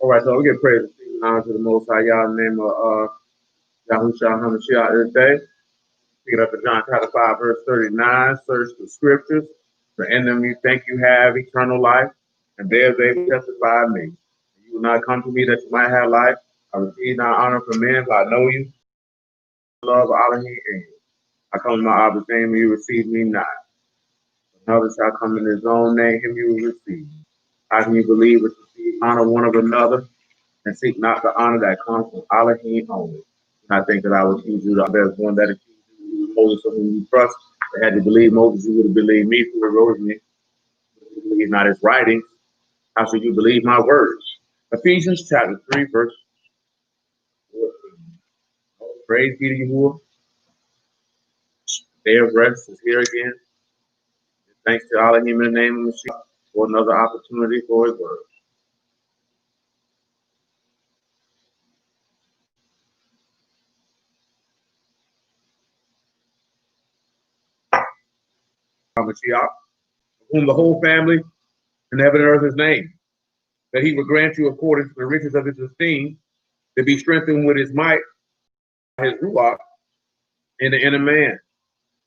All right, so we get praise and honor to the Most High Yah in the name of Yahushua HaMashiach this day. Pick it up in John chapter 5, verse 39. Search the scriptures, for in them you think you have eternal life, and there they will testify of me. You will not come to me that you might have life. I receive not honor from men, but I know you. Love Allah and you. I come in my Abba's name, and you receive me not. Another shall come in his own name, him you will receive. How can you believe but receive honor one of another, and seek not the honor that comes from Elohim only? And I think that I will accuse you. There's one that accused you, Moses, of whom you trust. But had you believed Moses, you would have believed me, who wrote me. If you believe not his writings, how should you believe my words? Ephesians chapter 3, verse 14. Praise be to Yahuwah. Day of rest is here again. And thanks to Elohim in the name of Mashiach for another opportunity for his word. Mashiach, whom the whole family in heaven and earth is named, that he would grant you according to the riches of his esteem, to be strengthened with his might, his ruach, in the inner man,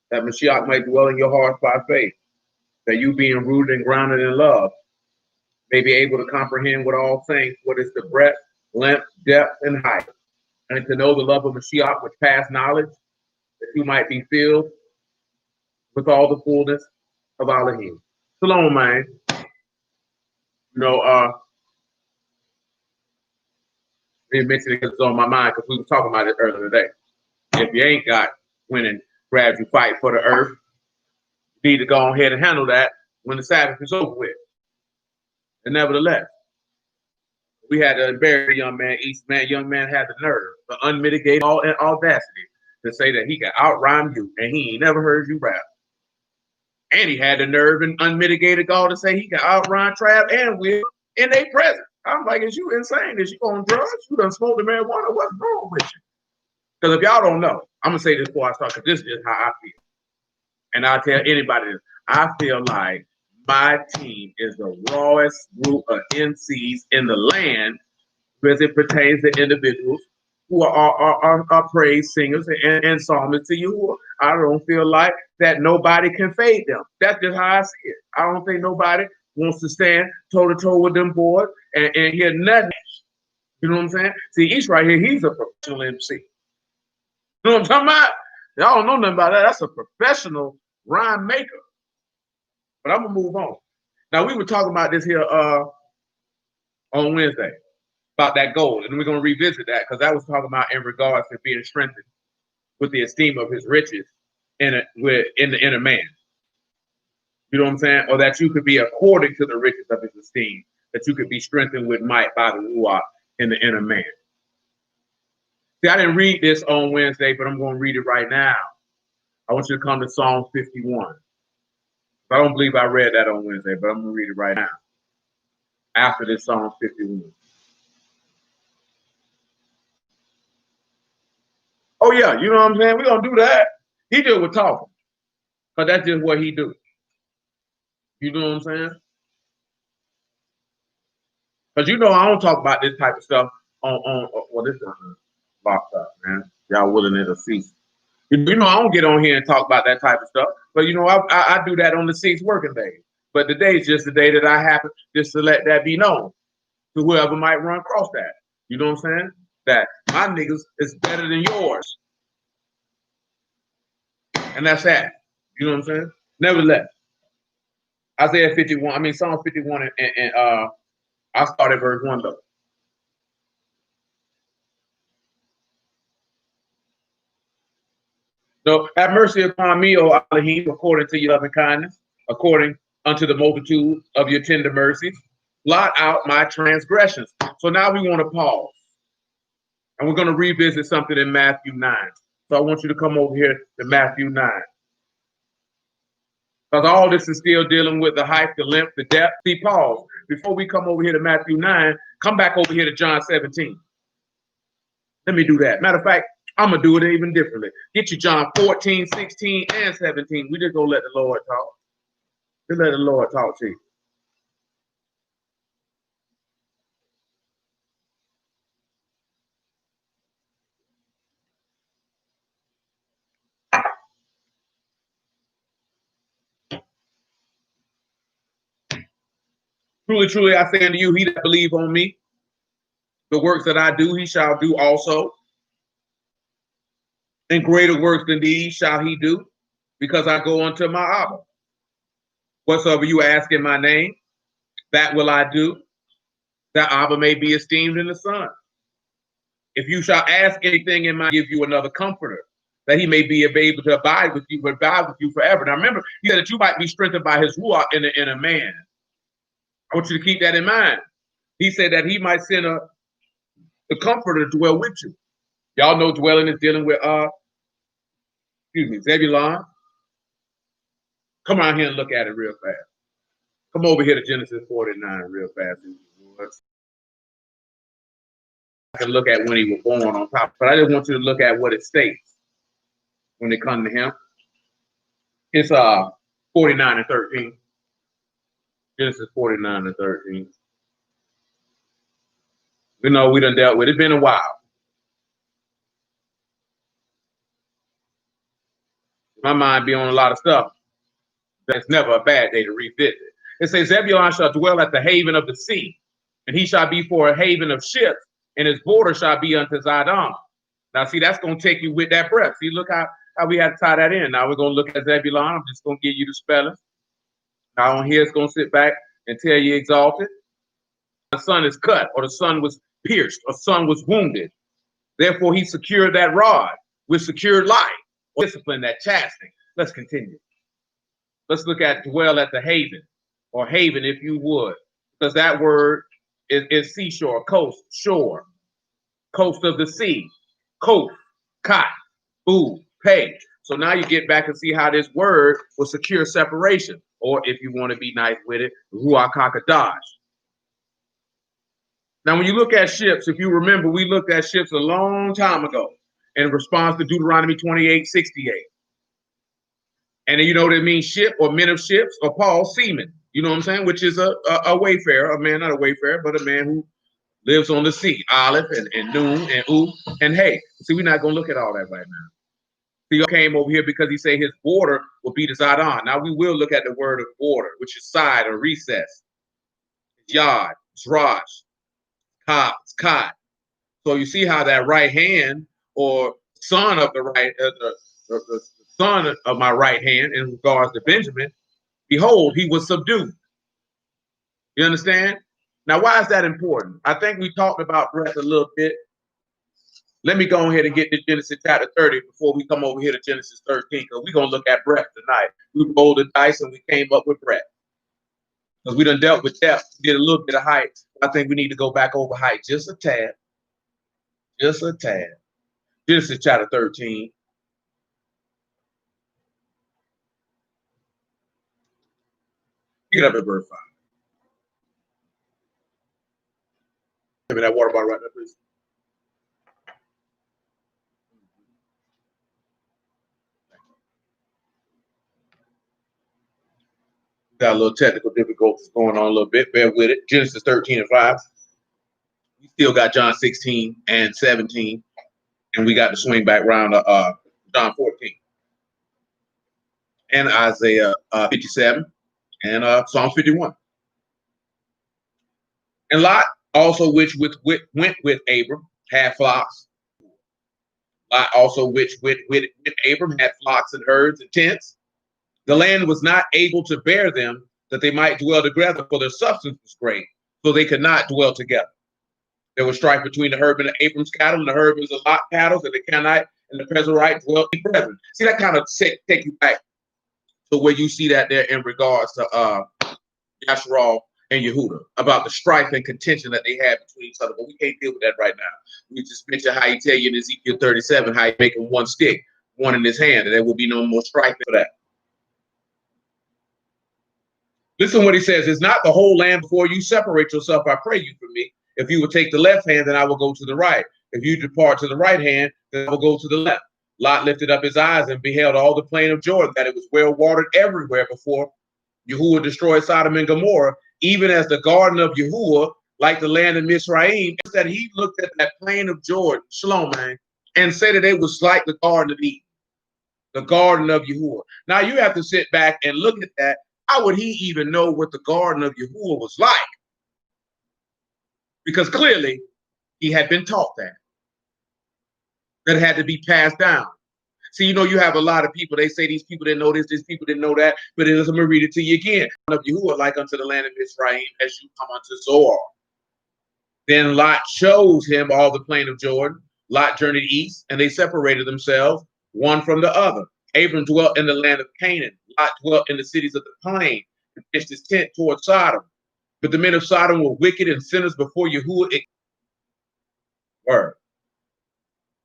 that Mashiach might dwell in your hearts by faith, that you being rooted and grounded in love, may be able to comprehend with all things what is the breadth, length, depth, and height, and to know the love of Mashiach which pass knowledge, that you might be filled with all the fullness of Elohim. Shalom, man. You know, we mentioned it because it's on my mind because we were talking about it earlier today. If you ain't got when and grabs you fight for the earth, you need to go ahead and handle that when the Sabbath is over with. And nevertheless, we had a very young man, young man had the nerve, the unmitigated audacity to say that he could outrhyme you, and he ain't never heard you rap. And he had the nerve and unmitigated gall to say he can outrhyme Trav and Will in their presence. I'm like, is you insane? Is you on drugs? You done smoked the marijuana? What's wrong with you? Because if y'all don't know, I'm going to say this before I start, because this is how I feel. And I'll tell anybody this. I feel like my team is the rawest group of MCs in the land as it pertains to individuals who are praise singers and psalmists to you. I don't feel like that nobody can fade them. That's just how I see it. I don't think nobody wants to stand toe-to-toe with them boys and hear nothing. You know what I'm saying? See, East right here, he's a professional MC. You know what I'm talking about? Y'all don't know nothing about that. That's a professional rhyme maker. But I'm going to move on. Now, we were talking about this here on Wednesday, about that goal. And we're going to revisit that because that was talking about in regards to being strengthened with the esteem of his riches in the inner man. You know what I'm saying? Or that you could be according to the riches of his esteem, that you could be strengthened with might by the ruach in the inner man. See, I didn't read this on Wednesday, but I'm going to read it right now. I want you to come to Psalm 51. I don't believe I read that on Wednesday, but I'm going to read it right now. After this Psalm 51. Oh, yeah, you know what I'm saying? We're going to do that. He just was talking. Because that's just what he do. You know what I'm saying? Because you know I don't talk about this type of stuff well, this is locked up, man. Y'all willing to cease. You know I don't get on here and talk about that type of stuff. But you know I do that on the 6th working day. But today is just the day that I happen just to let that be known to whoever might run across that. You know what I'm saying? That my niggas is better than yours. And that's that. You know what I'm saying? Nevertheless, Isaiah 51, I mean Psalm 51 and I start at verse 1 though. So have mercy upon me, O Elohim, according to your loving kindness, according unto the multitude of your tender mercies. Blot out my transgressions. So now we want to pause. And we're going to revisit something in Matthew 9. So I want you to come over here to Matthew 9. Because all this is still dealing with the height, the length, the depth. See, pause. Before we come over here to Matthew 9, come back over here to John 17. Let me do that. Matter of fact, I'm going to do it even differently. Get you John 14, 16, and 17. We just going to let the Lord talk. Just let the Lord talk to you. Truly, truly, I say unto you, he that believe on me, the works that I do, he shall do also. And greater works than these shall he do, because I go unto my Abba. Whatsoever you ask in my name, that will I do, that Abba may be esteemed in the Son. If you shall ask anything in my, give you another comforter, that he may be able to abide with you, but abide with you forever. Now remember, he said that you might be strengthened by his ruach in a man. I want you to keep that in mind. He said that he might send the comforter to dwell with you. Y'all know dwelling is dealing with Zebulon. Come around here and look at it real fast. Come over here to Genesis 49 real fast. I can look at when he was born on top, but I just want you to look at what it states when it comes to him. It's 49 and 13. Genesis 49 and 13. We know we done dealt with it. It's been a while. My mind be on a lot of stuff. That's never a bad day to revisit. It says, Zebulon shall dwell at the haven of the sea, and he shall be for a haven of ships, and his border shall be unto Zidon. Now, see, that's going to take you with that breath. See, look how we had to tie that in. Now we're going to look at Zebulon. I'm just going to give you the spelling. Now on here, it's going to sit back and tell you exalted. The son is cut, or the son was pierced, or son was wounded. Therefore, he secured that rod with secured life, or discipline, that chastening. Let's continue. Let's look at dwell at the haven, or haven, if you would, because that word is seashore, coast, shore, coast of the sea, coast, cot, food, pay. So now you get back and see how this word will secure separation, or if you want to be nice with it, ruach hakadash. Now, when you look at ships, if you remember, we looked at ships a long time ago in response to Deuteronomy 28:68. And you know what it means, ship or men of ships, or Paul, seaman. You know what I'm saying? Which is a wayfarer, a man, not a wayfarer, but a man who lives on the sea. Aleph and Noon and U and Hey. See, we're not going to look at all that right now. He came over here because he said his border will be the Zidon. Now, we will look at the word of border, which is side or recess. Yod, Zraj, Kot. So you see how that right hand, or son of the right, the son of my right hand, in regards to Benjamin, behold, he was subdued. You understand? Now, why is that important? I think we talked about breath a little bit. Let me go ahead and get to Genesis chapter 30 before we come over here to Genesis 13, because we're going to look at breath tonight. We rolled the dice and we came up with breath. Because we done dealt with depth, did a little bit of height. I think we need to go back over height just a tad. Just a tad. Genesis chapter 13. Get up at verse 5. Give me that water bottle right there, please. Got a little technical difficulties going on a little bit. Bear with it. Genesis 13 and 5. We still got John 16 and 17. And we got to swing back around to John 14. And Isaiah 57 and Psalm 51. And Lot also, which went with Abram, had flocks. Lot also, which with Abram, had flocks and herds and tents. The land was not able to bear them, that they might dwell together, for their substance was great, so they could not dwell together. There was strife between the herdmen of Abram's cattle and the herdmen of Lot cattle, and the Canaanite and the Pezerite dwelt in brethren. See, that kind of take you back to where you see that there in regards to Yasharal and Yehuda, about the strife and contention that they had between each other. But we can't deal with that right now. We just mentioned how he tell you in Ezekiel 37, how he making one stick, one in his hand, and there will be no more strife for that. Listen what he says. Is not the whole land before you? Separate yourself, I pray you, from me. If you will take the left hand, then I will go to the right. If you depart to the right hand, then I will go to the left. Lot lifted up his eyes and beheld all the plain of Jordan, that it was well watered everywhere before Yahuwah destroyed Sodom and Gomorrah, even as the garden of Yahuwah, like the land of Mizraim. That he looked at that plain of Jordan, Shalom, man, and said that it was like the garden of Eden, the garden of Yahuwah. Now you have to sit back and look at that. How would he even know what the garden of Yahuwah was like? because clearly he had been taught that it had to be passed down. See, you know, you have a lot of people, they say these people didn't know this, these people didn't know that, but I'm going to read it to you again. Of you who are like unto the land of Israel as you come unto Zoar. Then Lot shows him all the plain of Jordan. Lot journeyed east, and they separated themselves one from the other. Abram dwelt in the land of Canaan. Lot dwelt in the cities of the plain and pitched his tent toward Sodom. But the men of Sodom were wicked and sinners before Yahuwah. Word.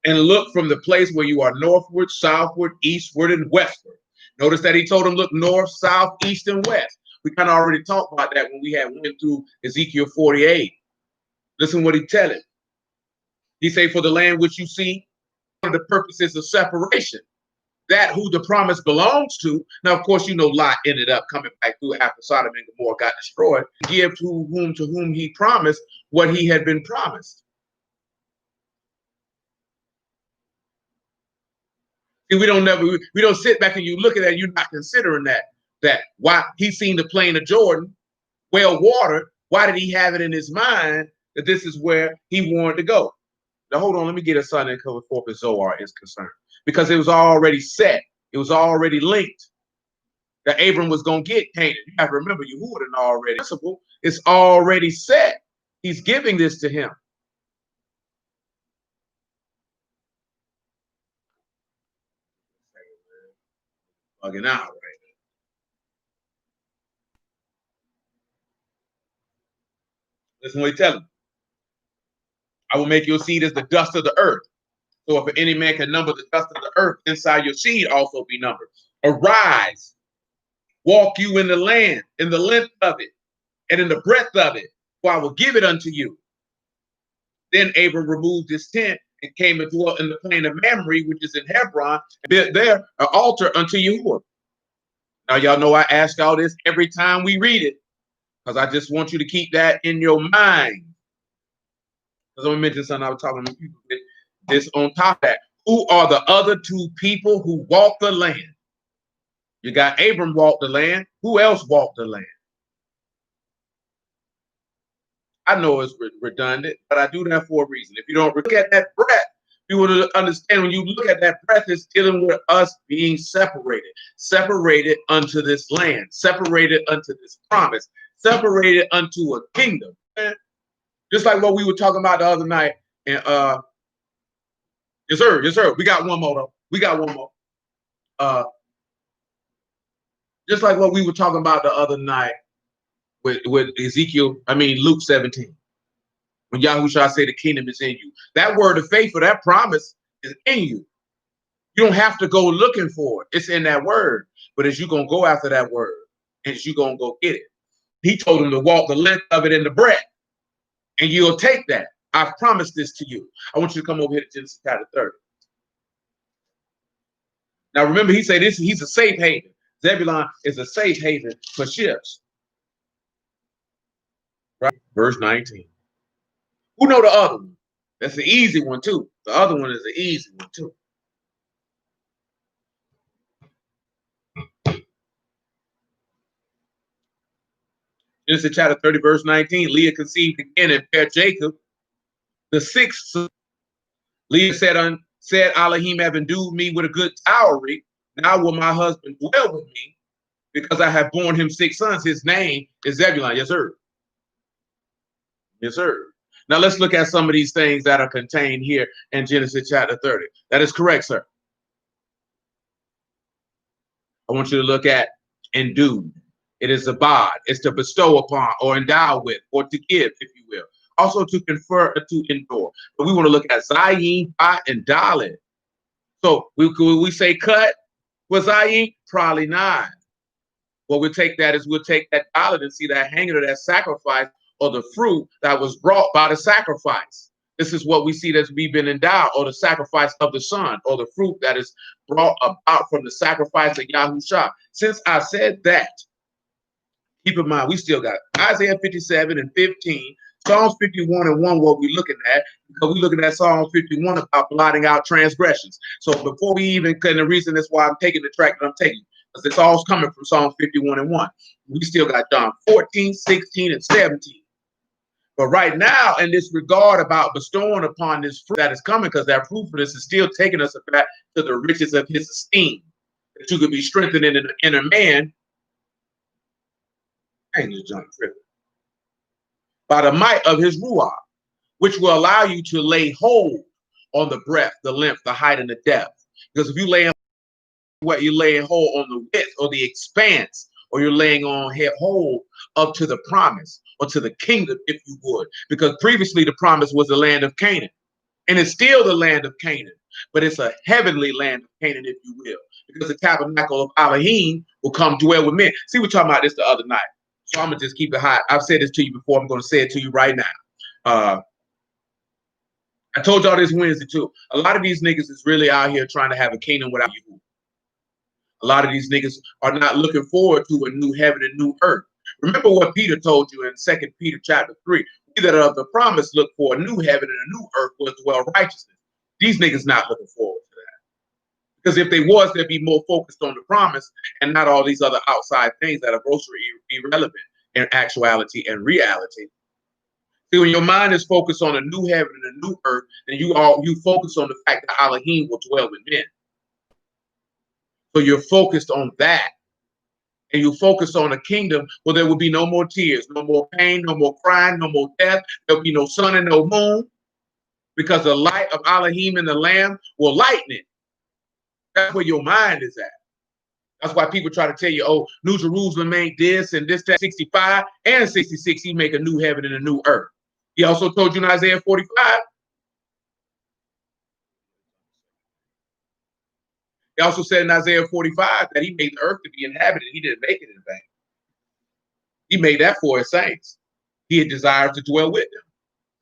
And look from the place where you are northward, southward, eastward, and westward. Notice that he told them, look north, south, east, and west. We kind of already talked about that when we had went through Ezekiel 48. Listen what he tell it. He say, for the land which you see, one of the purposes of separation, that who the promise belongs to. Now, of course, you know, Lot ended up coming back through after Sodom and Gomorrah got destroyed. Give to whom he promised what he had been promised. See, we don't sit back and you look at that, you're not considering that why he's seen the plain of Jordan, well watered. Why did he have it in his mind that this is where he wanted to go? Now, hold on, let me get a son and cover forth as Zoar is concerned. Because it was already set. It was already linked that Abram was going to get Canaan. You have to remember, Yahuwah already principle. It's already set. He's giving this to him. Bugging out right now. Listen what he tells him. I will make your seed as the dust of the earth. So if any man can number the dust of the earth, inside your seed also be numbered. Arise, walk you in the land, in the length of it, and in the breadth of it, for I will give it unto you. Then Abram removed his tent and came and dwelt in the plain of Mamre, which is in Hebron, and built there an altar unto Yahuwah. Now, y'all know I ask y'all this every time we read it, because I just want you to keep that in your mind. Because I'm going to mention something I was talking to people with this on top of that. Who are the other two people who walk the land? You got Abram walked the land. Who else walked the land? I know it's redundant, but I do that for a reason. If you don't look at that breath, you will understand when you look at that breath, it's dealing with us being separated unto this land, separated unto this promise, separated unto a kingdom. Just like what we were talking about the other night. And yes, sir. We got one more though. We got one more. Just like what we were talking about the other night with Ezekiel, Luke 17. When Yahushua say the kingdom is in you. That word of faith for that promise is in you. You don't have to go looking for it. It's in that word. But as you're going to go after that word, and as you're going to go get it. He told him to walk the length of it in the breadth. And you'll take that. I've promised this to you. I want you to come over here to Genesis chapter 30. Now remember, he said he's a safe haven. Zebulun is a safe haven for ships. Right? Verse 19. Who know the other one? That's the easy one too. The other one is the easy one too. Genesis chapter 30, verse 19. Leah conceived again and bare Jacob, the sixth son. Leah said, Elohim have endued me with a good dowry. Now will my husband dwell with me, because I have borne him 6 sons. His name is Zebulun. Yes, sir. Yes, sir. Now let's look at some of these things that are contained here in Genesis chapter 30. That is correct, sir. I want you to look at endued. It is a bod. It's to bestow upon or endow with or to give, if you will. Also to confer or to endure. But we want to look at Zayin, Ba, and Dalet. So we say cut with Zayin? Probably not. What we'll take that is we'll take that Dalet and see that hanging of that sacrifice or the fruit that was brought by the sacrifice. This is what we see that's we've been endowed, or the sacrifice of the son, or the fruit that is brought about from the sacrifice of Yahushua. Since I said that, keep in mind, we still got Isaiah 57 and 15, Psalms 51 and 1, what we're looking at, because we're looking at Psalms 51 about blotting out transgressions. So before we even, and the reason that's why I'm taking the track that I'm taking, because it's all coming from Psalms 51 and 1. We still got John 14, 16, and 17. But right now, in this regard about bestowing upon this fruit that is coming, because that fruitfulness is still taking us back to the riches of his esteem, that you could be strengthened in the inner man. By the might of his ruach, which will allow you to lay hold on the breadth, the length, the height, and the depth. Because if you lay what you're laying hold on the width or the expanse, or you're laying on hold up to the promise or to the kingdom, if you would. Because previously the promise was the land of Canaan, and it's still the land of Canaan, but it's a heavenly land of Canaan, if you will, because the tabernacle of Elohim will come dwell with men. See, we were talking about this the other night, so I'm gonna just keep it high. I've said this to you before. I'm gonna say it to you right now. I told y'all this Wednesday too. A lot of these niggas is really out here trying to have a kingdom without you. A lot of these niggas are not looking forward to a new heaven and new earth. Remember what Peter told you in 2 Peter chapter 3. We that are of the promise look for a new heaven and a new earth where dwell righteousness. These niggas not looking forward to that. Because if they was, they'd be more focused on the promise and not all these other outside things that are grossly irrelevant in actuality and reality. See, when your mind is focused on a new heaven and a new earth, then you focus on the fact that Elohim will dwell with men. So you're focused on that. And you focus on a kingdom where there will be no more tears, no more pain, no more crying, no more death. There'll be no sun and no moon, because the light of Elohim and the Lamb will lighten it. That's where your mind is at. That's why people try to tell you, oh, New Jerusalem ain't this and this, that, 65 and 66, he make a new heaven and a new earth. He also told you in Isaiah 45. He also said in Isaiah 45 that he made the earth to be inhabited. He didn't make it in vain. He made that for his saints. He had desired to dwell with them.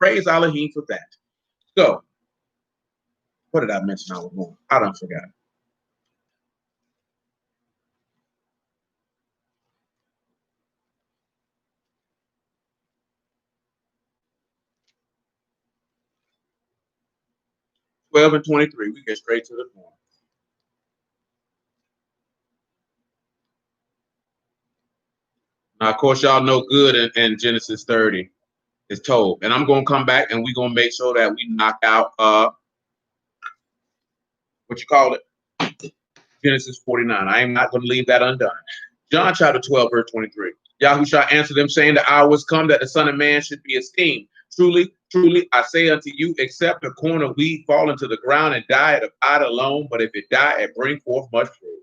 Praise Elohim for that. So, what did I mention I was going? I don't forget. "12 and 23, we get straight to the point. Now, of course, y'all know good in Genesis 30 is told. And I'm going to come back and we're going to make sure that we knock out, what you call it? Genesis 49. I am not going to leave that undone. John chapter 12, verse 23. Yahushua answered them, saying, the hour was come that the Son of Man should be esteemed. Truly, truly, I say unto you, except a corn of wheat fall into the ground and die, it abide alone, but if it die, it bring forth much fruit.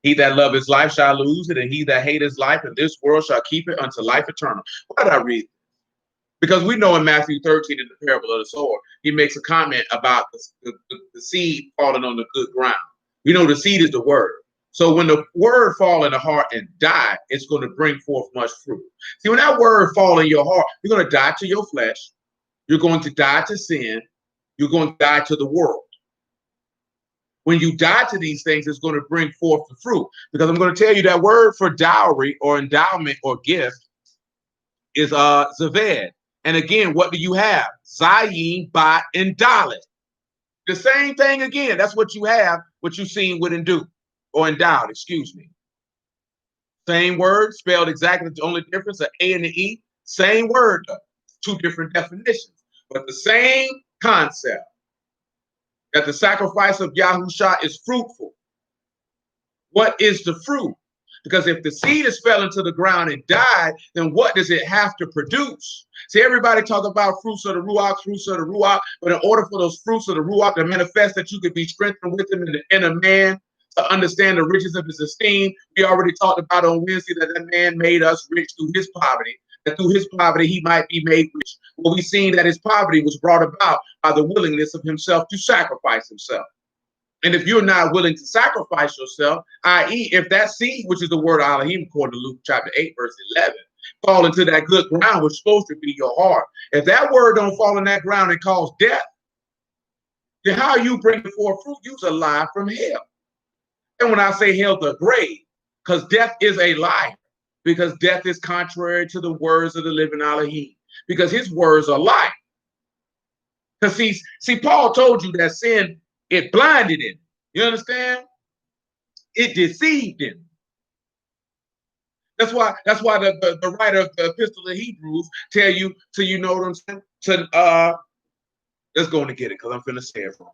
He that love his life shall lose it, and he that hate his life in this world shall keep it unto life eternal. Why did I read? Because we know in Matthew 13, in the parable of the sower, he makes a comment about the seed falling on the good ground. We know the seed is the word. So when the word fall in the heart and die, it's going to bring forth much fruit. See, when that word fall in your heart, you're going to die to your flesh. You're going to die to sin. You're going to die to the world. When you die to these things, it's going to bring forth the fruit. Because I'm going to tell you that word for dowry or endowment or gift is zaved. And again, what do you have? Zayin, Bat, and Dalet. The same thing again. That's what you have, what you've seen with endued or endowed, excuse me. Same word, spelled exactly, the only difference, an A and an E. Same word, though. Two different definitions, but the same concept. That the sacrifice of Yahusha is fruitful. What is the fruit? Because if the seed is fell into the ground and died, then what does it have to produce? See, everybody talk about fruits of the Ruach, but in order for those fruits of the Ruach to manifest, that you could be strengthened with them in the inner man, to understand the riches of his esteem. We already talked about on Wednesday that that man made us rich through his poverty, that through his poverty he might be made rich. Well, we've seen that his poverty was brought about by the willingness of himself to sacrifice himself. And if you're not willing to sacrifice yourself, i.e., if that seed, which is the word Elohim, according to Luke chapter 8, verse 11, fall into that good ground, which is supposed to be your heart. If that word don't fall in that ground and cause death, then how you bring forth fruit? You're alive from hell. And when I say hell, the grave, because death is a liar, because death is contrary to the words of the living Elohim, because his words are life. Because see, Paul told you that sin, it blinded him. You understand? It deceived him. That's why the writer of the Epistle of Hebrews tell you to, you know what I'm saying? Let's go and get it, because I'm finna say it wrong.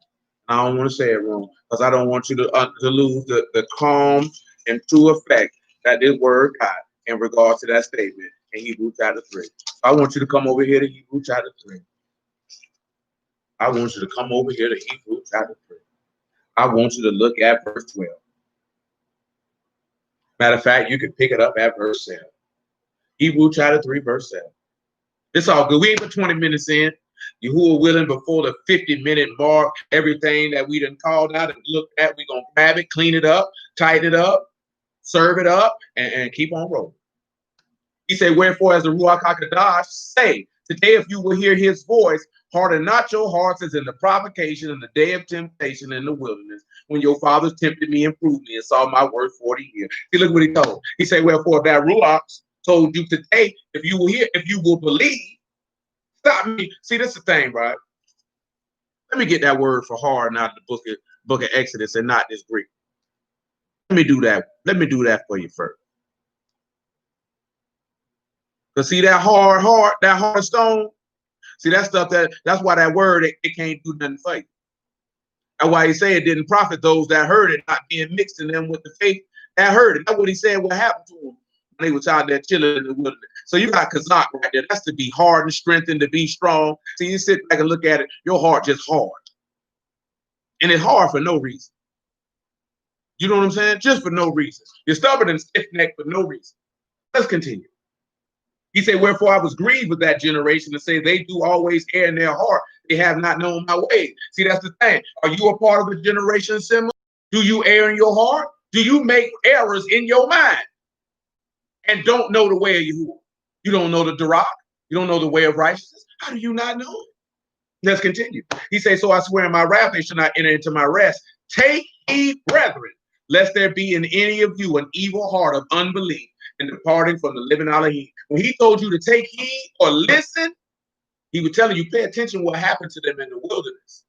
I don't want to say it wrong, because I don't want you to lose the calm and true effect that this word got in regards to that statement in Hebrews chapter 3. I want you to come over here to Hebrews chapter 3. I want you to come over here to Hebrews chapter 3. I want you to look at verse 12. Matter of fact, you can pick it up at verse 7. Hebrews chapter 3, verse 7. It's all good. We ain't but 20 minutes in. You who are willing before the 50-minute mark, everything that we done called out and looked at, we're going to grab it, clean it up, tighten it up, serve it up, and keep on rolling. He said, wherefore, as the Ruach HaKodesh say, today if you will hear his voice, harden not your hearts as in the provocation in the day of temptation in the wilderness, when your fathers tempted me and proved me and saw my word 40 years. See, look what he told. He said, wherefore, that Ruach told you today, if you will hear, if you will believe, stop me. See, this is the thing, right? Let me get that word for hard out of the book of Exodus and not this Greek. Let me do that. Let me do that for you first. Because see that hard stone? See that stuff, that's why that word, it can't do nothing for you. That's why he said it didn't profit those that heard it, not being mixed in them with the faith that heard it. That's what he said what happened to them when they was out there chilling in the wilderness. So you got kazak right there. That's to be hardened, strengthened, to be strong. See, you sit back and look at it, your heart just hard. And it's hard for no reason. You know what I'm saying? Just for no reason. You're stubborn and stiff-necked for no reason. Let's continue. He said, wherefore I was grieved with that generation to say they do always err in their heart. They have not known my ways. See, that's the thing. Are you a part of the generation similar? Do you err in your heart? Do you make errors in your mind and don't know the way of Yahuwah? You don't know the Dirach. You don't know the way of righteousness. How do you not know it? Let's continue. He says, so I swear in my wrath they shall not enter into my rest. Take heed, brethren, lest there be in any of you an evil heart of unbelief and departing from the living Elohim. When he told you to take heed or listen, he was telling you, pay attention what happened to them in the wilderness.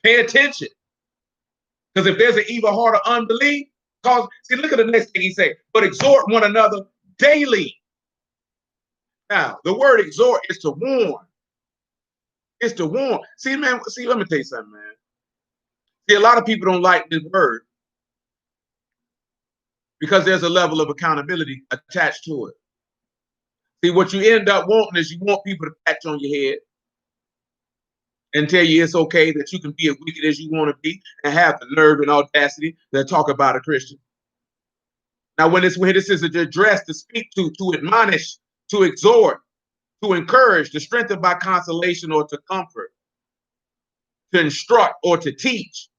Pay attention. Because if there's an evil heart of unbelief, see, look at the next thing he said, but exhort one another daily. Now, the word exhort is to warn. It's to warn. See, man, see, let me tell you something, man. See, a lot of people don't like this word because there's a level of accountability attached to it. See, what you end up wanting is you want people to pat you on your head and tell you it's okay that you can be as wicked as you want to be and have the nerve and audacity to talk about a Christian. Now, when this is addressed to speak to admonish, to exhort, to encourage, to strengthen by consolation or to comfort, to instruct or to teach.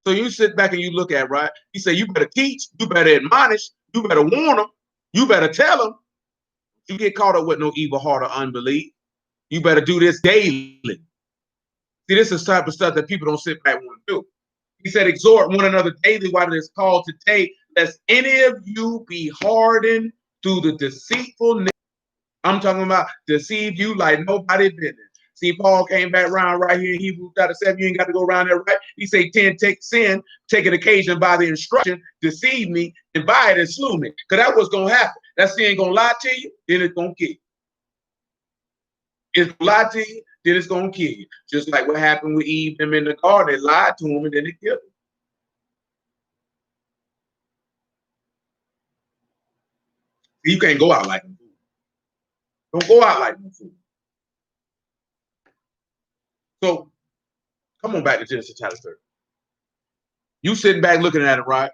So you sit back and you look at, right? He said, you better teach, you better admonish, you better warn them, you better tell them. You get caught up with no evil heart or unbelief. You better do this daily. See, this is the type of stuff that people don't sit back and want to do. He said, exhort one another daily while it is called today, lest any of you be hardened through the deceitfulness. I'm talking about deceive you like nobody business. See, Paul came back around right here in Hebrews chapter 7. You ain't got to go around there, right? He said, 10, take sin, take an occasion by the instruction, deceive me, and by it and slew me. Because that's what's going to happen. That sin going to lie to you, then it's going to kill you. It's going to lie to you, then it's going to kill you. Just like what happened with Eve them in the garden. They lied to him, and then they killed him. You can't go out like them. Don't go out like them. So, come on back to Genesis chapter 30. You sitting back looking at it, right?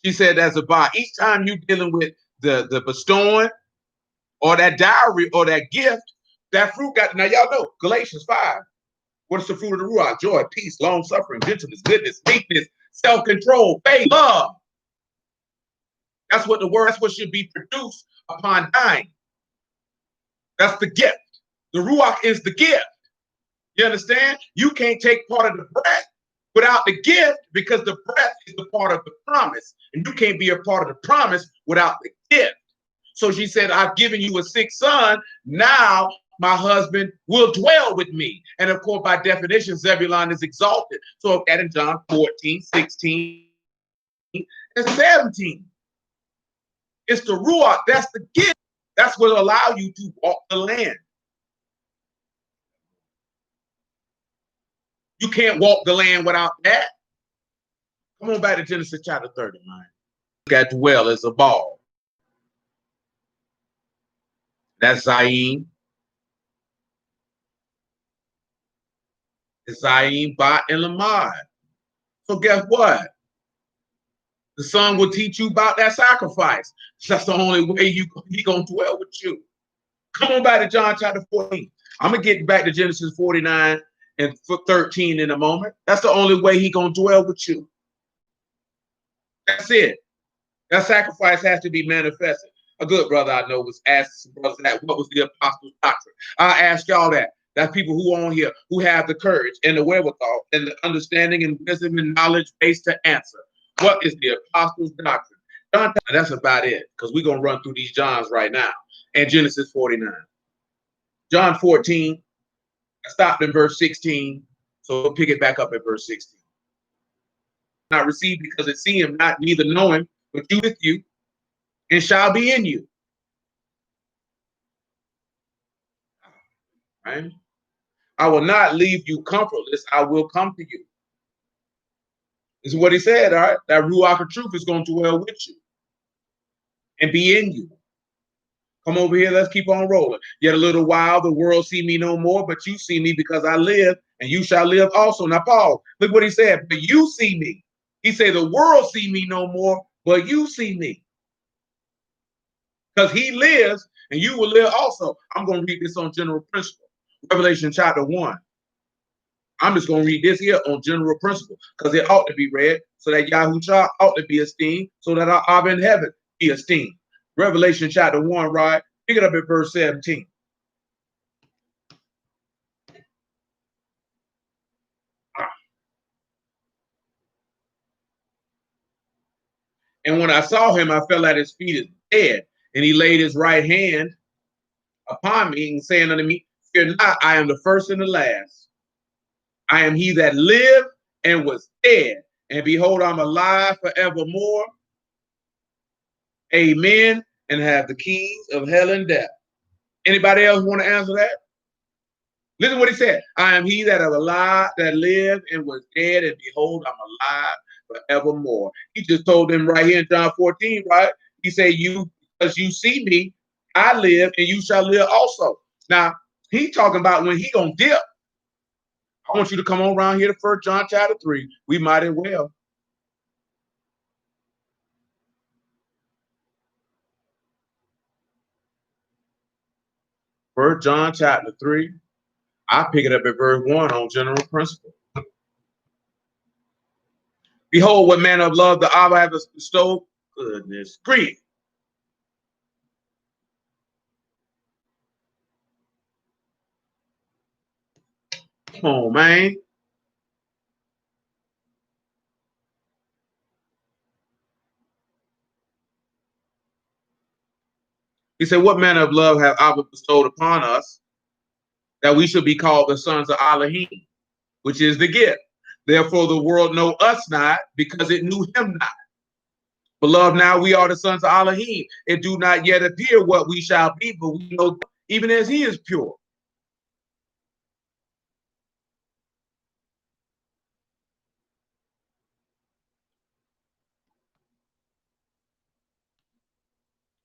She said that's about each time you dealing with the bestowing or that dowry or that gift, that fruit got, now y'all know, Galatians 5. What is the fruit of the Ruach? Joy, peace, long-suffering, gentleness, goodness, meekness, self-control, faith, love. That's what that's what should be produced upon dying. That's the gift. The Ruach is the gift. You understand? You can't take part of the breath without the gift, because the breath is the part of the promise. And you can't be a part of the promise without the gift. So she said, I've given you a sick son. Now my husband will dwell with me. And of course, by definition, Zebulon is exalted. So that in John 14, 16, and 17. It's the Ruach. That's the gift. That's what will allow you to walk the land. You can't walk the land without that. Come on back to Genesis chapter 30, man. Look at dwell as a ball. That's Zayin. It's Zayin, Bat, and Lamad. So guess what? The son will teach you about that sacrifice. That's the only way he gonna dwell with you. Come on back to John chapter 14. I'm gonna get back to Genesis 49 and 13 in a moment. That's the only way he gonna dwell with you. That's it. That sacrifice has to be manifested. A good brother I know was asked some brothers that what was the apostles' doctrine. I ask y'all that. That's people who are on here who have the courage and the wherewithal and the understanding and wisdom and knowledge base to answer. What is the apostles' doctrine? That's about it, because we're gonna run through these Johns right now. And Genesis 49. John 14. I stopped in verse 16, so we'll pick it back up at verse 16. Not received because it see him not, neither knowing, but you with you, and shall be in you. Right? I will not leave you comfortless. I will come to you. This is what he said, all right? That Ruach of truth is going to dwell with you and be in you. Come over here, let's keep on rolling. Yet a little while, the world see me no more, but you see me because I live, and you shall live also. Now, Paul, look what he said, but you see me. He said, the world see me no more, but you see me. Because he lives, and you will live also. I'm going to read this on general principle. Revelation chapter 1. I'm just going to read this here on general principle, because it ought to be read, so that Yahushua ought to be esteemed, so that our Abba in heaven be esteemed. Revelation chapter 1, right? Pick it up at verse 17. And when I saw him, I fell at his feet as dead. And he laid his right hand upon me and saying unto me, fear not, I am the first and the last. I am he that lived and was dead. And behold, I'm alive forevermore. Amen. And have the keys of hell and death. Anybody else want to answer that? Listen to what he said. I am he that am alive, that lived and was dead, and behold, I'm alive forevermore. He just told them right here in John 14, right? He said, you, because you see me, I live, and you shall live also. Now, he talking about when he gonna dip. I want you to come on around here to 1 John chapter 3. We might as well. 1 John chapter 3. I pick it up at verse 1 on general principle. Behold, what manner of love the Abba hath bestowed. Goodness grief. Come on, man. He said, what manner of love hath Abba bestowed upon us, that we should be called the sons of Elohim, which is the gift. Therefore the world know us not, because it knew him not. Beloved, now we are the sons of Elohim. It do not yet appear what we shall be, but we know even as he is pure.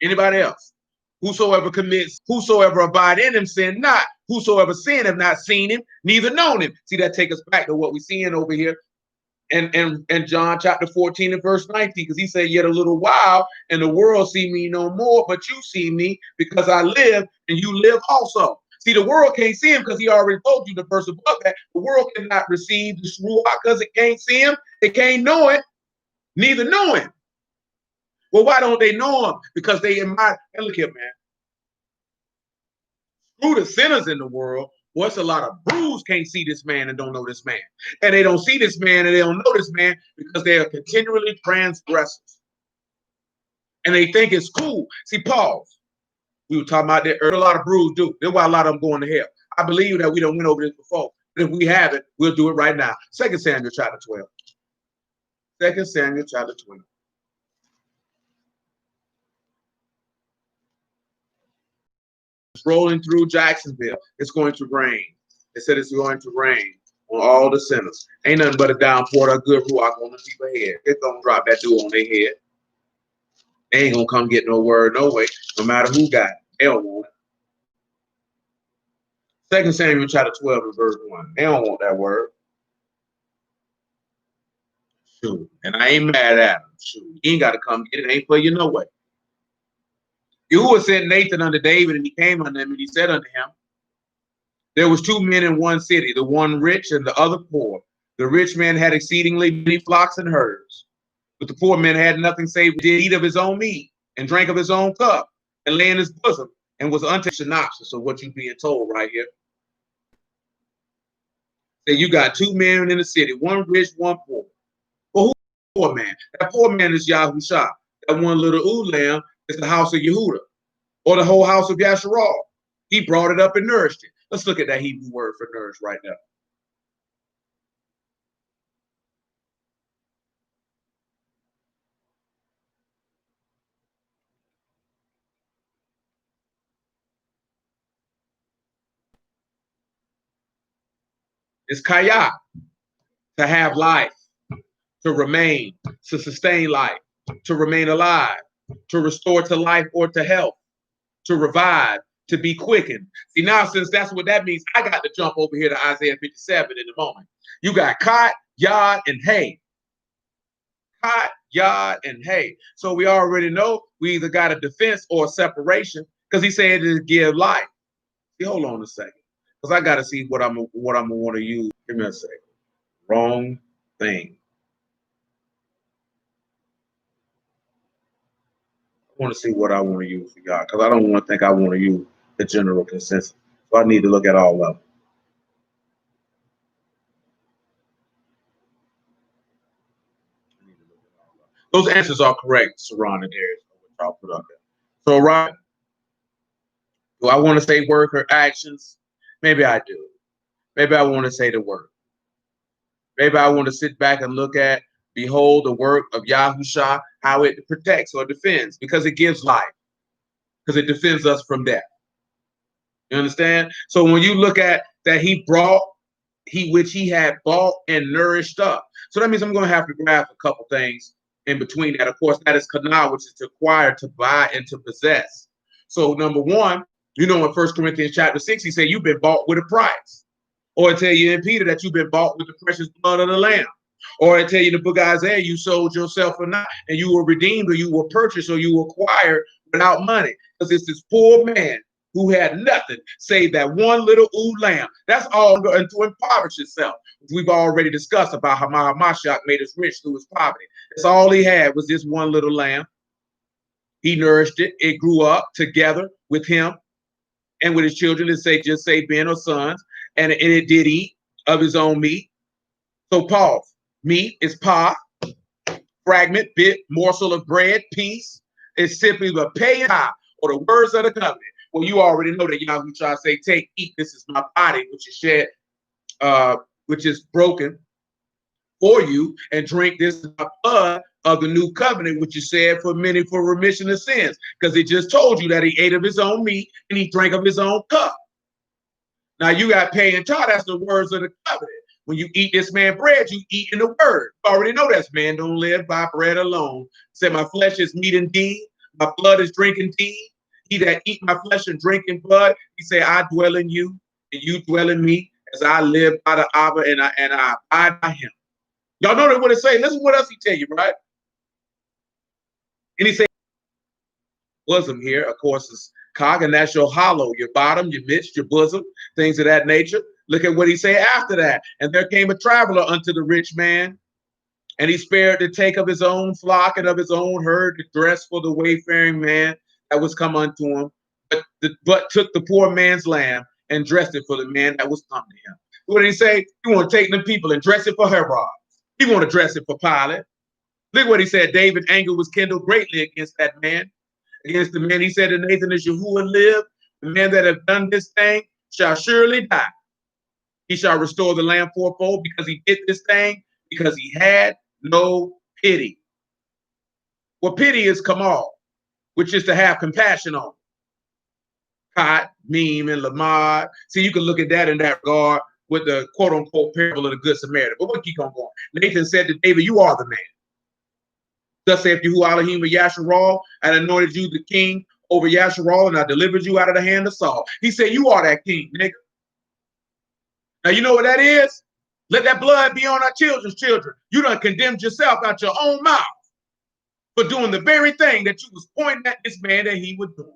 Anybody else? Whosoever commits, whosoever abide in him, sin not. Whosoever sin have not seen him, neither known him. See, that take us back to what we're seeing over here and John chapter 14 and verse 19, because he said, yet a little while, and the world see me no more, but you see me, because I live, and you live also. See, the world can't see him because he already told you the verse above that. The world cannot receive the Ruach because it can't see him, it can't know it, neither know him. Well, why don't they know him? Because they admire. And look here, man. Screw the sinners in the world. What's a lot of brews can't see this man and don't know this man. And they don't see this man and they don't know this man because they are continually transgressors. And they think it's cool. See, pause. We were talking about that earlier. A lot of brews do. That's why a lot of them going to hell. I believe that we don't went over this before. But if we haven't, we'll do it right now. 2 Samuel chapter 12. 2 Samuel chapter 12. rolling through Jacksonville. It's going to rain. It said it's going to rain on all the sinners. Ain't nothing but a downpour of good ruach on the people's head. It's going to drop that dew on their head. They ain't going to come get no word no way, no matter who got it. They don't want it. 2 Samuel chapter 12 and verse 1. They don't want that word. Shoot. And I ain't mad at them. Shoot. You ain't got to come get it. Ain't for you no way. Yahuwah sent Nathan unto David, and he came unto him, and he said unto him, there was 2 men in one city, the one rich and the other poor. The rich man had exceedingly many flocks and herds, but the poor man had nothing save to eat of his own meat and drank of his own cup and lay in his bosom and was unto synopsis of what you're being told right here. That you got 2 men in the city, one rich, one poor. Well, who's the poor man? That poor man is Yahushua. That one little lamb is the house of Yehuda, or the whole house of Yasharal. He brought it up and nourished it. Let's look at that Hebrew word for nourish right now. It's kaya, to have life, to remain, to sustain life, to remain alive, to restore to life or to health, to revive, to be quickened. See, now, since that's what that means, I got to jump over here to Isaiah 57 in a moment. You got cot, yod, and hay. Cot, yod, and hay. So we already know we either got a defense or a separation, because he said to give life. See, hold on a second, because I got to see what I'm gonna want to use. Give me a second. Wrong thing. I want to see what I want to use for y'all, because I don't want to think I want to use the general consensus. So I need to look at all of them. Those answers are correct, surrounding areas which I'll put up there. So, right, do I want to say work or actions? Maybe I do. Maybe I want to say the work. Maybe I want to sit back and look at, behold, the work of Yahushua, how it protects or defends, because it gives life, because it defends us from death. You understand? So when you look at that, he brought, which he had bought and nourished up. So that means I'm going to have to grab a couple things in between that. Of course, that is kana, which is to acquire, to buy, and to possess. So number one, you know, in 1 Corinthians chapter 6, he said, you've been bought with a price. Or I tell you in Peter that you've been bought with the precious blood of the Lamb. Or I tell you in the book of Isaiah, you sold yourself or not, and you were redeemed, or you were purchased, or you were acquired without money. Because it's this poor man who had nothing save that one little lamb. That's all, and to impoverish himself. We've already discussed about how Mashiach made us rich through his poverty. That's all he had was this one little lamb. He nourished it. It grew up together with him and with his children. Just say Ben or sons. And it did eat of his own meat. So pause. Meat is pa, fragment, bit, morsel of bread, piece. It's simply the pay or the words of the covenant. Well, you already know that Yahushua say, take, eat, this is my body, which is shed, which is broken for you, and drink, this is my blood of the new covenant, which is shed for many for remission of sins. Because it just told you that he ate of his own meat and he drank of his own cup. Now you got pay and tar, that's the words of the covenant. When you eat this man bread, you eat in the word. You already know that man don't live by bread alone. Said my flesh is meat indeed, my blood is drink indeed. He that eat my flesh and drink in blood, he say, I dwell in you, and you dwell in me, as I live by the Abba, and I abide by him. Y'all know what it say. Listen what else he tell you, right? And he say, bosom here, of course, is cog, and that's your hollow, your bottom, your midst, your bosom, things of that nature. Look at what he say after that. And there came a traveler unto the rich man, and he spared to take of his own flock and of his own herd to dress for the wayfaring man that was come unto him, but took the poor man's lamb and dressed it for the man that was come to him. What did he say? He want to take the people and dress it for Herod. He want to dress it for Pilate. Look what he said. David's anger was kindled greatly against that man, against the man. He said to Nathan, as Yahuwah live, the man that have done this thing shall surely die. He shall restore the lamb fourfold, because he did this thing, because he had no pity. Well, pity is kamal, which is to have compassion on. Tot, Meme, and Lamar. See, you can look at that in that regard with the quote-unquote parable of the Good Samaritan. But we'll keep on going. Nathan said to David, you are the man. Thus saith Yahuwah Elohim of Yasharal, I anointed you the king over Yasharal, and I delivered you out of the hand of Saul. He said, you are that king, nigga. Now, you know what that is? Let that blood be on our children's children. You done condemned yourself out your own mouth for doing the very thing that you was pointing at this man that he was doing.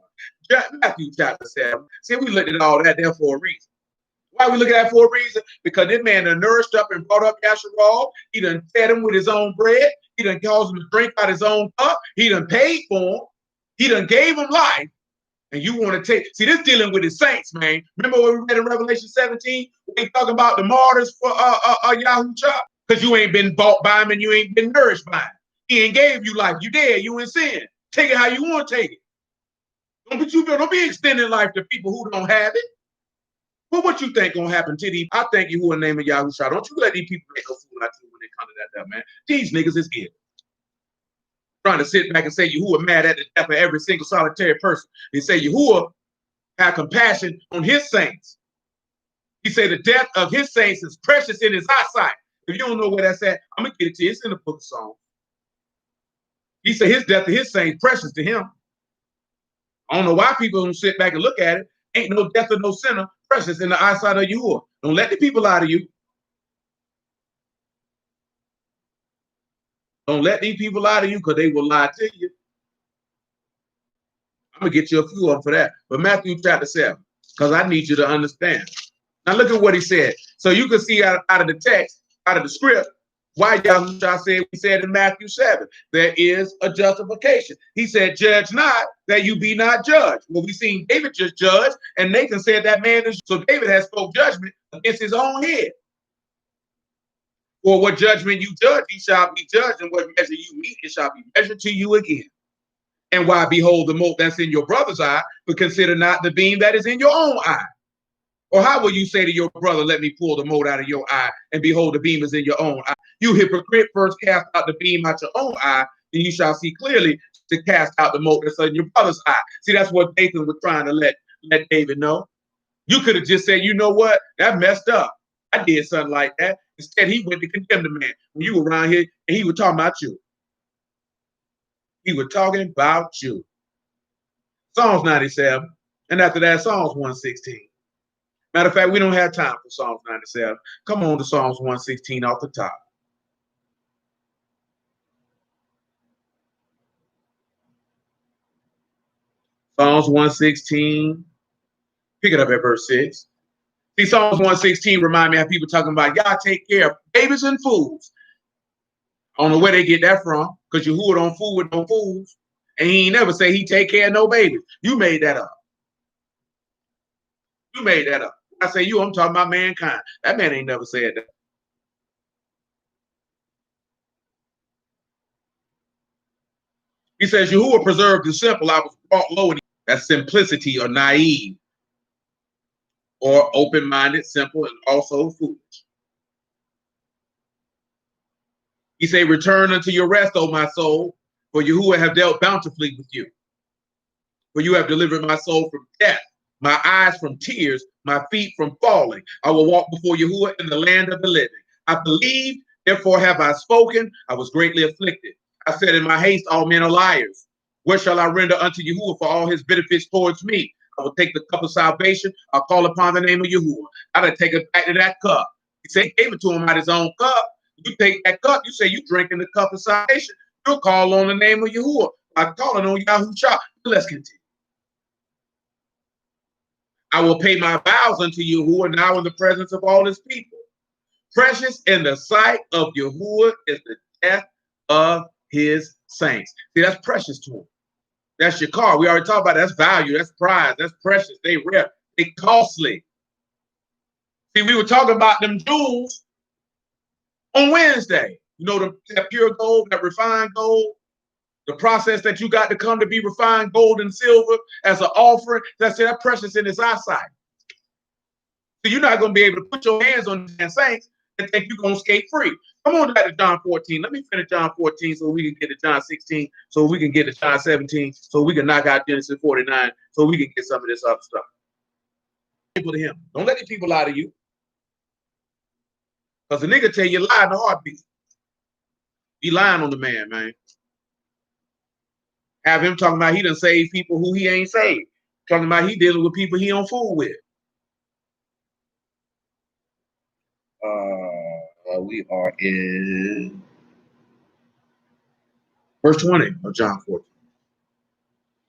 Matthew chapter 7. See, we looked at all that there for a reason. Why we look at that for a reason? Because this man done nourished up and brought up Yasharal. He done fed him with his own bread. He done caused him to drink out his own cup. He done paid for him. He done gave him life. And you want to take, see, this dealing with his saints, man. Remember what we read in Revelation 17? We talking about the martyrs for Yahushua? Because you ain't been bought by him and you ain't been nourished by him. He ain't gave you life. You dead. You in sin. Take it how you want to take it. Don't be extending life to people who don't have it. Well, what you think gonna happen to these? I thank you who in the name of Yahushua. Don't you let these people make no fool out of you when they come to that, man. These niggas is evil. Trying to sit back and say Yahuwah mad at the death of every single solitary person. They say Yahuwah had compassion on his saints. He said the death of his saints is precious in his eyesight. If you don't know where that's at, I'm gonna get it to you. It's in the book of Psalms. He said his death of his saints precious to him. I don't know why people don't sit back and look at it. Ain't no death of no sinner precious in the eyesight of Yahuwah. Don't let the people lie to you. Don't let these people lie to you because they will lie to you. I'm going to get you a few of them for that. But Matthew chapter 7, because I need you to understand. Now look at what he said. So you can see out of the text, out of the script, why Yahushua said, we said in Matthew 7, there is a justification. He said, judge not that you be not judged. Well, we seen David just judged, and Nathan said that man is, so David has spoke judgment against his own head. For what judgment you judge, you shall be judged, and what measure you meet, it shall be measured to you again. And why behold the mote that's in your brother's eye, but consider not the beam that is in your own eye? Or how will you say to your brother, let me pull the mote out of your eye, and behold the beam is in your own eye? You hypocrite, first cast out the beam out your own eye, and you shall see clearly to cast out the mote that's in your brother's eye. See, that's what Nathan was trying to let David know. You could have just said, you know what, that messed up. I did something like that. Instead, he went to condemn the man. When you were around here, and he was talking about you. He was talking about you. Psalms 97, and after that, Psalms 116. Matter of fact, we don't have time for Psalms 97. Come on to Psalms 116 off the top. Psalms 116, pick it up at verse 6. See, Psalms 116 remind me of people talking about, y'all take care of babies and fools. I don't know where they get that from, because Yahuwah don't fool with no fools. And he ain't never say he take care of no babies. You made that up. You made that up. I say you, I'm talking about mankind. That man ain't never said that. He says, Yahuwah preserved the simple. I was brought low. That's simplicity or naive or open-minded, simple, and also foolish. He said, return unto your rest, O my soul, for Yahuwah have dealt bountifully with you. For you have delivered my soul from death, my eyes from tears, my feet from falling. I will walk before Yahuwah in the land of the living. I believed, therefore have I spoken. I was greatly afflicted. I said in my haste, all men are liars. What shall I render unto Yahuwah for all his benefits towards me? I will take the cup of salvation. I'll call upon the name of Yahuwah. I'll take it back to that cup. He said he gave it to him out of his own cup. You take that cup, you say you drinking the cup of salvation. You'll call on the name of Yahuwah. I'm calling on Yahushua. Let's continue. I will pay my vows unto Yahuwah now in the presence of all his people. Precious in the sight of Yahuwah is the death of his saints. See, that's precious to him. That's your car. We already talked about that. That's value. That's prize. That's precious. They rare. They costly. See, we were talking about them jewels on Wednesday. You know, that pure gold, that refined gold, the process that you got to come to be refined gold and silver as an offering. That's that precious in his eyesight. So you're not going to be able to put your hands on the saints and think you're going to skate free. Come on back to John 14. Let me finish John 14 so we can get to John 16, so we can get to John 17, so we can knock out Genesis 49, so we can get some of this other stuff. People to him. Don't let these people lie to you. Because the nigga tell you lie in the heartbeat. He lying on the man. Have him talking about he done saved people who he ain't saved. Talking about he dealing with people he don't fool with. We are in verse 20 of John 14.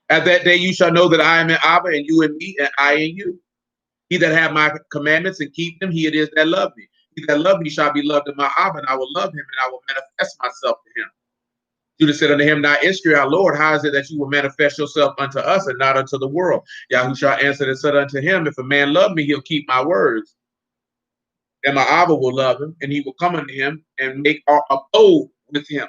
At that day you shall know that I am in Abba, and you in me, and I in you. He that have my commandments and keep them, he it is that love me. He that love me shall be loved of my Abba, and I will love him, and I will manifest myself to him. Judas said unto him, Now Israel, Lord, how is it that you will manifest yourself unto us and not unto the world? Yahushua answered and said unto him, If a man love me, he'll keep my words. And my Abba will love him, and he will come unto him and make our abode with him.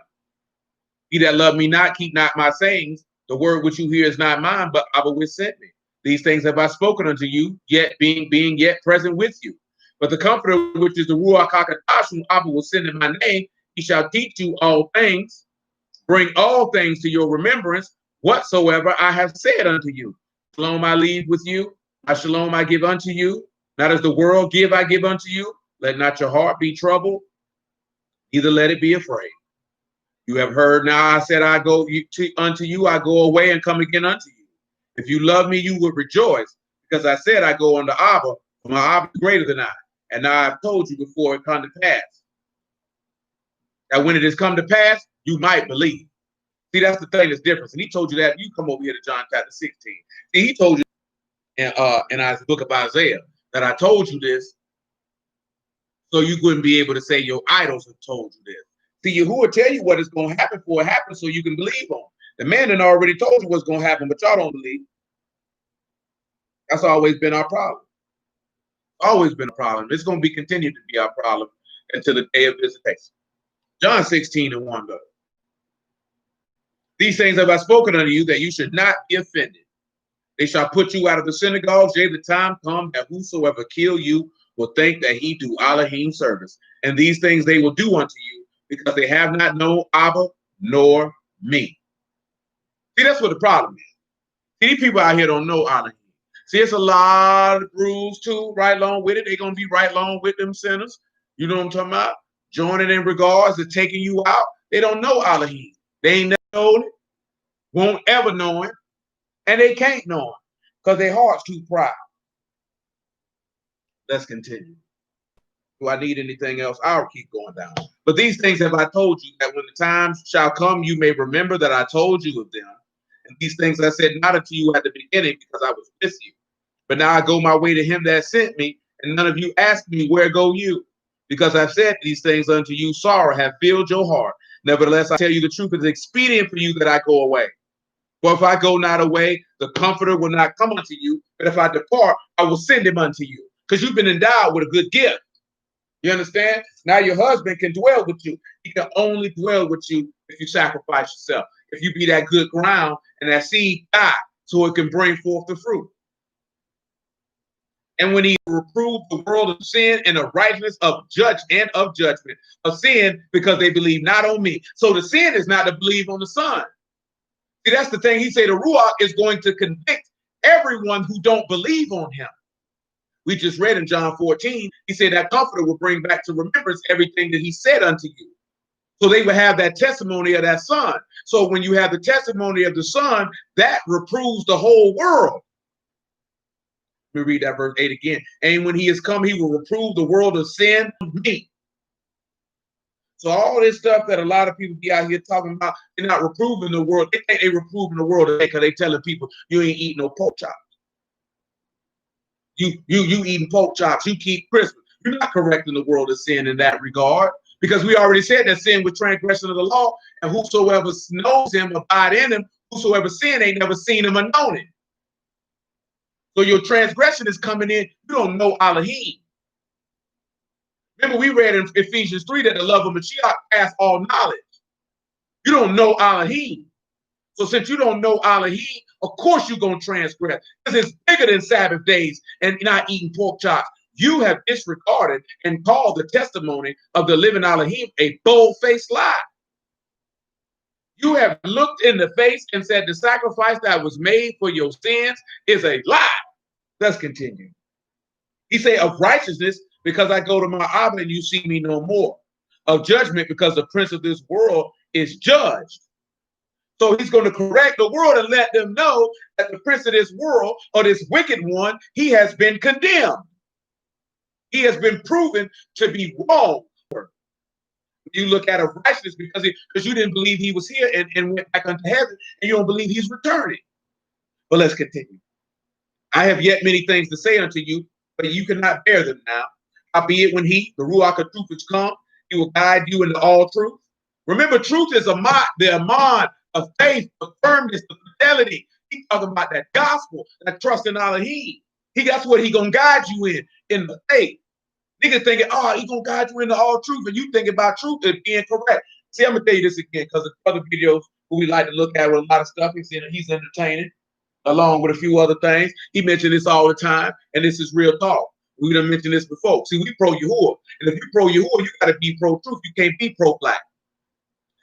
He that love me not, keep not my sayings. The word which you hear is not mine, but Abba which sent me. These things have I spoken unto you, yet being yet present with you. But the Comforter, which is the Ruach HaKodesh, whom Abba will send in my name, he shall teach you all things, bring all things to your remembrance, whatsoever I have said unto you. Shalom I leave with you, my shalom I give unto you. Not as the world give, I give unto you. Let not your heart be troubled, neither let it be afraid. You have heard now I said I go unto you, I go away and come again unto you. If you love me, you would rejoice, because I said I go unto Abba, for my Abba is greater than I. And now I've told you before it come to pass, that when it has come to pass, you might believe. See, that's the thing that's different. And he told you that. You come over here to John chapter 16. See, he told you in the book of Isaiah that I told you this, so you wouldn't be able to say your idols have told you this. See, who will tell you what is going to happen for it happens so you can believe on. The man had already told you what's going to happen, but y'all don't believe. That's always been our problem. Always been a problem. It's going to be continued to be our problem until the day of visitation. John 16 and 1 though. These things have I spoken unto you, that you should not be offended. They shall put you out of the synagogues. Yea, the time come that whosoever kill you will think that he do Elohim service. And these things they will do unto you, because they have not known Abba nor me. See, that's what the problem is. See, these people out here don't know Elohim. See, it's a lot of rules too, right along with it. They're going to be right along with them sinners. You know what I'm talking about? Joining in regards to taking you out. They don't know Elohim. They ain't never known it, won't ever know it, and they can't know it because their heart's too proud. Let's continue. Do I need anything else? I'll keep going down. But these things have I told you, that when the time shall come, you may remember that I told you of them. And these things I said not unto you at the beginning, because I was with you. But now I go my way to him that sent me, and none of you ask me, where go you? Because I've said these things unto you, sorrow have filled your heart. Nevertheless, I tell you the truth, it is expedient for you that I go away. For if I go not away, the Comforter will not come unto you. But if I depart, I will send him unto you. Because you've been endowed with a good gift. You understand? Now your husband can dwell with you. He can only dwell with you if you sacrifice yourself. If you be that good ground and that seed die so it can bring forth the fruit. And when he reproved the world of sin and of righteousness, of judgment, of sin, because they believe not on me. So the sin is not to believe on the Son. See, that's the thing. He said the Ruach is going to convict everyone who don't believe on him. We just read in John 14, he said that Comforter will bring back to remembrance everything that he said unto you. So they will have that testimony of that Son. So when you have the testimony of the Son, that reproves the whole world. Let me read that verse 8 again. And when he is come, he will reprove the world of sin of me. So all this stuff that a lot of people be out here talking about, they're not reproving the world. They think they're reproving the world today because they telling people you ain't eating no pork chops. You eating pork chops. You keep Christmas. You're not correcting the world of sin in that regard, because we already said that sin was transgression of the law, and whosoever knows him, abide in him. Whosoever sin ain't never seen him or known him. So your transgression is coming in. You don't know Elohim. Remember, we read in Ephesians 3 that the love of Mashiach passed all knowledge. You don't know Elohim. So since you don't know Elohim, of course you're going to transgress, because it's bigger than Sabbath days and not eating pork chops. You have disregarded and called the testimony of the living Elohim a bold-faced lie. You have looked in the face and said the sacrifice that was made for your sins is a lie. Let's continue. He said, of righteousness, because I go to my Abba and you see me no more. Of judgment, because the prince of this world is judged. So he's going to correct the world and let them know that the prince of this world, or this wicked one, he has been condemned. He has been proven to be wrong. You look at a righteousness because you didn't believe he was here and went back unto heaven, and you don't believe he's returning. But let's continue. I have yet many things to say unto you, but you cannot bear them now. Howbeit, when he, the Ruach of truth, is come, he will guide you into all truth. Remember, truth is the amon of faith, the firmness, the fidelity. He's talking about that gospel, that trust in Elohim. That's what he gonna guide you in the faith. Niggas thinking, oh, he gonna guide you into all truth, and you thinking about truth as being correct. See, I'm gonna tell you this again, because the other videos who we like to look at with a lot of stuff, he's entertaining, along with a few other things. He mentioned this all the time, and this is real talk. We done mentioned this before. See, we pro-Yahuwah, and if you pro-Yahuwah, you gotta be pro-truth. You can't be pro-black.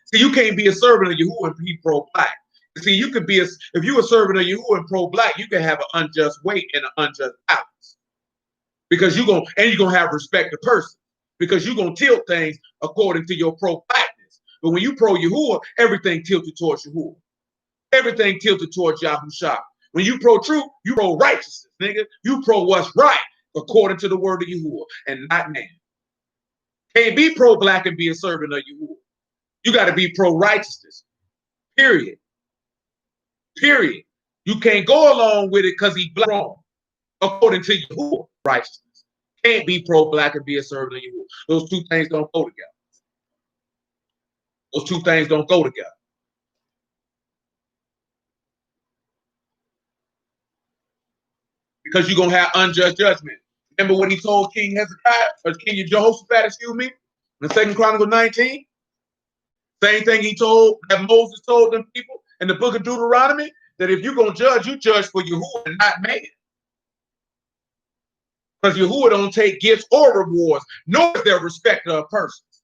See, you can't be a servant of Yahuwah and be pro-black. See, you could be if you're a servant of Yahuwah and pro-black, you can have an unjust weight and an unjust balance. Because you're gonna have respect to person, because you're gonna tilt things according to your pro-blackness. But when you pro-Yahuwah, everything tilted towards Yahuwah. Everything tilted towards Yahushua. When you pro-truth, you pro-righteousness, nigga. You pro what's right according to the word of Yahuwah and not man. Can't be pro-black and be a servant of Yahuwah. You got to be pro-righteousness. Period. Period. You can't go along with it because he's wrong. According to Yahuwah, righteousness. Can't be pro-black and be a servant of Yahuwah. Those two things don't go together. Those two things don't go together. Because you're going to have unjust judgment. Remember what he told King Hezekiah, or King Jehoshaphat, excuse me, in 2 Chronicles 19? Same thing that Moses told them people in the book of Deuteronomy, that if you're going to judge, you judge for Yahuwah and not man. Because Yahuwah don't take gifts or rewards, nor is there respect of persons.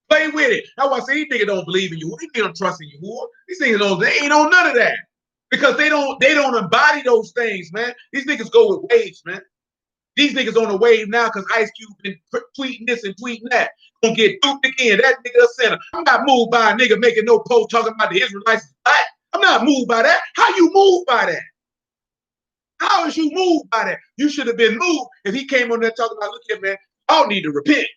Play with it. That's why I say these niggas don't believe in Yahuwah. These niggas don't trust in Yahuwah. These niggas they ain't on none of that. Because they don't embody those things, man. These niggas go with waves, man. These niggas on a wave now because Ice Cube been tweeting this and tweeting that. Gonna get duped again. That nigga a sinner. I'm not moved by a nigga making no post talking about the Israelites. I'm not moved by that. How you moved by that? How is you moved by that? You should have been moved if he came on there talking about, look here, man, y'all need to repent.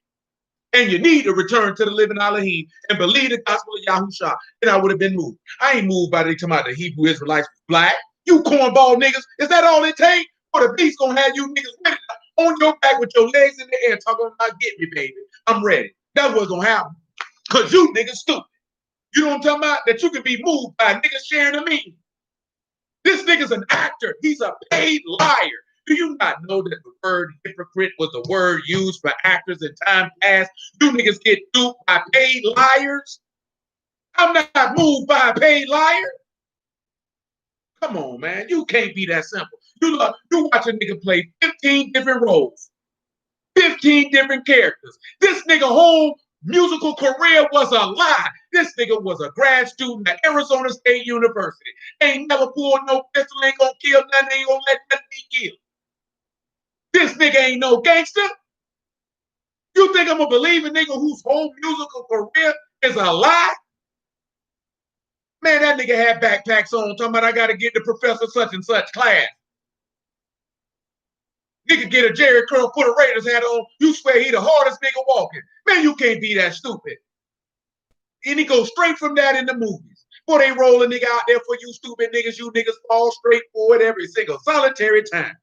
And you need to return to the living Elohim and believe the gospel of Yahushua. And I would have been moved. I ain't moved by they talking about the Hebrew Israelites black. You cornball niggas. Is that all it takes? Or the beast gonna have you niggas with it on your back with your legs in the air talking about get me, baby. I'm ready. That's what's gonna happen. Cause you niggas stupid. You know what I'm talking about? That you can be moved by niggas sharing a meme. This nigga's an actor. He's a paid liar. Do you not know that the word hypocrite was the word used for actors in time past? You niggas get duped by paid liars? I'm not moved by a paid liar. Come on, man. You can't be that simple. You watch a nigga play 15 different roles, 15 different characters. This nigga whole musical career was a lie. This nigga was a grad student at Arizona State University. Ain't never pulled no pistol, ain't gonna kill nothing, ain't gonna let nothing be killed. This nigga ain't no gangster. You think I'm gonna believe a nigga whose whole musical career is a lie? Man, that nigga had backpacks on talking about I gotta get the professor such and such class. Nigga get a Jerry curl, put a Raiders hat on, you swear he the hardest nigga walking. Man, you can't be that stupid. And he goes straight from that in the movies. Boy, they roll a nigga out there for you stupid niggas. You niggas fall straight forward every single solitary time.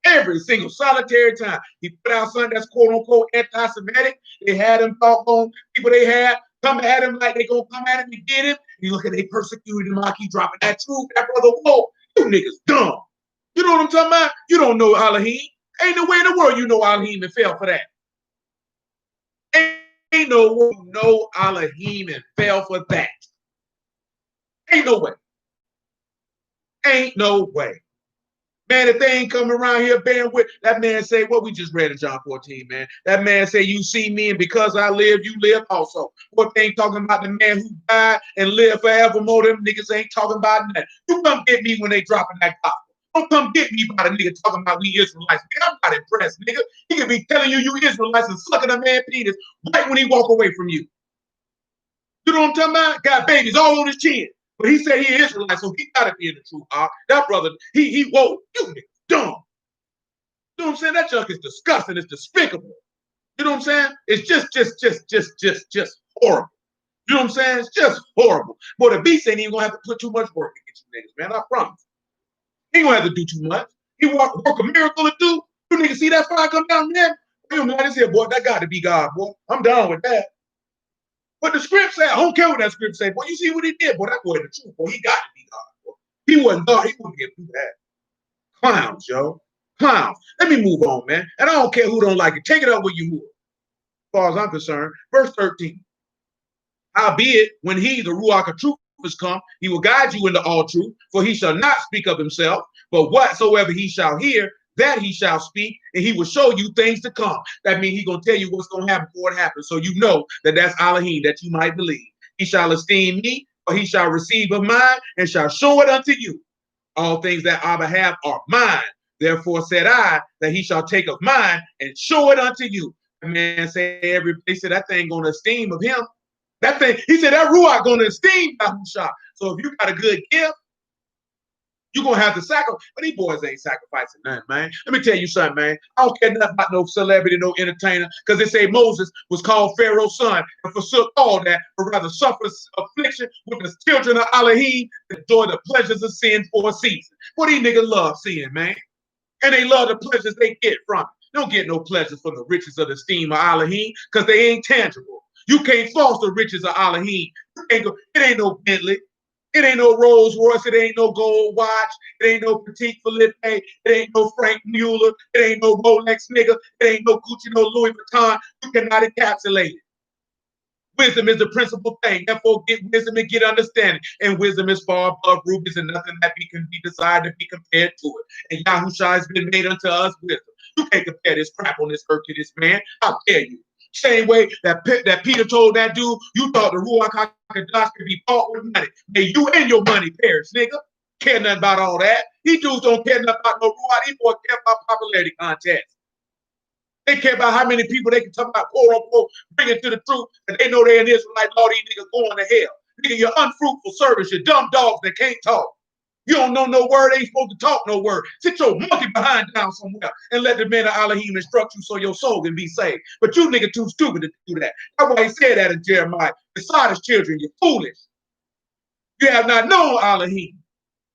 Every single solitary time. He put out something that's quote unquote anti-Semitic. They had him talk on people they had come at him like they gonna come at him and get him. You look at they persecuted him like he dropping that truth. That brother, whoa, you niggas dumb. You know what I'm talking about? You don't know Elohim. Ain't no way in the world you know Elohim and fell for that. Ain't no way you know Elohim and fell for that. Ain't no way. Ain't no way. Man, if they ain't coming around here bearing with, that man say, what we just read in John 14, man. That man say, you see me, and because I live, you live also. What they ain't talking about the man who died and lived forevermore, them niggas ain't talking about that. You come get me when they dropping that gospel. Don't come get me by the nigga talking about we Israelites. Nigga, I'm not impressed, nigga. He could be telling you Israelites and sucking a man penis right when he walk away from you. You know what I'm talking about? Got babies all on his chin. But he said he is Israelite, so he gotta be in the truth. That brother, he woke. You nigga dumb. You know what I'm saying? That junk is disgusting. It's despicable. You know what I'm saying? It's just horrible. You know what I'm saying? It's just horrible. Boy, the beast ain't even gonna have to put too much work to get you niggas, man. I promise. He ain't gonna have to do too much. He work a miracle to do. You niggas see that fire come down there? You know this here, boy. That got to be God, boy. I'm down with that. But the script said, I don't care what that script say. Boy, you see what he did? Boy, that boy in the truth. Boy, he got to be God. Boy. He wasn't God. He wouldn't get through that. Clowns, yo. Clowns. Let me move on, man. And I don't care who don't like it. Take it up where you move. As far as I'm concerned. Verse 13. Howbeit, when he, the Ruach of truth, is come, he will guide you into all truth, for he shall not speak of himself, but whatsoever he shall hear, that he shall speak, and he will show you things to come. That means he's going to tell you what's going to happen before it happens, so you know that that's Elohim, that you might believe. He shall esteem me, or he shall receive of mine, and shall show it unto you. All things that Abba have are mine. Therefore said I, that he shall take of mine, and show it unto you. The man said, everybody said that thing going to esteem of him. That thing, he said, that Ruach going to esteem Yahusha. So if you got a good gift, you're going to have to sacrifice. But these boys ain't sacrificing nothing, man. Let me tell you something, man. I don't care nothing about no celebrity, no entertainer, because they say Moses was called Pharaoh's son and forsook all that, but rather suffered affliction with the children of Elohim to enjoy the pleasures of sin for a season. What these niggas love sin, man. And they love the pleasures they get from it. They don't get no pleasures from the riches of the esteem of Elohim because they ain't tangible. You can't false the riches of Elohim. It ain't no Bentley. It ain't no Rolls Royce. It ain't no gold watch. It ain't no Petit Philippe. It ain't no Frank Mueller. It ain't no Rolex nigga. It ain't no Gucci, no Louis Vuitton. You cannot encapsulate it. Wisdom is the principal thing. Therefore, get wisdom and get understanding. And wisdom is far above rubies and nothing that can be desired to be compared to it. And Yahusha has been made unto us wisdom. You can't compare this crap on this earth to this man. How dare you? Same way that Peter told that dude, you thought the Ruach HaKodesh could be bought with money. May you and your money perish, nigga. Care nothing about all that. These dudes don't care nothing about no Ruach. These boys care about popularity contests. They care about how many people they can talk about, quote unquote, bring it to the truth, and they know they're in Israelite. All these niggas going to hell. Nigga, you're unfruitful servants. You're dumb dogs that can't talk. You don't know no word, ain't supposed to talk no word. Sit your monkey behind down somewhere and let the men of Elohim instruct you so your soul can be saved. But you nigga too stupid to do that. That's why he said that in Jeremiah. Beside his children, you're foolish. You have not known Elohim.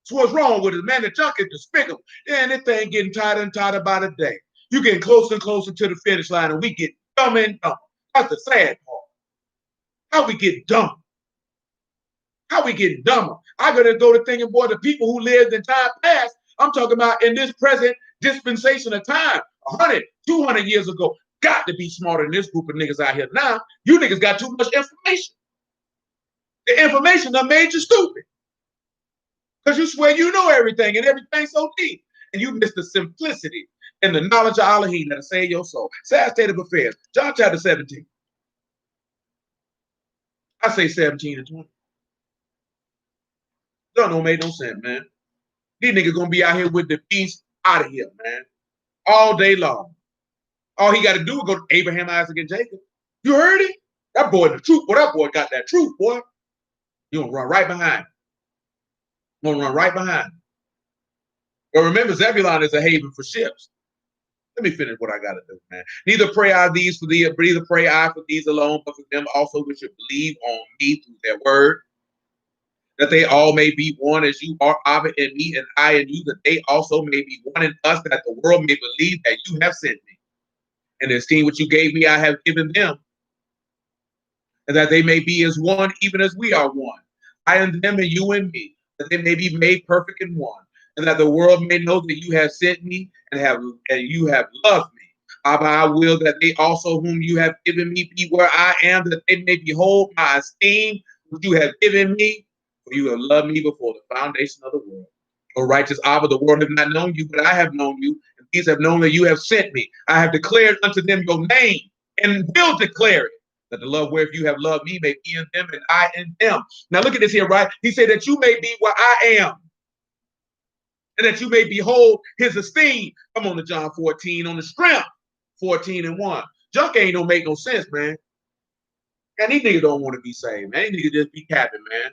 So what's wrong with it, man? The junk is despicable. And this thing getting tighter and tighter by the day. You getting closer and closer to the finish line, and we get dumber and dumber. That's the sad part. How we get dumb. How we getting dumber? I gotta go to thinking, boy, the people who lived in time past, I'm talking about in this present dispensation of time, 100, 200 years ago, got to be smarter than this group of niggas out here now. You niggas got too much information. The information done made you stupid. Because you swear you know everything and everything's so deep. And you miss the simplicity and the knowledge of Elohim that'll save your soul. Sad state of affairs. John chapter 17. I say 17 and 20. Don't make no sense, man. These niggas gonna be out here with the beast out of here, man. All day long. All he got to do is go to Abraham, Isaac, and Jacob. You heard it? That boy, the truth. Boy, that boy got that truth, boy. You gonna run right behind. Gonna run right behind. But remember, Zebulon is a haven for ships. Let me finish what I gotta do, man. Neither pray I these for thee, neither pray I for these alone, but for them also which should believe on me through their word, that they all may be one as you are, Abba in me, and I in you, that they also may be one in us, that the world may believe that you have sent me. And the esteem which you gave me, I have given them, and that they may be as one, even as we are one. I and them, and you and me, that they may be made perfect in one, and that the world may know that you have sent me and you have loved me. Abba, I will that they also whom you have given me be where I am, that they may behold my esteem which you have given me, for you have loved me before the foundation of the world. O righteous Abba, the world have not known you, but I have known you, and these have known that you have sent me. I have declared unto them your name, and will declare it, that the love wherewith you have loved me may be in them, and I in them. Now look at this here, right? He said that you may be where I am, and that you may behold his esteem. Come on to John 14 on the strength, 14 and 1. Junk ain't don't make no sense, man. And these niggas don't want to be saved, man. These niggas just be capping, man.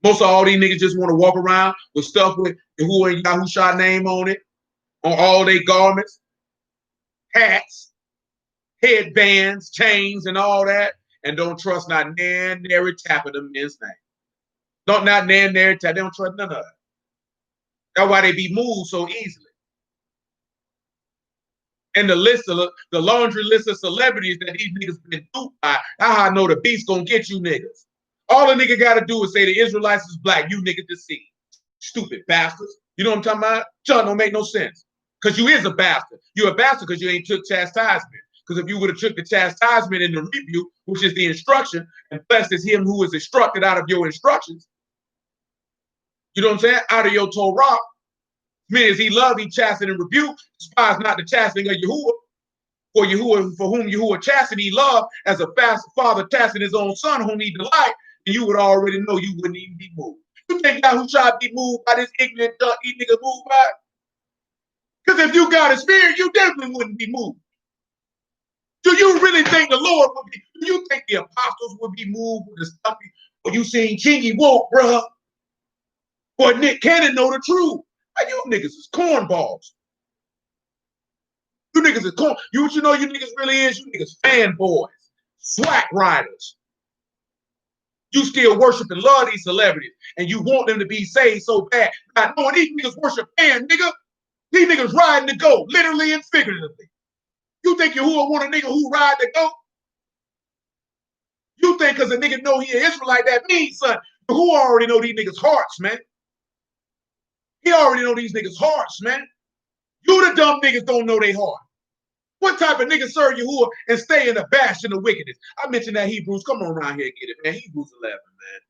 Most of all these niggas just want to walk around with stuff with Yahuwah and Yahusha name on it, on all their garments, hats, headbands, chains, and all that, and don't trust not nary tap of them men's name. Don't not nary tap. They don't trust none of it. That's why they be moved so easily. And the laundry list of celebrities that these niggas been duped by, that's how I know the beast gonna get you niggas. All the nigga gotta do is say the Israelites is black, you niggas deceived. Stupid bastards. You know what I'm talking about? John don't make no sense. Because you is a bastard. You're a bastard because you ain't took chastisement. Because if you would have took the chastisement in the rebuke, which is the instruction, and blessed is him who is instructed out of your instructions, you know what I'm saying? Out of your Torah, meaning he loved, he chastened and rebuked, despise not the chastening of Yahuwah. For Yahuwah, for whom Yahuwah chastened, he loved, as a fast father chastened his own son, whom he delight, and you would already know you wouldn't even be moved. You think that who tried to be moved by this ignorant duck, these niggas moved by? Because if you got a spirit, you definitely wouldn't be moved. Do you really think the Lord would be? Do you think the apostles would be moved with the stuff? Or you seen Chingy woke, bruh? Or Nick Cannon know the truth? Like, you niggas is cornballs. You niggas is corn. You what you know you niggas really is? You niggas fanboys, swag riders. You still worship and love these celebrities, and you want them to be saved so bad. I know these niggas worship man, nigga. These niggas riding the goat, literally and figuratively. You think Yahuwah want a nigga who ride the goat? You think because a nigga know he an Israelite, that means, son, Yahuwah already know these niggas' hearts, man. He already know these niggas' hearts, man. You the dumb niggas don't know their heart. What type of nigga serve Yahuwah and stay in the bastion of wickedness? I mentioned that Hebrews. Come on around here and get it, man. Hebrews 11, man.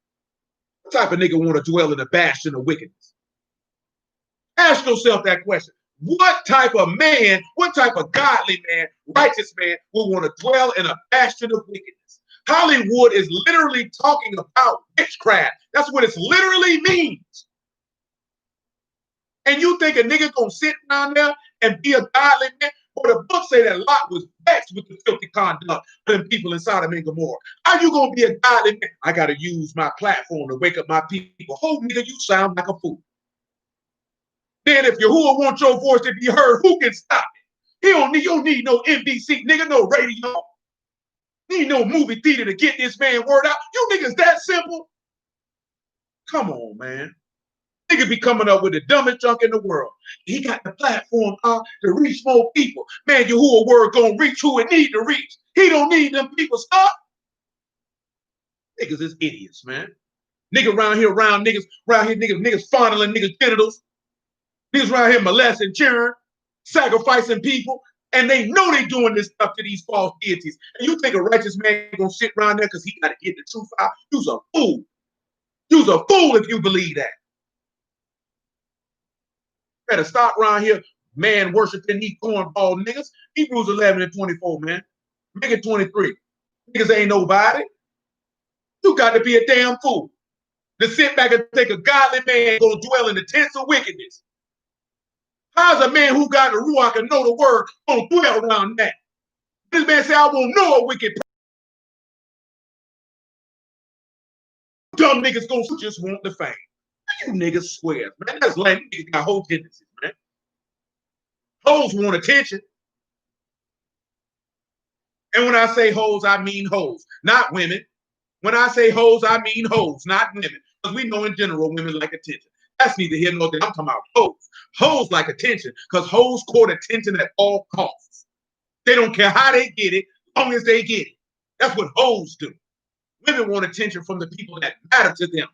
What type of nigga want to dwell in the bastion of wickedness? Ask yourself that question. What type of man, what type of godly man, righteous man will want to dwell in a bastion of wickedness? Hollywood is literally talking about witchcraft. That's what it literally means. And you think a nigga gonna sit down there and be a godly man? Well, the book say that Lot was vexed with the filthy conduct of them people in Sodom and Gomorrah. How you gonna be a godly man? I gotta use my platform to wake up my people. Oh, nigga, you sound like a fool. Then if Yahuwah wants your voice to be heard, who can stop it? You don't need no NBC, nigga, no radio. You need no movie theater to get this man word out. You niggas that simple? Come on, man. Nigga be coming up with the dumbest junk in the world. He got the platform to reach more people. Man, Yahuwah word gonna reach who it need to reach. He don't need them people. Stop. Niggas is idiots, man. Niggas around here, niggas fondling niggas genitals. Niggas around here molesting, cheering, sacrificing people, and they know they doing this stuff to these false deities. And you think a righteous man gonna sit around there because he got to get the truth out? You's a fool. You's a fool if you believe that. Better stop around here, man, worshiping these cornball niggas. Hebrews 11 and 24, man. Make it 23. Niggas ain't nobody. You got to be a damn fool to sit back and think a godly man gonna dwell in the tents of wickedness. How's a man who got the ruach and know the word gonna dwell around that? This man say, I won't know a wicked person. Dumb niggas gonna just want the fame. You niggas swear, man. That's lame. Niggas got whole tendencies, man. Hoes want attention. And when I say hoes, I mean hoes, not women. When I say hoes, I mean hoes, not women. Because we know in general women like attention. That's neither here nor there. I'm talking about hoes. Hoes like attention because hoes court attention at all costs. They don't care how they get it, as long as they get it. That's what hoes do. Women want attention from the people that matter to them.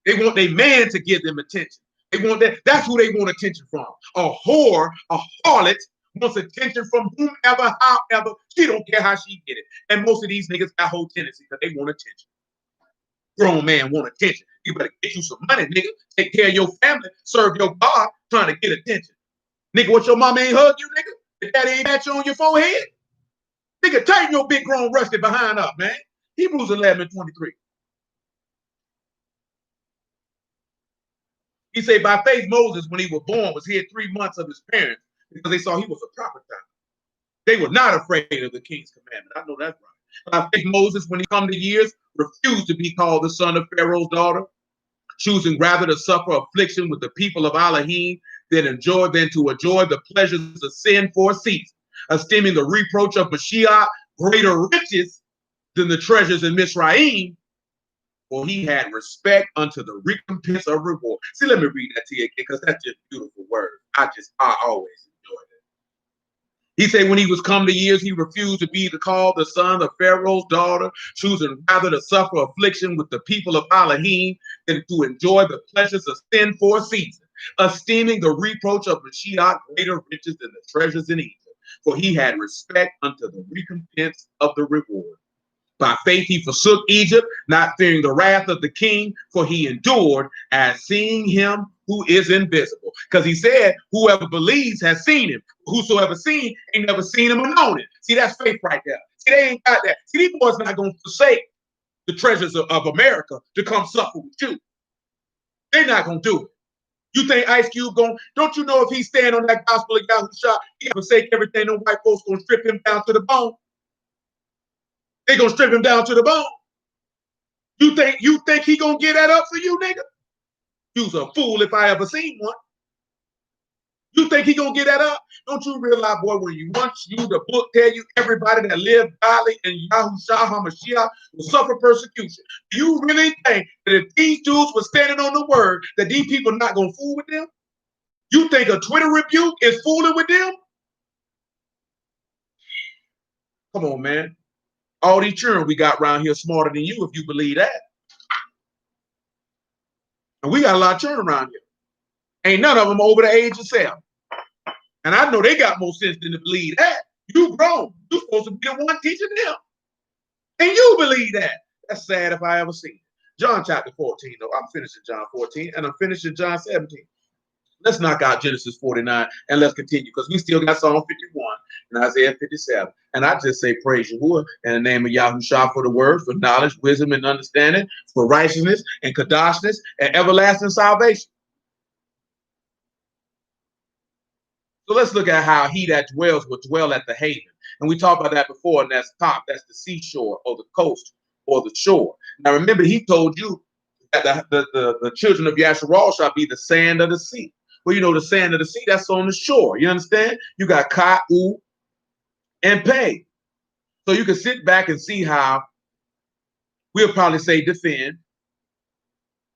They want their man to give them attention. They want that. That's who they want attention from. A whore, a harlot wants attention from whomever, however. She don't care how she get it. And most of these niggas got whole tendency because they want attention. Grown man want attention. You better get you some money, nigga. Take care of your family. Serve your God, trying to get attention. Nigga, what your mama ain't hug you, nigga? If daddy ain't pat you on your forehead? Nigga, tighten your big grown rusty behind up, man. Hebrews 11:23. He said, by faith, Moses, when he was born, was hid 3 months of his parents because they saw he was a prophet. They were not afraid of the king's commandment. I know that's right. By faith, Moses, when he come to years, refused to be called the son of Pharaoh's daughter, choosing rather to suffer affliction with the people of Elohim than to enjoy the pleasures of sin for a season, esteeming the reproach of Mashiach greater riches than the treasures in Mizraim, for he had respect unto the recompense of reward. See, let me read that to you again, because that's just beautiful word. I always enjoy it. He said when he was come to years, he refused to be called the son of Pharaoh's daughter, choosing rather to suffer affliction with the people of Elohim than to enjoy the pleasures of sin for a season, esteeming the reproach of Mashiach greater riches than the treasures in Egypt, for he had respect unto the recompense of the reward. By faith he forsook Egypt, not fearing the wrath of the king, for he endured as seeing him who is invisible. Because he said, whoever believes has seen him. Whosoever seen ain't never seen him or known him. See, that's faith right there. See, they ain't got that. See, these boys not going to forsake the treasures of America to come suffer with you. They're not going to do it. You think Ice Cube don't you know if he stand on that gospel of Yahushua, he forsake everything, them white folks going to strip him down to the bone? They gonna strip him down to the bone. You think he gonna get that up for you, nigga? You's a fool if I ever seen one. You think he gonna get that up? Don't you realize, boy, when the book tell you everybody that lived godly in Yahushua HaMashiach will suffer persecution. Do you really think that if these dudes were standing on the word, that these people not gonna fool with them? You think a Twitter rebuke is fooling with them? Come on, man. All these children we got around here smarter than you, if you believe that. And we got a lot of children around here. Ain't none of them over the age of 7. And I know they got more sense than to believe that. You grown. You supposed to be the one teaching them. And you believe that. That's sad if I ever see it. John chapter 14, though. I'm finishing John 14, and I'm finishing John 17. Let's knock out Genesis 49 and let's continue, because we still got Psalm 51 and Isaiah 57. And I just say praise Yahuwah in the name of Yahushua for the word, for knowledge, wisdom, and understanding, for righteousness and kadoshness and everlasting salvation. So let's look at how he that dwells will dwell at the haven. And we talked about that before, and that's the seashore or the coast or the shore. Now remember, he told you that the children of Yasharal shall be the sand of the sea. Well, you know, the sand of the sea, that's on the shore. You understand? You got Ka, U, and Pei. So you can sit back and see how we'll probably say defend,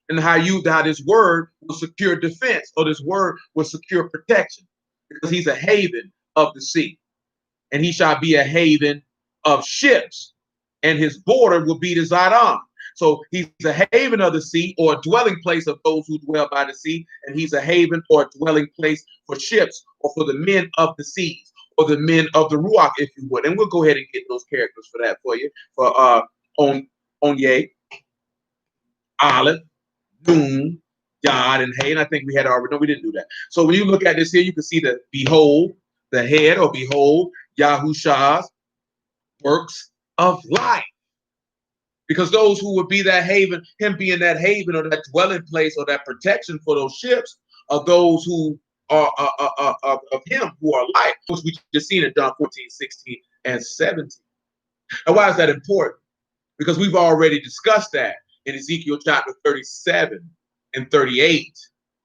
and how this word will secure defense, or this word will secure protection, because he's a haven of the sea, and he shall be a haven of ships, and his border will be the Zidon. So he's a haven of the sea, or a dwelling place of those who dwell by the sea, and he's a haven or a dwelling place for ships, or for the men of the seas, or the men of the Ruach, if you would. And we'll go ahead and get those characters for that for you. For Onye, Aleph, Noon, Yod, and Hay. And I think we had already, no, we didn't do that. So when you look at this here, you can see that behold, the head, or behold, Yahusha's works of life. Because those who would be that haven, him being that haven or that dwelling place or that protection for those ships, are those who are of him, who are light, which we just seen in John 14, 16, and 17. And why is that important? Because we've already discussed that in Ezekiel chapter 37 and 38,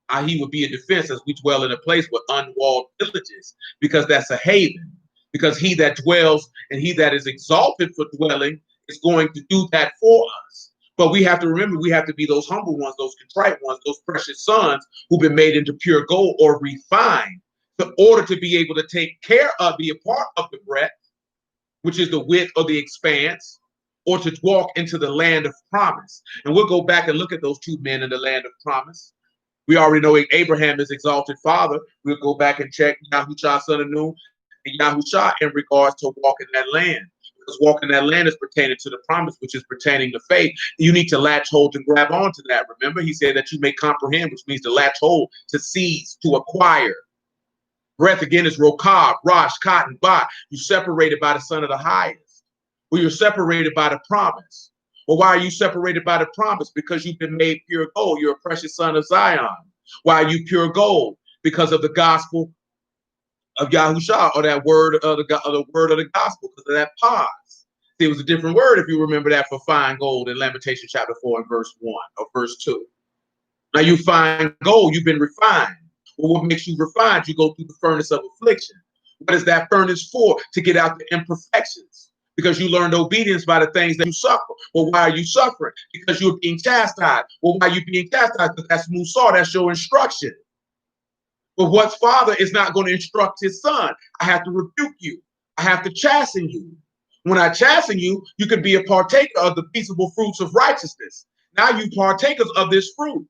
how he would be a defense as we dwell in a place with unwalled villages, because that's a haven. Because he that dwells and he that is exalted for dwelling is going to do that for us. But we have to remember, we have to be those humble ones, those contrite ones, those precious sons who've been made into pure gold or refined, in order to be able to take care of, be a part of the breadth, which is the width or the expanse, or to walk into the land of promise. And we'll go back and look at those two men in the land of promise. We already know Abraham is exalted father. We'll go back and check Yahushua son of Nun and Yahushua in regards to walking that land. Because walking that land is pertaining to the promise, which is pertaining to faith. You need to latch hold and grab onto that. Remember, he said that you may comprehend, which means to latch hold, to seize, to acquire. Breath again is rokab, rosh, cotton, ba. You separated by the Son of the Highest. Well, you're separated by the promise. Well, why are you separated by the promise? Because you've been made pure gold. You're a precious son of Zion. Why are you pure gold? Because of the gospel of Yahushua, or that word of the word of the gospel, because of that pause. See, it was a different word, if you remember that, for fine gold in Lamentation chapter 4 and verse 1 or verse 2. Now you find gold, you've been refined. Well, what makes you refined? You go through the furnace of affliction. What is that furnace for? To get out the imperfections. Because you learned obedience by the things that you suffer. Well, why are you suffering? Because you're being chastised. Well, why are you being chastised? Because that's Musar, that's your instruction. But what's father is not going to instruct his son. I have to rebuke you. I have to chasten you. When I chasten you, you can be a partaker of the peaceable fruits of righteousness. Now you partakers of this fruit.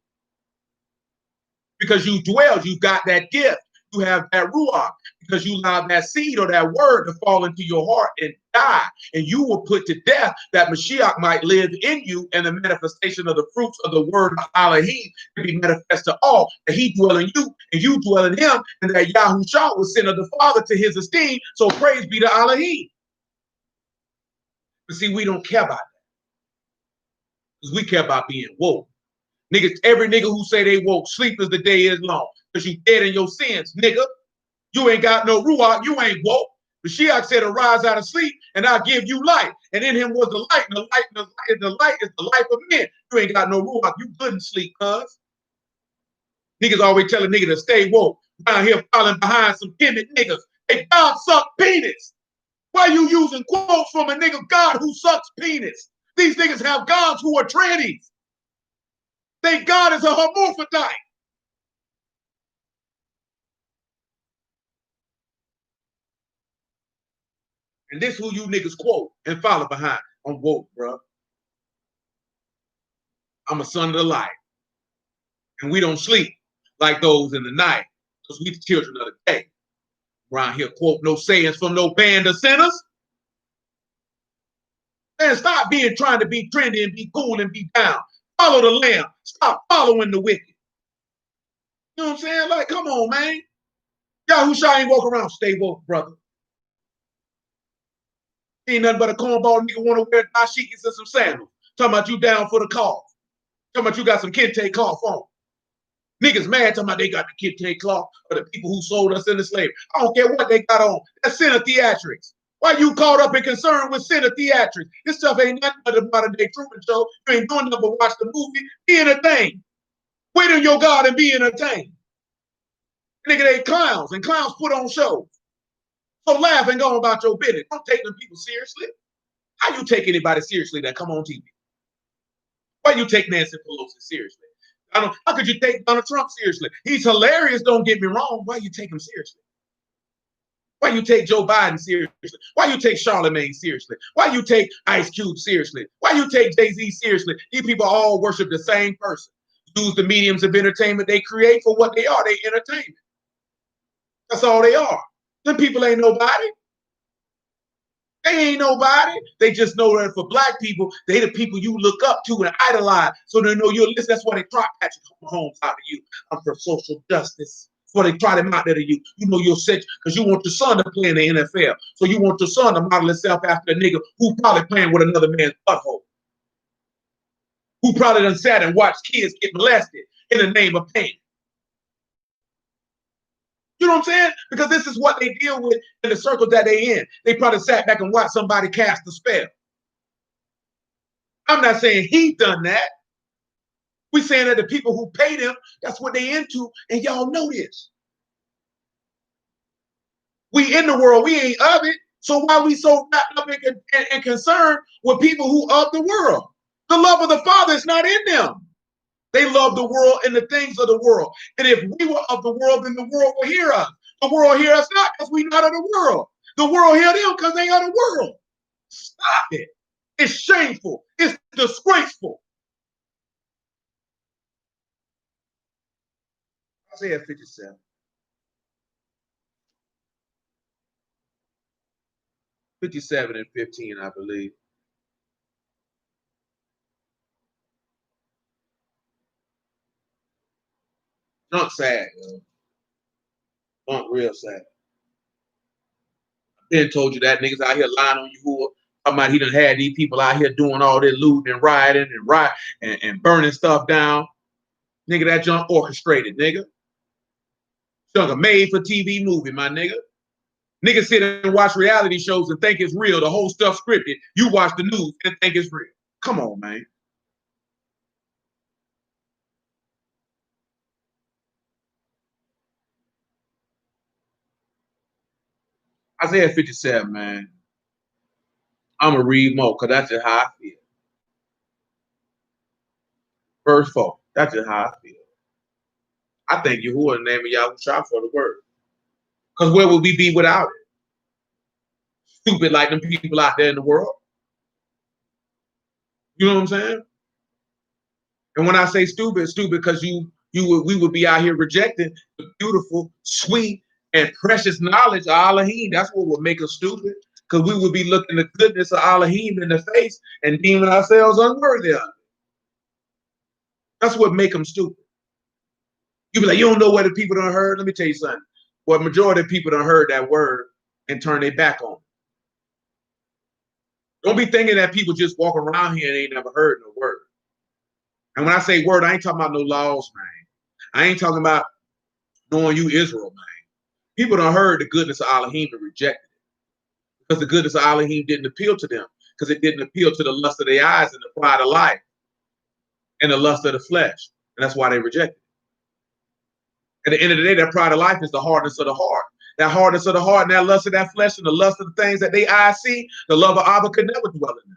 Because you dwell, you've got that gift. You have that ruach, because you allow that seed or that word to fall into your heart and die. And you will put to death that Mashiach might live in you, and the manifestation of the fruits of the word of Elohim can be manifest to all, that he dwell in you and you dwell in him, and that Yahushua was sent of the Father to his esteem. So praise be to Elohim. But see, we don't care about that, because we care about being woke. Niggas, every nigga who say they woke, sleep as the day is long, because you dead in your sins, nigga. You ain't got no ruach, you ain't woke. Mashiach said, arise out of sleep, and I'll give you light. And in him was the light, and the light is the life of men. You ain't got no ruach, you couldn't sleep, cuz. Niggas always tell a nigga to stay woke. Around here falling behind some timid niggas. Hey, God suck penis. Why you using quotes from a nigga God who sucks penis? These niggas have gods who are trannies. They God is a hermaphrodite. And this who you niggas quote and follow behind. I'm woke, bro. I'm a son of the light. And we don't sleep like those in the night, because we the children of the day. Around here quote no sayings from no band of sinners. Man, stop trying to be trendy and be cool and be down. Follow the lamb. Stop following the wicked. You know what I'm saying? Like, come on, man. Yahushua ain't walk around. Stay woke, brother. Ain't nothing but a cornball nigga want to wear dashikis and some sandals. Talking about you down for the cause. Talking about you got some kente cloth on. Niggas mad talking about they got the kente cloth, or the people who sold us into slavery. I don't care what they got on. That's sin of theatrics. Why you caught up and concerned with sin of theatrics? This stuff ain't nothing but a modern day Truman Show. You ain't doing nothing but watch the movie, be entertained. Wait on your God and be entertained. Nigga, they clowns, and clowns put on shows. So laugh and go about your business. Don't take them people seriously. How you take anybody seriously that come on TV? Why you take Nancy Pelosi seriously? How could you take Donald Trump seriously? He's hilarious, don't get me wrong. Why you take him seriously? Why you take Joe Biden seriously? Why you take Charlemagne seriously? Why you take Ice Cube seriously? Why you take Jay-Z seriously? These people all worship the same person. Use the mediums of entertainment they create for what they are. They entertainment. That's all they are. Them people ain't nobody. They ain't nobody. They just know that for black people, they the people you look up to and idolize. So they know you're listening. That's why they try Patrick Mahomes out of you. I'm for social justice. That's why they try them out there to you. You know you're sick because you want your son to play in the NFL. So you want your son to model himself after a nigga who probably playing with another man's butthole. Who probably done sat and watched kids get molested in the name of pain. You know what I'm saying? Because this is what they deal with in the circles that they in. They probably sat back and watched somebody cast a spell. I'm not saying he done that. We're saying that the people who paid him, that's what they into, and y'all know this. We in the world, we ain't of it. So why we so wrapped up and concerned with people who of the world? The love of the Father is not in them. They love the world and the things of the world. And if we were of the world, then the world will hear us. The world hear us not because we're not of the world. The world hear them because they are the world. Stop it. It's shameful. It's disgraceful. Isaiah 57. 57 and 15, I believe. Not sad, yo. Not real sad. Ben told you that niggas out here lying on you who talking about he done had these people out here doing all this looting and rioting and burning stuff down. Nigga, that junk orchestrated, nigga. Junk a made for TV movie, my nigga. Niggas sit and watch reality shows and think it's real. The whole stuff scripted. You watch the news and think it's real. Come on, man. Isaiah 57, man. I'm going to read more because that's just how I feel. Verse 4. That's just how I feel. I thank Yahuwah in the name of Yahushua for the word. Because where would we be without it? Stupid like them people out there in the world. You know what I'm saying? And when I say stupid, it's stupid because we would be out here rejecting the beautiful, sweet, and precious knowledge of Elohim. That's what would make us stupid. Because we would be looking the goodness of Elohim in the face and deeming ourselves unworthy of it. That's what make them stupid. You be like, you don't know what the people done heard? Let me tell you something. Well, majority of people done heard that word and turn their back on it. Don't be thinking that people just walk around here and ain't never heard no word. And when I say word, I ain't talking about no laws, man. I ain't talking about knowing you Israel, man. People done heard the goodness of Elohim and rejected it. Because the goodness of Elohim didn't appeal to them. Because it didn't appeal to the lust of their eyes and the pride of life and the lust of the flesh. And that's why they rejected it. At the end of the day, that pride of life is the hardness of the heart. That hardness of the heart and that lust of that flesh and the lust of the things that they eyes see, the love of Abba could never dwell in them.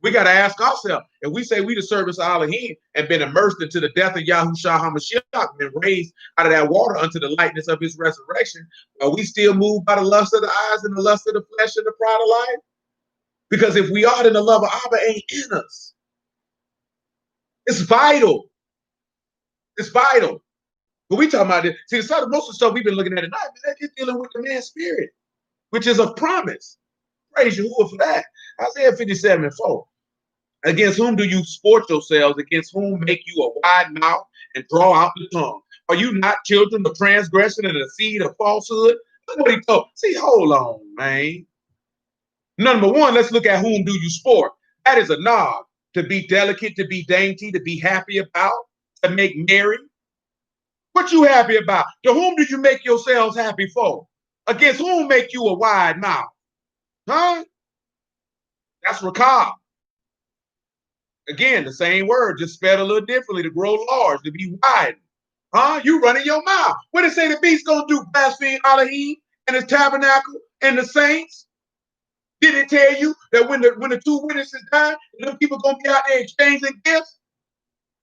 We got to ask ourselves, if we say we the service of Elohim and been immersed into the death of Yahushua HaMashiach, been raised out of that water unto the likeness of his resurrection, are we still moved by the lust of the eyes and the lust of the flesh and the pride of life? Because if we are, then the love of Abba ain't in us. It's vital. It's vital. But we talking about it. See, most of the stuff we've been looking at tonight, man, it's dealing with the man's spirit, which is a promise. Praise Yahuwah for that. Isaiah 57 and 4. Against whom do you sport yourselves? Against whom make you a wide mouth and draw out the tongue? Are you not children of transgression and the seed of falsehood? Look what he told. See, hold on, man. Number one, let's look at whom do you sport. That is a nod. To be delicate, to be dainty, to be happy about, to make merry. What you happy about? To whom do you make yourselves happy for? Against whom make you a wide mouth? Huh? That's rakab. Again, the same word, just spelled a little differently, to grow large, to be wide. Huh? You running your mouth. What did it say the beast gonna do? Blaspheme Elohim and his tabernacle and the saints? Did it tell you that when the two witnesses die, them people gonna be out there exchanging gifts?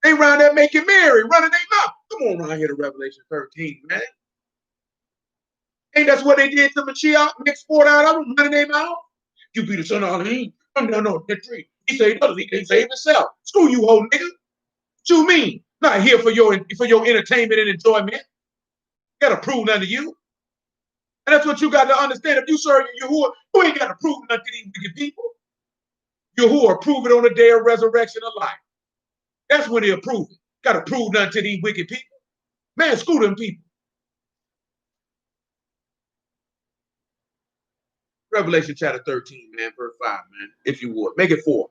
They around there making merry, running their mouth. Come on around here to Revelation 13, man. Ain't that's what they did to Mashiach? Make sport out of them, running their mouth? You be the son of Elohim. Come down on that tree. He said he can't save himself. Screw you, old nigga. What you mean? Not here for your entertainment and enjoyment. Gotta prove nothing to you. And that's what you got to understand. If you serve Yahuwah, you ain't got to prove nothing to these wicked people. Yahuwah prove it on the day of resurrection of life. That's when he'll prove it. Got to prove nothing to these wicked people. Man, screw them people. Revelation chapter 13, man, verse 5, man, if you would. Make it 4.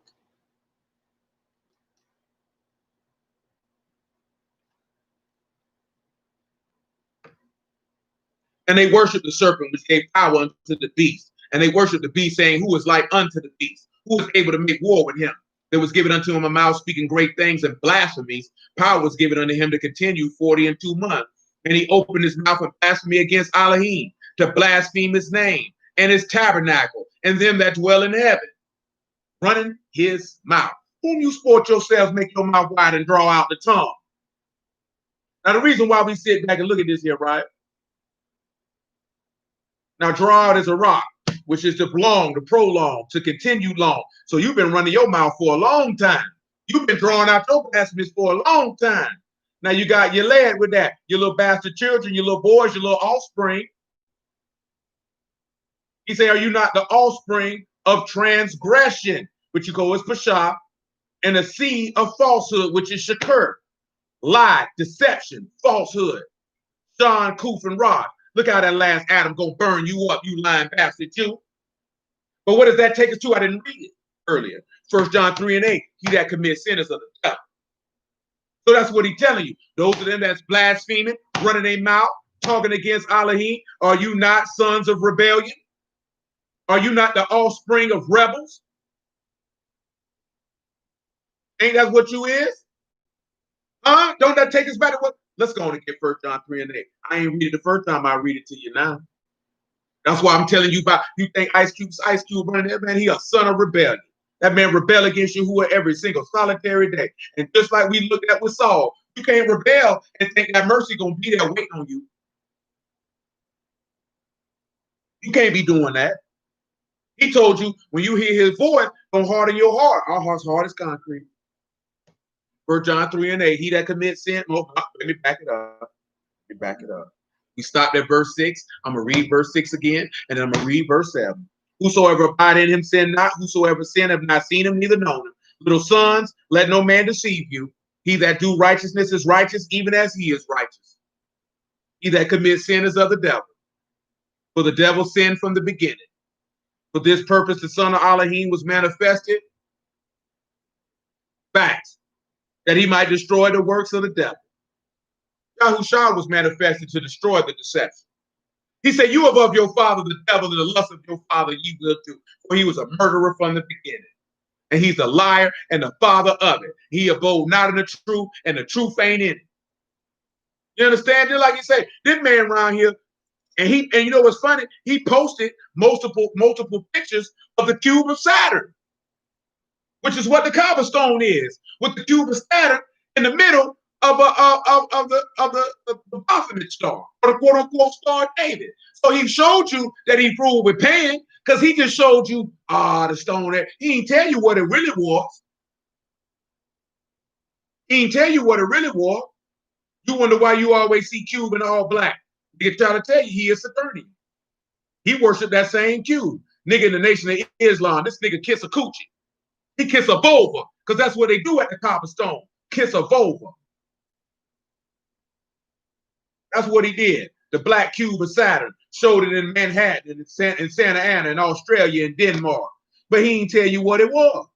And they worship the serpent, which gave power unto the beast. And they worship the beast, saying, who is like unto the beast? Who is able to make war with him? There was given unto him a mouth speaking great things and blasphemies. Power was given unto him to continue 40 and 2 months. And he opened his mouth and blasphemy against Elohim, to blaspheme his name and his tabernacle and them that dwell in heaven, running his mouth. Whom you sport yourselves, make your mouth wide and draw out the tongue. Now, the reason why we sit back and look at this here, right? Now, draw out is a rock, which is to prolong, to prolong, to continue long. So you've been running your mouth for a long time. You've been drawing out your blasphemies for a long time. Now you got your lad with that. Your little bastard children, your little boys, your little offspring. He said, are you not the offspring of transgression, which you go as Pashah, and a seed of falsehood, which is Shakur, lie, deception, falsehood, Sean, Koof, and Rod. Look how that last Adam gonna burn you up, you lying bastard, you. But what does that take us to? I didn't read it earlier. 1 John 3 and 8. He that commits sin is of the devil. So that's what he's telling you. Those of them that's blaspheming, running their mouth, talking against Elohim, are you not sons of rebellion? Are you not the offspring of rebels? Ain't that what you is? Huh? Don't that take us back to what? Let's go on and get 1 John 3 and 8. I ain't read it the first time, I read it to you now. That's why I'm telling you about, you think Ice Cube running that man, he a son of rebellion. That man rebel against Yahuwah every single solitary day. And just like we looked at with Saul, you can't rebel and think that mercy gonna be there waiting on you. You can't be doing that. He told you when you hear his voice, don't harden your heart. Our heart's hard as concrete. 1 John 3 and 8. He that commits sin. Oh, let me back it up. Let me back it up. We stopped at verse 6. I'm going to read verse 6 again, and then I'm going to read verse 7. Whosoever abide in him sin not. Whosoever sin have not seen him, neither known him. Little sons, let no man deceive you. He that do righteousness is righteous, even as he is righteous. He that commits sin is of the devil. For the devil sinned from the beginning. For this purpose, the son of Elohim was manifested. Facts. That he might destroy the works of the devil. Yahushua was manifested to destroy the deception. He said, you above your father, the devil, and the lust of your father ye will do. For he was a murderer from the beginning. And he's a liar and the father of it. He abode not in the truth, and the truth ain't in it. You understand? Just like you say, this man around here, and you know what's funny? He posted multiple pictures of the cube of Saturn, which is what the cobblestone is, with the cube of Saturn in the middle of the Baphomet star, or the quote unquote Star of David. So he showed you that he ruled with Pan, because he just showed you the stone there. He didn't tell you what it really was. He didn't tell you what it really was. You wonder why you always see cube in all black. They try to tell you he is Saturnian. He worshiped that same cube. Nigga in the Nation of Islam, this nigga kiss a coochie. He kiss a vulva, because that's what they do at the cobblestone. Kiss a vulva. That's what he did. The black cube of Saturn. Showed it in Manhattan, in Santa Ana, in Australia, in Denmark. But he didn't tell you what it was.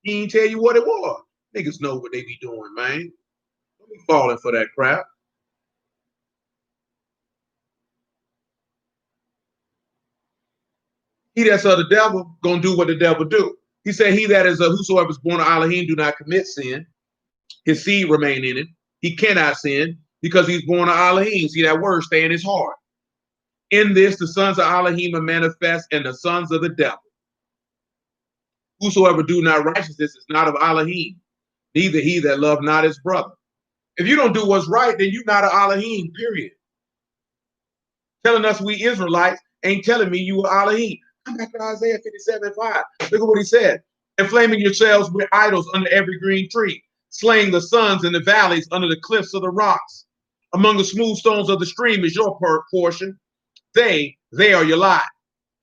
He didn't tell you what it was. Niggas know what they be doing, man. Don't be falling for that crap. He that's of the devil gonna do what the devil do. He said, he that is whosoever is born of Elohim do not commit sin. His seed remain in it. He cannot sin because he's born of Elohim. See, that word stay in his heart. In this, the sons of Elohim are manifest, and the sons of the devil. Whosoever do not righteousness is not of Elohim, neither he that love not his brother. If you don't do what's right, then you're not of Elohim, period. Telling us we Israelites ain't telling me you are Elohim. Come back to Isaiah 57:5. Look at what he said. Inflaming yourselves with idols under every green tree, slaying the suns in the valleys under the cliffs of the rocks. Among the smooth stones of the stream is your portion. They are your lot.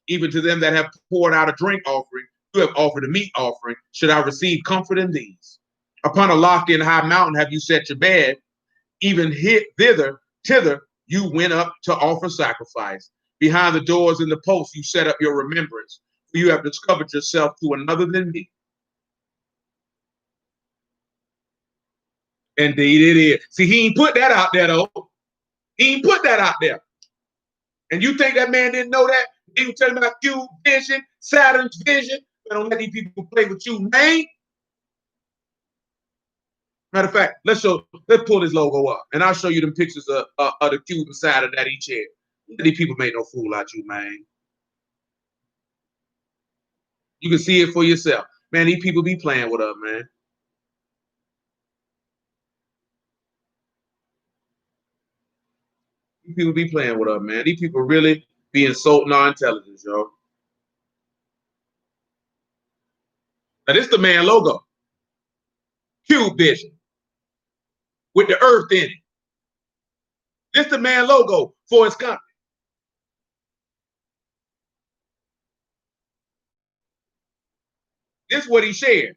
Even to them that have poured out a drink offering, you have offered a meat offering. Should I receive comfort in these? Upon a lofty and high mountain have you set your bed. Even thither, you went up to offer sacrifice. Behind the doors and the posts, you set up your remembrance. For you have discovered yourself to another than me. Indeed it is. See, he ain't put that out there, though. He ain't put that out there. And you think that man didn't know that? He was telling about Cube vision, Saturn's vision. Don't let these people play with you, man. Matter of fact, let's pull his logo up, and I'll show you them pictures of the cube of Saturn that he shared. These people make no fool out you, man. You can see it for yourself, man. These people be playing with us, man. These people be playing with us, man. These people really be insulting our intelligence, yo. Now this the man logo, Cube Vision, with the Earth in it. This the man logo, for his company. This is what he shared.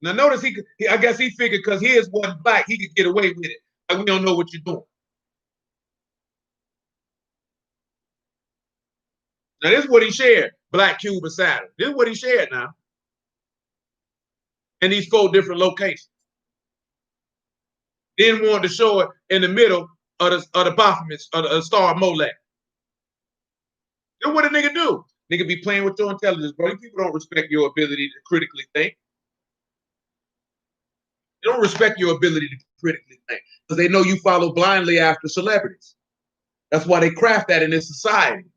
Now notice I guess he figured because his wasn't black, he could get away with it. Like, we don't know what you're doing. Now this is what he shared, Black Cuban Saturn. This is what he shared now. In these 4 different locations. Then wanted to show it in the middle of the Baphomet, of the Star of Molech. Then what a nigga do? Nigga be playing with your intelligence, bro. These people don't respect your ability to critically think. They don't respect your ability to critically think because they know you follow blindly after celebrities. That's why they craft that in this society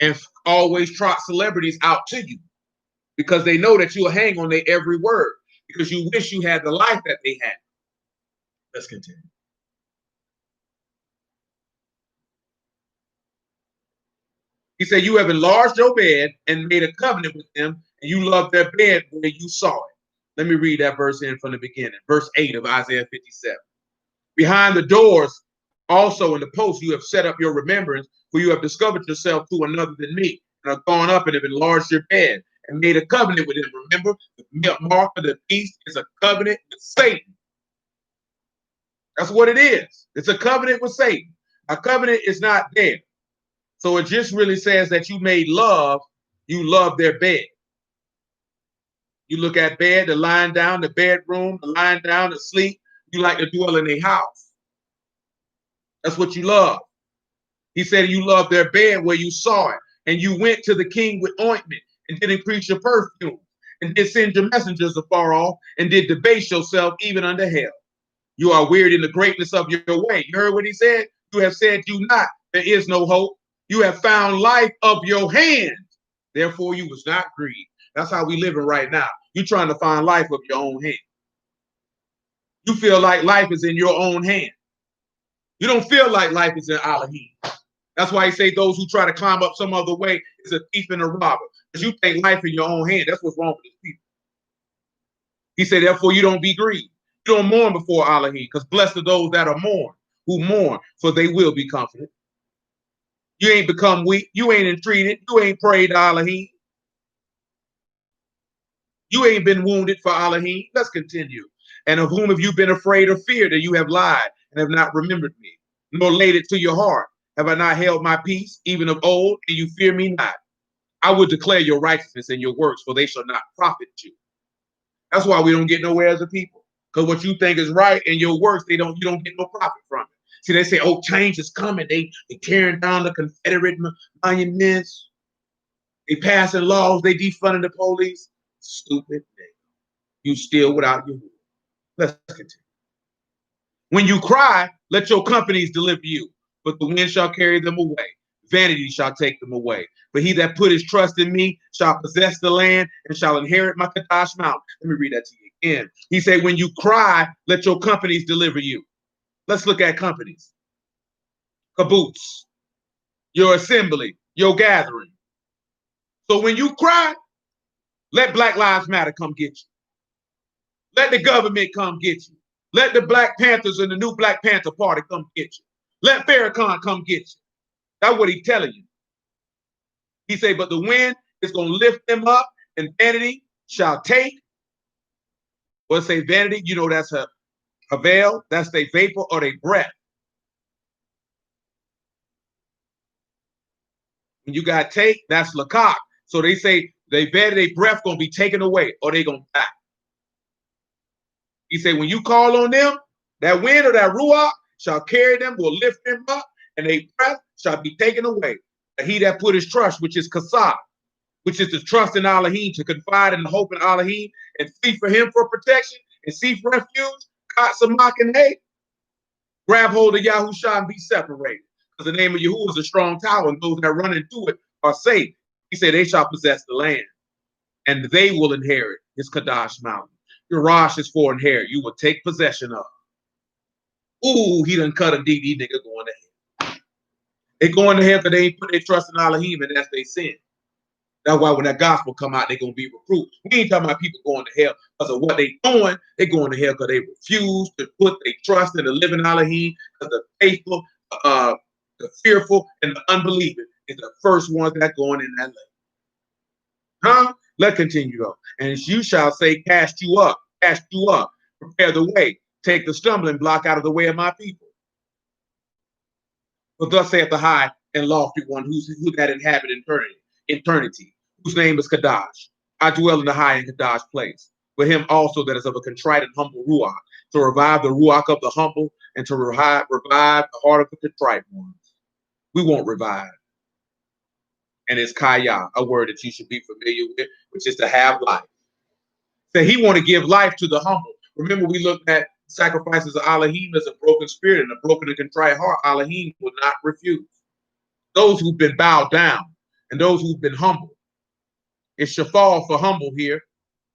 and always trot celebrities out to you because they know that you'll hang on their every word because you wish you had the life that they had. Let's continue. He said, you have enlarged your bed and made a covenant with them, and you loved their bed where you saw it. Let me read that verse in from the beginning. Verse 8 of Isaiah 57. Behind the doors, also in the posts, you have set up your remembrance, for you have discovered yourself to another than me, and have gone up and have enlarged your bed, and made a covenant with him. Remember, the mark of the beast is a covenant with Satan. That's what it is. It's a covenant with Satan. A covenant is not there. So it just really says that you made love, you love their bed. You look at bed, the lying down, the bedroom, the lying down, the sleep. You like to dwell in a house. That's what you love. He said you love their bed where you saw it. And you went to the king with ointment and did increase your perfume and did send your messengers afar off and did debase yourself even unto hell. You are wearied in the greatness of your way. You heard what he said? You have said you not, there is no hope. You have found life of your hand. Therefore, you was not grieved. That's how we living right now. You're trying to find life of your own hand. You feel like life is in your own hand. You don't feel like life is in Elohim. That's why he say those who try to climb up some other way is a thief and a robber. Because you think life in your own hand. That's what's wrong with these people. He said, therefore, you don't be grieved. You don't mourn before Elohim, because blessed are those that are who mourn, for they will be comforted. You ain't become weak. You ain't entreated. You ain't prayed to Elohim. You ain't been wounded for Elohim. Let's continue. And of whom have you been afraid or feared that you have lied and have not remembered me, nor laid it to your heart? Have I not held my peace, even of old, and you fear me not? I will declare your righteousness and your works, for they shall not profit you. That's why we don't get nowhere as a people. Because what you think is right and your works, you don't get no profit from it. See, they say, oh, change is coming. They tearing down the Confederate monuments. They passing laws. They defunding the police. Stupid thing. You still without your will. Let's continue. When you cry, let your companies deliver you, but the wind shall carry them away. Vanity shall take them away. But he that put his trust in me shall possess the land and shall inherit my Kadash mountain. Let me read that to you again. He said, when you cry, let your companies deliver you. Let's look at companies. Caboose, your assembly, your gathering. So when you cry, let Black Lives Matter come get you. Let the government come get you. Let the Black Panthers and the new Black Panther Party come get you. Let Farrakhan come get you. That's what he's telling you. He said, but the wind is going to lift them up, and vanity shall take. Well, say vanity, you know that's a veil, that's their vapor or their breath. When you got take, that's lakak. So they say they vanity, their breath going to be taken away or they going to die. He said, when you call on them, that wind or that ruach shall carry them, will lift them up, and their breath shall be taken away. And he that put his trust, which is kasab, which is the trust in Elohim, to confide in the hope in Elohim, and seek for him for protection, and seek refuge, Katsamak and hate, grab hold of Yahusha and be separated. Because the name of Yahuwah is a strong tower, and those that run into it are safe. He said, they shall possess the land, and they will inherit his Kadash mountain. Your Rosh is for inherit. You will take possession of. Ooh, he done cut a deed. These niggas going to hell. They going to hell because they ain't put their trust in Elohim, and that's their sin. That's why when that gospel come out, they're going to be reproved. We ain't talking about people going to hell because of what they doing. They going to hell because they refuse to put their trust in the living Elohim, because the faithful the fearful and the unbelieving is the first ones that going in that lake. Huh? Let's continue though. And you shall say, cast you up, prepare the way, take the stumbling block out of the way of my people. For thus saith the high and lofty one, who that inhabit eternity, whose name is Kadash. I dwell in the high and Kadash place. For him also that is of a contrite and humble ruach, to revive the ruach of the humble and to revive the heart of the contrite ones. We won't revive. And it's kaya, a word that you should be familiar with, which is to have life. So he want to give life to the humble. Remember, we looked at sacrifices of Elohim as a broken spirit and a broken and contrite heart. Elohim will not refuse. Those who've been bowed down and those who've been humbled. It's shafal for humble here,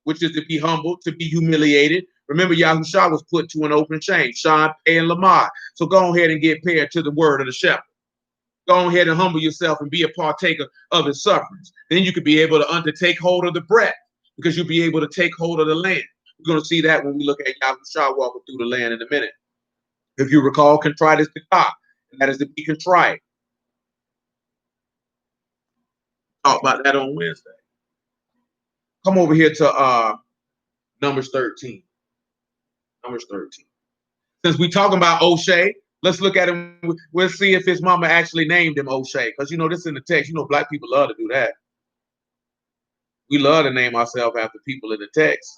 which is to be humbled, to be humiliated. Remember, Yahushua was put to an open chain, Sean, Pay, and Lamar. So go ahead and get paired to the word of the shepherd. Go ahead and humble yourself and be a partaker of his sufferings. Then you could be able to undertake hold of the breath, because you'll be able to take hold of the land. We're going to see that when we look at Yahushua walking through the land in a minute. If you recall, contrite is the God, and that is to be contrite. Talk about that on Wednesday. Come over here to Numbers 13. Numbers 13. Since we're talking about O'Shea, let's look at him. We'll see if his mama actually named him O'Shea. Because, you know, this is in the text. You know, black people love to do that. We love to name ourselves after people in the text.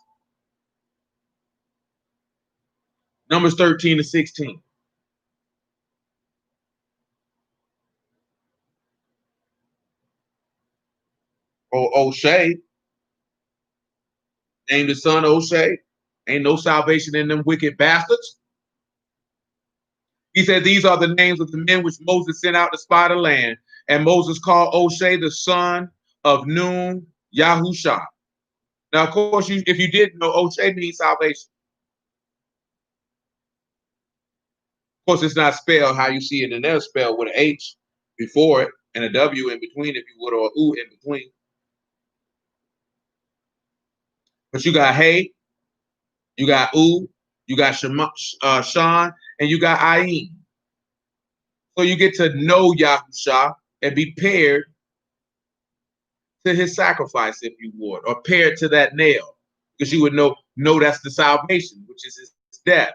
Numbers 13 to 16. O'Shea named his son O'Shea. Ain't no salvation in them wicked bastards. He said, these are the names of the men which Moses sent out to spy the land. And Moses called O'Shea the son of Nun, Yahusha. Now, of course, if you didn't know, O'Shea means salvation. Of course, it's not spelled how you see it in there, spelled with an H before it and a W in between, if you would, or a U in between. But you got Hey, you got U, you got Sean, and you got Ayin. So you get to know Yahusha and be paired to his sacrifice, if you would, or paired to that nail, because you would know that's the salvation, which is his death.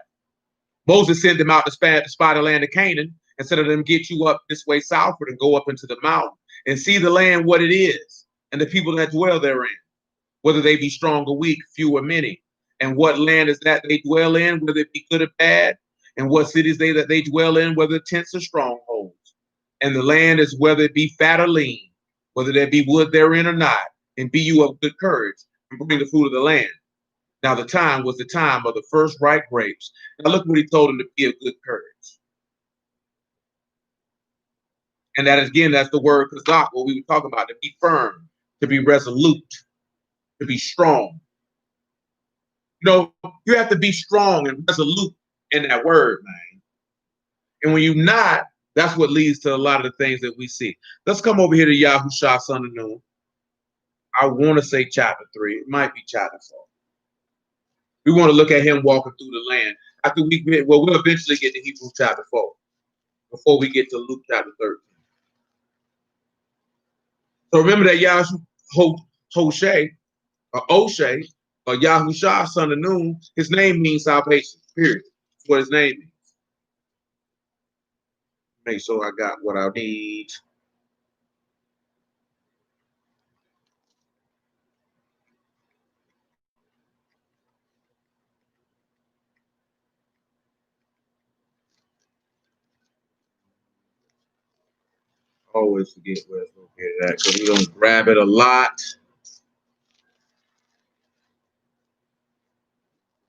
Moses sent them out to spy the land of Canaan, instead of them get you up this way southward and go up into the mountain and see the land what it is, and the people that dwell therein, whether they be strong or weak, few or many, and what land is that they dwell in, whether it be good or bad, and what cities that they dwell in, whether tents or strongholds. And the land is whether it be fat or lean, whether there be wood therein or not, and be you of good courage, and bring the fruit of the land. Now the time was the time of the first ripe grapes. Now look what he told him, to be of good courage. And that is, again, that's the word kazak, what we were talking about, to be firm, to be resolute, to be strong. You know, you have to be strong and resolute in that word, man. And when you're not, that's what leads to a lot of the things that we see. Let's come over here to Yahushua, son of Nun. I want to say chapter 3. It might be chapter 4. We want to look at him walking through the land. After we'll eventually get to Hebrews chapter 4 before we get to Luke chapter 13. So remember that Yahushua, or O'Shea, or Yahushua, son of Nun, his name means salvation, period. That's what his name means. Make sure I got what I need. Always forget where it's located at, because we don't grab it a lot.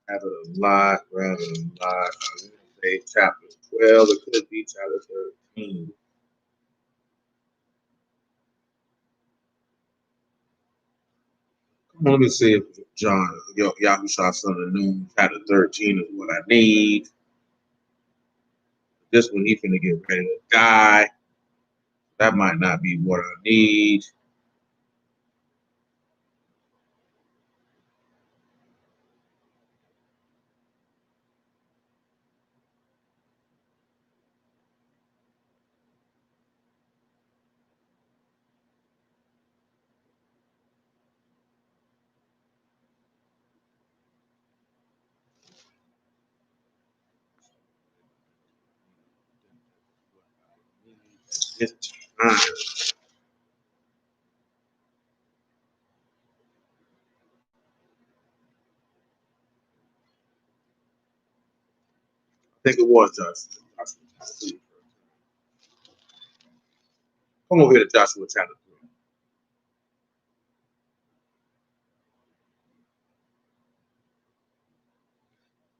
Grab it a lot. I want to say chapter 12. It could be chapter 13. Let me see if John, Yahushua, son of Nun, chapter 13 is what I need. This one, he's finna get ready to die. That might not be what I need. It's time. I think it was Joshua. Come over here to Joshua chapter 3.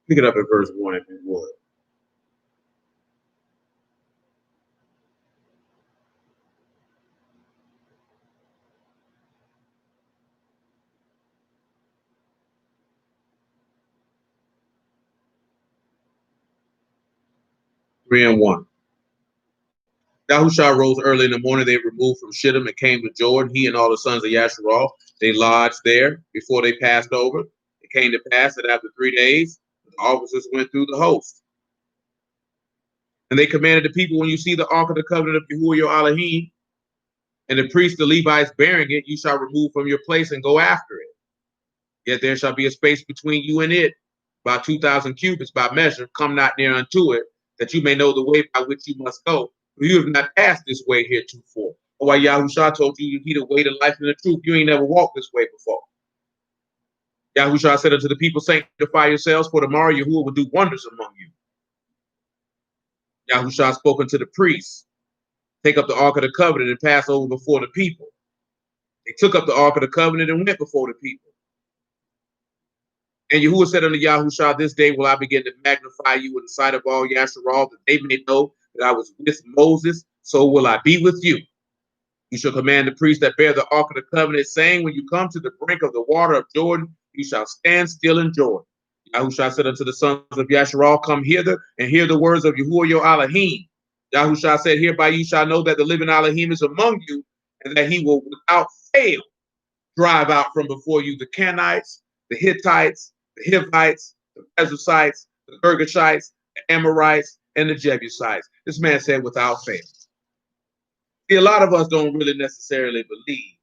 Pick it up at verse 1 if you would. Three and 1. Yahushua rose early in the morning. They removed from Shittim and came to Jordan. He and all the sons of Yasharal. They lodged there before they passed over. It came to pass that after 3 days, the officers went through the host. And they commanded the people, when you see the ark of the covenant of Yahuwah your Elohim, and the priests, the Levites, bearing it, you shall remove from your place and go after it. Yet there shall be a space between you and it, about 2,000 cubits by measure. Come not near unto it, that you may know the way by which you must go. For you have not passed this way heretofore. Or why Yahushua told you, he the way, the life, and the truth. You ain't never walked this way before. Yahushua said unto the people, sanctify yourselves, for tomorrow Yahuwah will do wonders among you. Yahushua spoke unto the priests, take up the ark of the covenant and pass over before the people. They took up the ark of the covenant and went before the people. And Yahuwah said unto Yahushua, this day will I begin to magnify you in the sight of all Yasharal, that they may know that I was with Moses, so will I be with you. You shall command the priests that bear the ark of the covenant, saying, when you come to the brink of the water of Jordan, you shall stand still in Jordan. Yahushua said unto the sons of Yasharal, come hither and hear the words of Yahuwah your Elohim. Yahushua said, hereby you shall know that the living Elohim is among you, and that he will without fail drive out from before you the Canaanites, the Hittites, the Hivites, the Perizzites, the Girgashites, the Amorites, and the Jebusites. This man said without fail. See, a lot of us don't really necessarily believe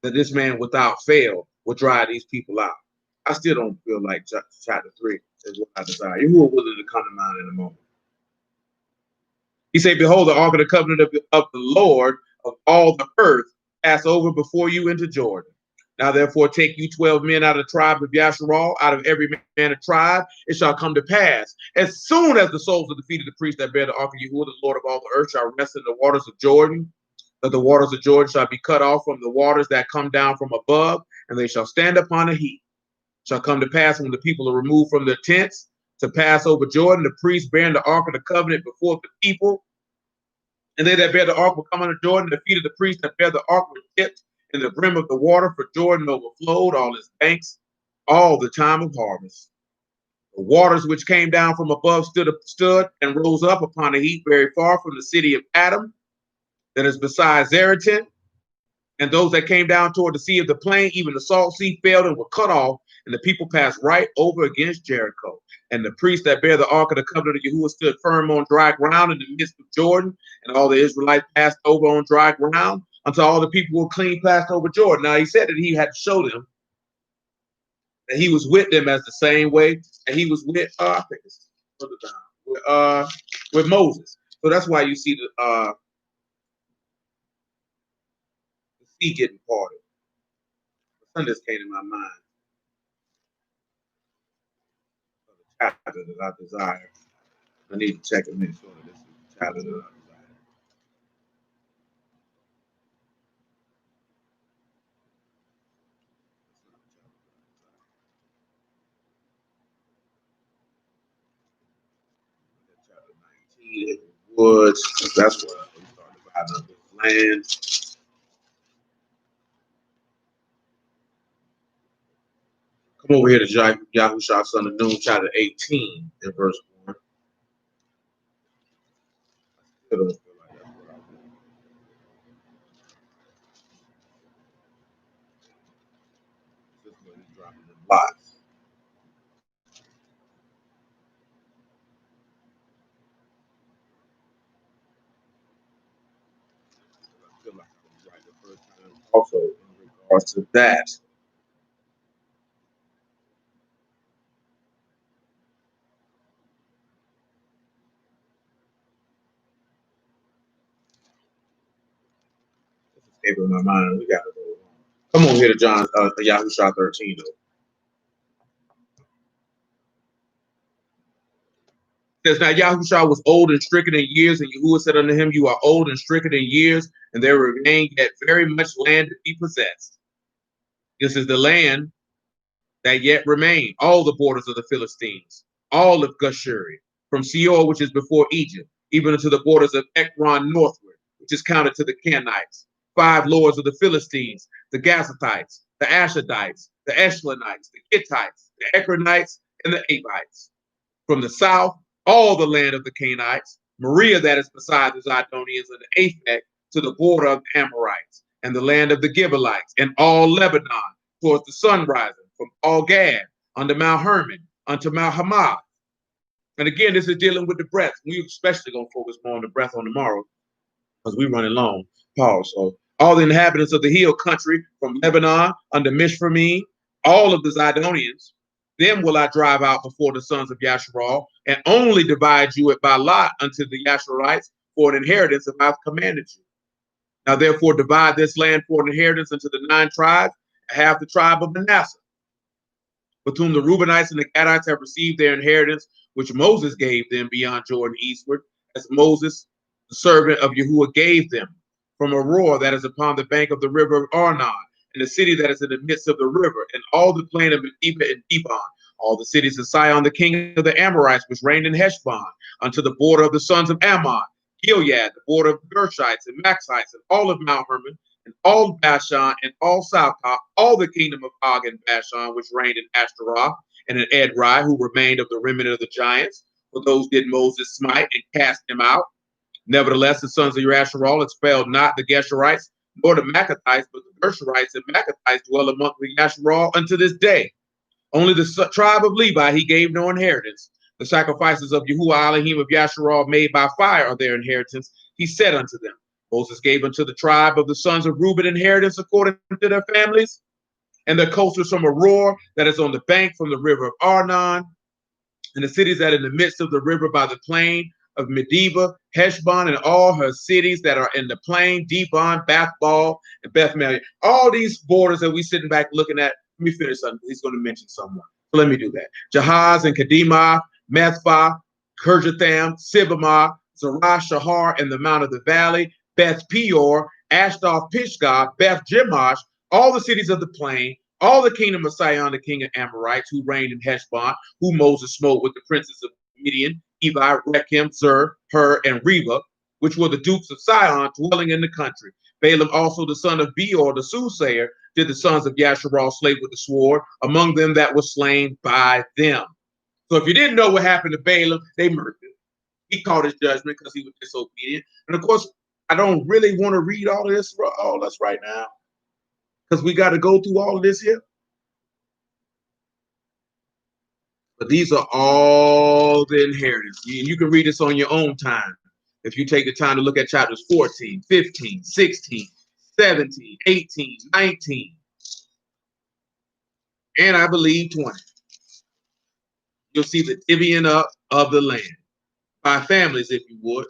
that this man without fail will drive these people out. I still don't feel like chapter 3 is what I desire. You are willing to come to mind in a moment. He said, behold, the ark of the covenant of the Lord of all the earth pass over before you into Jordan. Now, therefore, take you 12 men out of the tribe of Yasharal, out of every man a tribe. It shall come to pass, as soon as the soles of the feet of the priests that bear the ark of Yahuwah, the Lord of all the earth, shall rest in the waters of Jordan, that the waters of Jordan shall be cut off from the waters that come down from above, and they shall stand upon a heap. Shall come to pass when the people are removed from their tents to pass over Jordan, the priests bearing the ark of the covenant before the people, and they that bear the ark will come under Jordan. The feet of the priests that bear the ark were dipped in the brim of the water, for Jordan overflowed all its banks all the time of harvest. The waters which came down from above stood and rose up upon a heap very far from the city of Adam, that is beside Zeratan. And those that came down toward the sea of the plain, even the salt sea, failed and were cut off, and the people passed right over against Jericho. And the priests that bear the ark of the covenant of Yahuwah stood firm on dry ground in the midst of Jordan, and all the Israelites passed over on dry ground until all the people were clean passed over Jordan. Now he said that he had to show them that he was with them as the same way that he was with I think it's further down with Moses. So that's why you see the sea getting parted. Something just came to my mind. The chapter that I desire. I need to check and make sure that this is the chapter that I desire. Chapter 19, woods. That's what we started about the land. Come over here to Yahushua son of Nun, chapter 18, and verse 1. I still don't feel like that's what I want. This is where he's dropping the lots. I feel like I was right the first time. Also, in regards to that, Escape in my mind. We got to go. Come on here to John, Yahushua 13 though. It says, now Yahushua was old and stricken in years, and Yahuwah said unto him, you are old and stricken in years, and there remain yet very much land to be possessed. This is the land that yet remain, all the borders of the Philistines, all of Geshuri, from Seor, which is before Egypt, even unto the borders of Ekron northward, which is counted to the Kenites, 5 lords of the Philistines, the Gazathites, the Ashadites, the Eshlanites, the Hittites, the Ekronites, and the Abites. From the south, all the land of the Canaanites, Maria that is beside the Zidonians and the Aphek, to the border of the Amorites, and the land of the Gibeonites, and all Lebanon, towards the sun rising, from all Gad, unto Mount Hermon, unto Mount Hamath. And again, this is dealing with the breath. We especially going to focus more on the breath on tomorrow, because we're running long. Pause. So all the inhabitants of the hill country, from Lebanon unto Mishramim, all of the Zidonians, them will I drive out before the sons of Yasharal, and only divide you by lot unto the Yasharites for an inheritance if I've commanded you. Now therefore divide this land for an inheritance unto the 9 tribes, half the tribe of Manasseh, with whom the Reubenites and the Gadites have received their inheritance, which Moses gave them beyond Jordan eastward, as Moses, the servant of Yahuwah, gave them, from Aroer that is upon the bank of the river of Arnon, and the city that is in the midst of the river, and all the plain of Medeba and Dibon, all the cities of Sihon, the king of the Amorites, which reigned in Heshbon, unto the border of the sons of Ammon, Gilead, the border of the Gershites and Maxites, and all of Mount Hermon, and all Bashan, and all Salcah, all the kingdom of Og and Bashan, which reigned in Ashtaroth, and in Edrei, who remained of the remnant of the giants. For those did Moses smite and cast them out. Nevertheless, the sons of Yasharal expelled not the Geshurites, nor the Maccathites, but the Gershurites and Maccathites dwell among the Yasharal unto this day. Only the tribe of Levi he gave no inheritance. The sacrifices of Yahuwah Elohim of Yasharal made by fire are their inheritance. He said unto them, Moses gave unto the tribe of the sons of Reuben inheritance according to their families, and the coasters from Aroer that is on the bank from the river of Arnon, and the cities that are in the midst of the river by the plain of Medeba, Heshbon, and all her cities that are in the plain, Dibon, Bathbal, and Beth-Mel. All these borders that we sitting back looking at. Let me finish something. He's going to mention someone. So let me do that. Jahaz and Kedemah, Methphah, Kirjatham, Sibamah, Zerah, Shahar, and the Mount of the Valley, Beth Peor, Ashdoth, Pishgah, Beth Jemash, all the cities of the plain, all the kingdom of Sihon, the king of Amorites, who reigned in Heshbon, who Moses smote with the princes of Midian, Evi, Rechem, Zur, Hur, and Reba, which were the dukes of Sihon, dwelling in the country. Balaam also, the son of Beor, the soothsayer, did the sons of Yasharal slay with the sword, among them that was slain by them. So if you didn't know what happened to Balaam, they murdered him. He caught his judgment because he was disobedient. And of course, I don't really want to read all this right now, because we got to go through all of this here. But these are all the inheritance. You can read this on your own time. If you take the time to look at chapters 14, 15, 16, 17, 18, 19, and I believe 20. You'll see the divvying up of the land by families, if you would.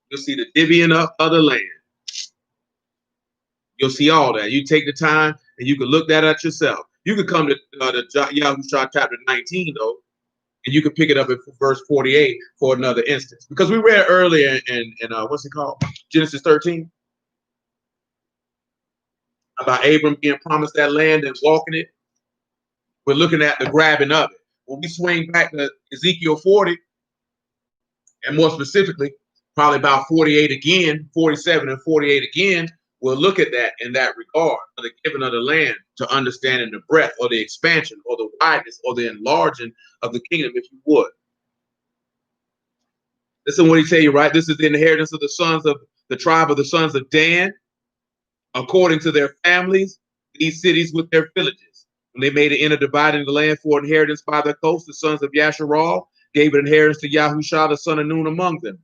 You'll see the divvying up of the land. You'll see all that. You take the time and you can look that at yourself. You could come to Yahushua chapter 19, though, and you can pick it up at verse 48 for another instance. Because we read earlier in what's it called? Genesis 13. About Abram being promised that land and walking it. We're looking at the grabbing of it. When we swing back to Ezekiel 40, and more specifically, probably about 48 again, 47 and 48 again, we'll look at that in that regard, of the giving of the land to understanding the breadth or the expansion or the wideness or the enlarging of the kingdom, if you would. Listen what he tell you, right? This is the inheritance of the sons of the tribe of the sons of Dan, according to their families, these cities with their villages. When they made an end of dividing the land for inheritance by their coast, the sons of Yasharal gave an inheritance to Yahushua, the son of Nun, among them.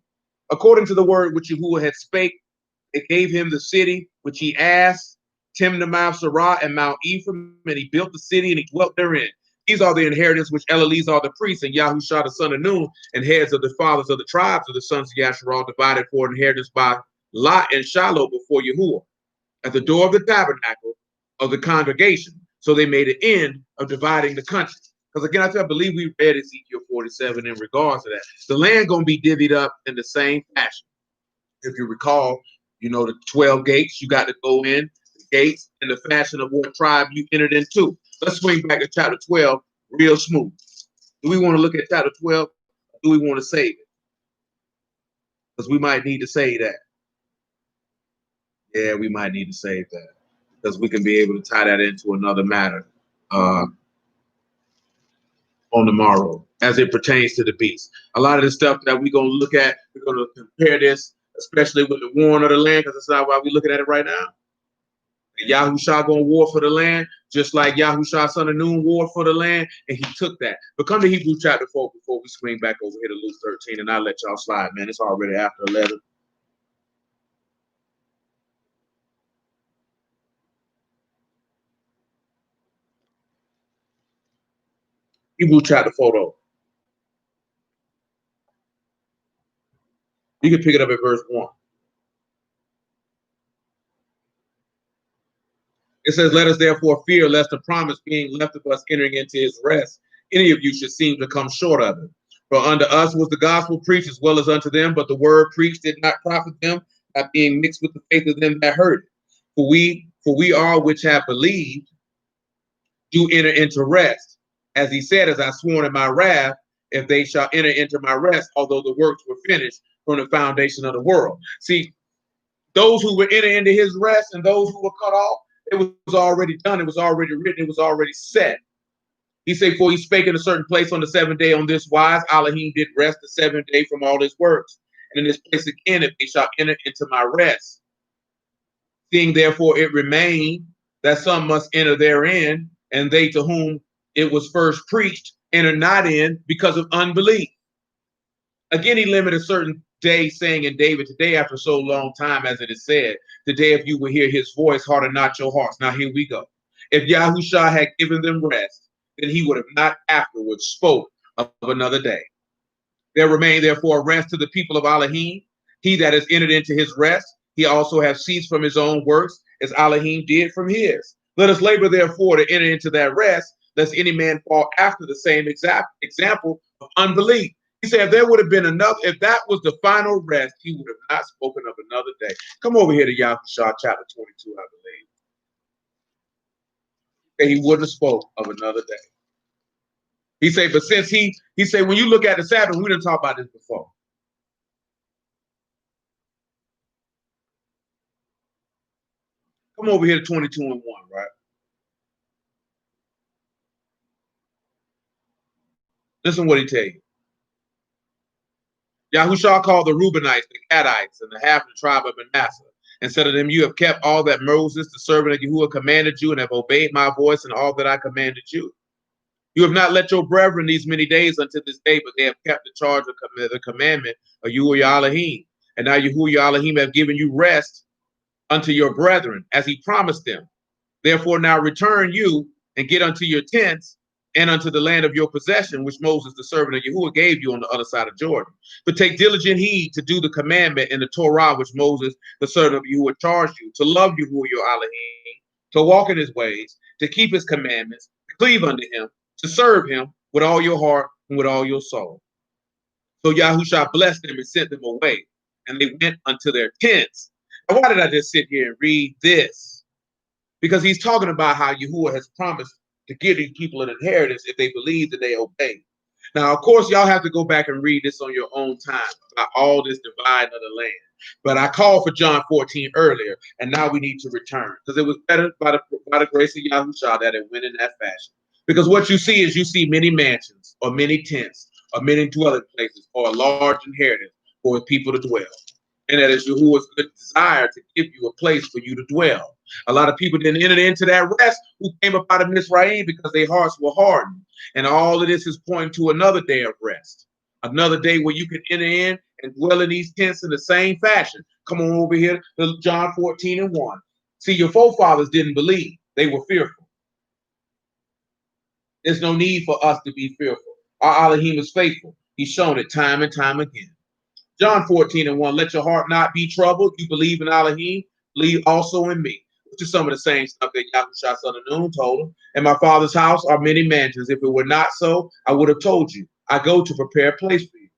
According to the word which Yahuwah had spake, they gave him the city which he asked, Timnath, Serah, and Mount Ephraim, and he built the city and he dwelt therein. These are the inheritance which Eleazar the priest and Yahushua the son of Nun and heads of the fathers of the tribes of the sons of Yasharal divided for inheritance by Lot and Shiloh before Yahuwah at the door of the tabernacle of the congregation. So they made an end of dividing the country. Because again, I believe we read Ezekiel 47 in regards to that. The land going to be divvied up in the same fashion. If you recall, the 12 gates, you got to go in the gates in the fashion of what tribe you entered into. Let's swing back to chapter 12 real smooth. Do we want to look at chapter 12? Or do we want to save it? Because we might need to save that. Yeah, we might need to save that. Because we can be able to tie that into another matter on the morrow as it pertains to the beast. A lot of the stuff that we're going to look at, we're going to compare this, especially with the warring of the land, because that's not why we're looking at it right now. Yahushua going to war for the land, just like Yahushua son of Nun war for the land, and he took that. But come to Hebrews chapter 4 before we swing back over here to Luke 13, and I'll let y'all slide, man. It's already after 11. Hebrews chapter 4, though. You can pick it up at verse 1. It says, let us therefore fear lest the promise being left of us entering into his rest, any of you should seem to come short of it. For unto us was the gospel preached as well as unto them, but the word preached did not profit them, not being mixed with the faith of them that heard it. For we all which have believed do enter into rest. As he said, as I sworn in my wrath, if they shall enter into my rest, although the works were finished from the foundation of the world. See, those who were enter into his rest and those who were cut off, it was already done. It was already written. It was already set. He said, for he spake in a certain place on the seventh day on this wise, Elohim did rest the seventh day from all his works. And in this place again, if they shall enter into my rest, seeing therefore it remained that some must enter therein, and they to whom it was first preached enter not in because of unbelief. Again, he limited a certain day, saying in David, today after so long time, as it is said, today if you will hear his voice, harden not your hearts. Now here we go. If Yahushua had given them rest, then he would have not afterwards spoke of another day. There remained therefore rest to the people of Elohim. He that has entered into his rest, he also have ceased from his own works, as Elohim did from his. Let us labor therefore to enter into that rest, lest any man fall after the same example of unbelief. He said if there would have been enough, if that was the final rest, he would have not spoken of another day. Come over here to Yahushua chapter 22, I believe. He wouldn't have spoke of another day. He said, but since he said, when you look at the Sabbath, we didn't talk about this before. Come over here to 22 and 1, right? Listen what he tell you. Yahushua called the Reubenites, the Gadites, and the half of the tribe of Manasseh, and said to them, you have kept all that Moses, the servant of Yahuwah, commanded you, and have obeyed my voice and all that I commanded you. You have not let your brethren these many days unto this day, but they have kept the charge of the commandment of Yahuwah Elohim. And now Yahuwah Elohim have given you rest unto your brethren, as he promised them. Therefore now return you and get unto your tents and unto the land of your possession, which Moses, the servant of Yahuwah, gave you on the other side of Jordan. But take diligent heed to do the commandment in the Torah, which Moses, the servant of Yahuwah, charged you, to love Yahuwah your Elohim, to walk in his ways, to keep his commandments, to cleave unto him, to serve him with all your heart and with all your soul. So Yahushua blessed them and sent them away, and they went unto their tents. Now, why did I just sit here and read this? Because he's talking about how Yahuwah has promised to give these people an inheritance if they believe that they obey. Now, of course, y'all have to go back and read this on your own time about all this dividing of the land. But I called for John 14 earlier, and now we need to return because it was better by the grace of Yahushua that it went in that fashion. Because what you see is you see many mansions or many tents or many dwelling places or a large inheritance for his people to dwell. And that is Yahuwah's good desire to give you a place for you to dwell. A lot of people didn't enter into that rest who came up out of Mizraim because their hearts were hardened. And all of this is pointing to another day of rest, another day where you can enter in and dwell in these tents in the same fashion. Come on over here to John 14 and 1. See, your forefathers didn't believe. They were fearful. There's no need for us to be fearful. Our Elohim is faithful. He's shown it time and time again. John 14:1, let your heart not be troubled. You believe in Elohim, believe also in me. Which is some of the same stuff that Yahushua son of Nun told him. In my father's house are many mansions. If it were not so, I would have told you. I go to prepare a place for you.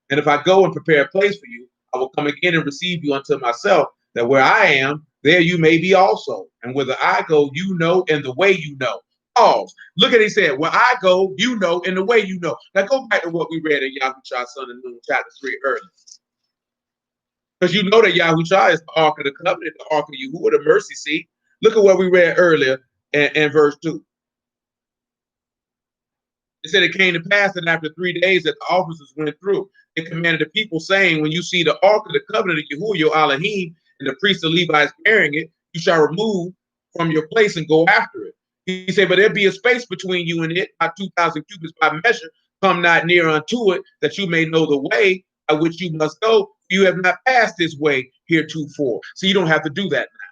And if I go and prepare a place for you, I will come again and receive you unto myself, that where I am, there you may be also. And whither I go, you know, and the way you know. Pause. Look at it, he said, where I go, you know, and the way you know. Now go back to what we read in Yahushua son of Nun, chapter 3 earlier. Because you know that Yahushua is the Ark of the Covenant, the Ark of Yahuwah, the mercy seat. Look at what we read earlier in verse 2. It said it came to pass that after 3 days that the officers went through, they commanded the people, saying, when you see the Ark of the Covenant of Yahuwah, your Elohim, and the priest of Levi is carrying it, you shall remove from your place and go after it. He said, but there be a space between you and it, by 2,000 cubits by measure. Come not near unto it, that you may know the way by which you must go. You have not passed this way heretofore. So you don't have to do that now.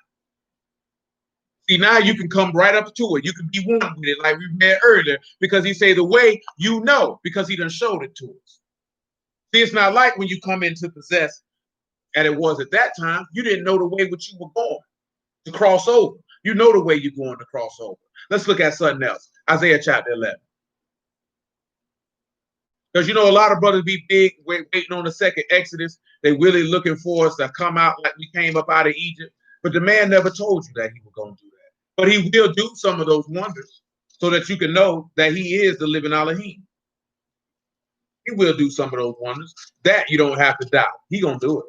See, now you can come right up to it. You can be one with it, like we read earlier, because he say the way you know, because he done showed it to us. See, it's not like when you come in to possess, and it was at that time, you didn't know the way which you were going to cross over. You know the way you're going to cross over. Let's look at something else. Isaiah chapter 11. Because you know, a lot of brothers be big, waiting on the second Exodus. They really looking for us to come out like we came up out of Egypt. But the man never told you that he was going to do that. But he will do some of those wonders so that you can know that he is the living Elohim. He will do some of those wonders. That you don't have to doubt. He going to do it.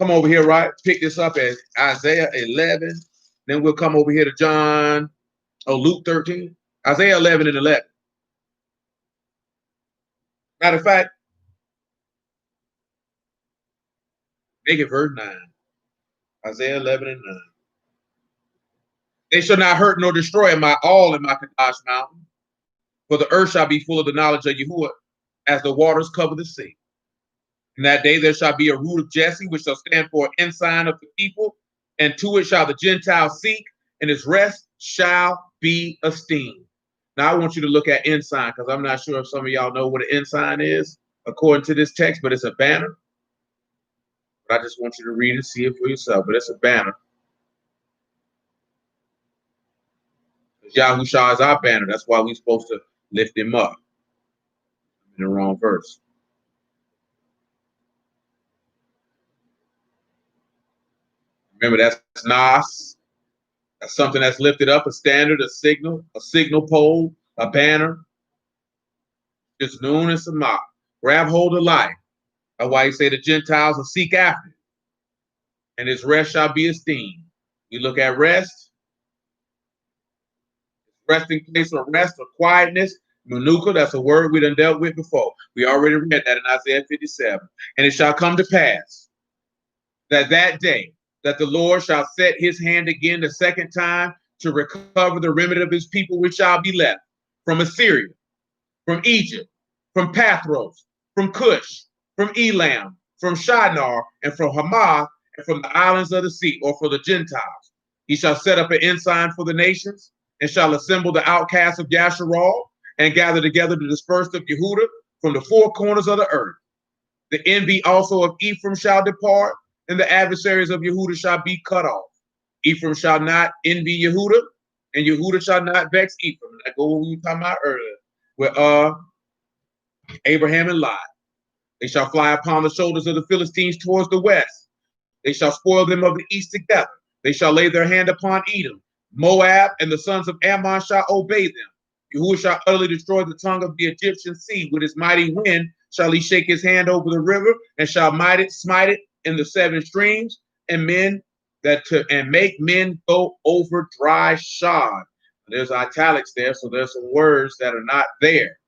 Come over here, right? Pick this up at Isaiah 11. Then we'll come over here to Luke 13. Isaiah 11 and 11. Matter of fact, make it verse 9. Isaiah 11 and 9. They shall not hurt nor destroy in my Kadash mountain, for the earth shall be full of the knowledge of Yahuwah, as the waters cover the sea. In that day there shall be a root of Jesse, which shall stand for an ensign of the people, and to it shall the Gentiles seek, and its rest shall be esteemed. Now I want you to look at ensign, because I'm not sure if some of y'all know what an ensign is, according to this text, but it's a banner. But I just want you to read and see it for yourself, but it's a banner. Yahushua is our banner. That's why we're supposed to lift him up. I'm in the wrong verse. Remember, that's Nas. That's something that's lifted up, a standard, a signal pole, a banner. It's Nun and Samah. Grab hold of life. That's why he say the Gentiles will seek after it. And his rest shall be esteemed. You look at rest, resting place or rest or quietness. Manuka, that's a word we done dealt with before. We already read that in Isaiah 57. And it shall come to pass that day that the Lord shall set his hand again the second time to recover the remnant of his people which shall be left from Assyria, from Egypt, from Pathros, from Cush, from Elam, from Shinar, and from Hamath, and from the islands of the sea, or for the Gentiles. He shall set up an ensign for the nations, and shall assemble the outcasts of Yasharal, and gather together the dispersed of Yehudah from the four corners of the earth. The envy also of Ephraim shall depart, and the adversaries of Yehudah shall be cut off. Ephraim shall not envy Yehudah, and Yehudah shall not vex Ephraim. That go what we were talking about earlier, where Abraham and Lot. They shall fly upon the shoulders of the Philistines towards the west. They shall spoil them of the east together. They shall lay their hand upon Edom. Moab and the sons of Ammon shall obey them. Yahuwah shall utterly destroy the tongue of the Egyptian sea. With his mighty wind shall he shake his hand over the river, and shall smite it in the seven streams, and make men go over dry shod. There's italics there, so there's some words that are not there.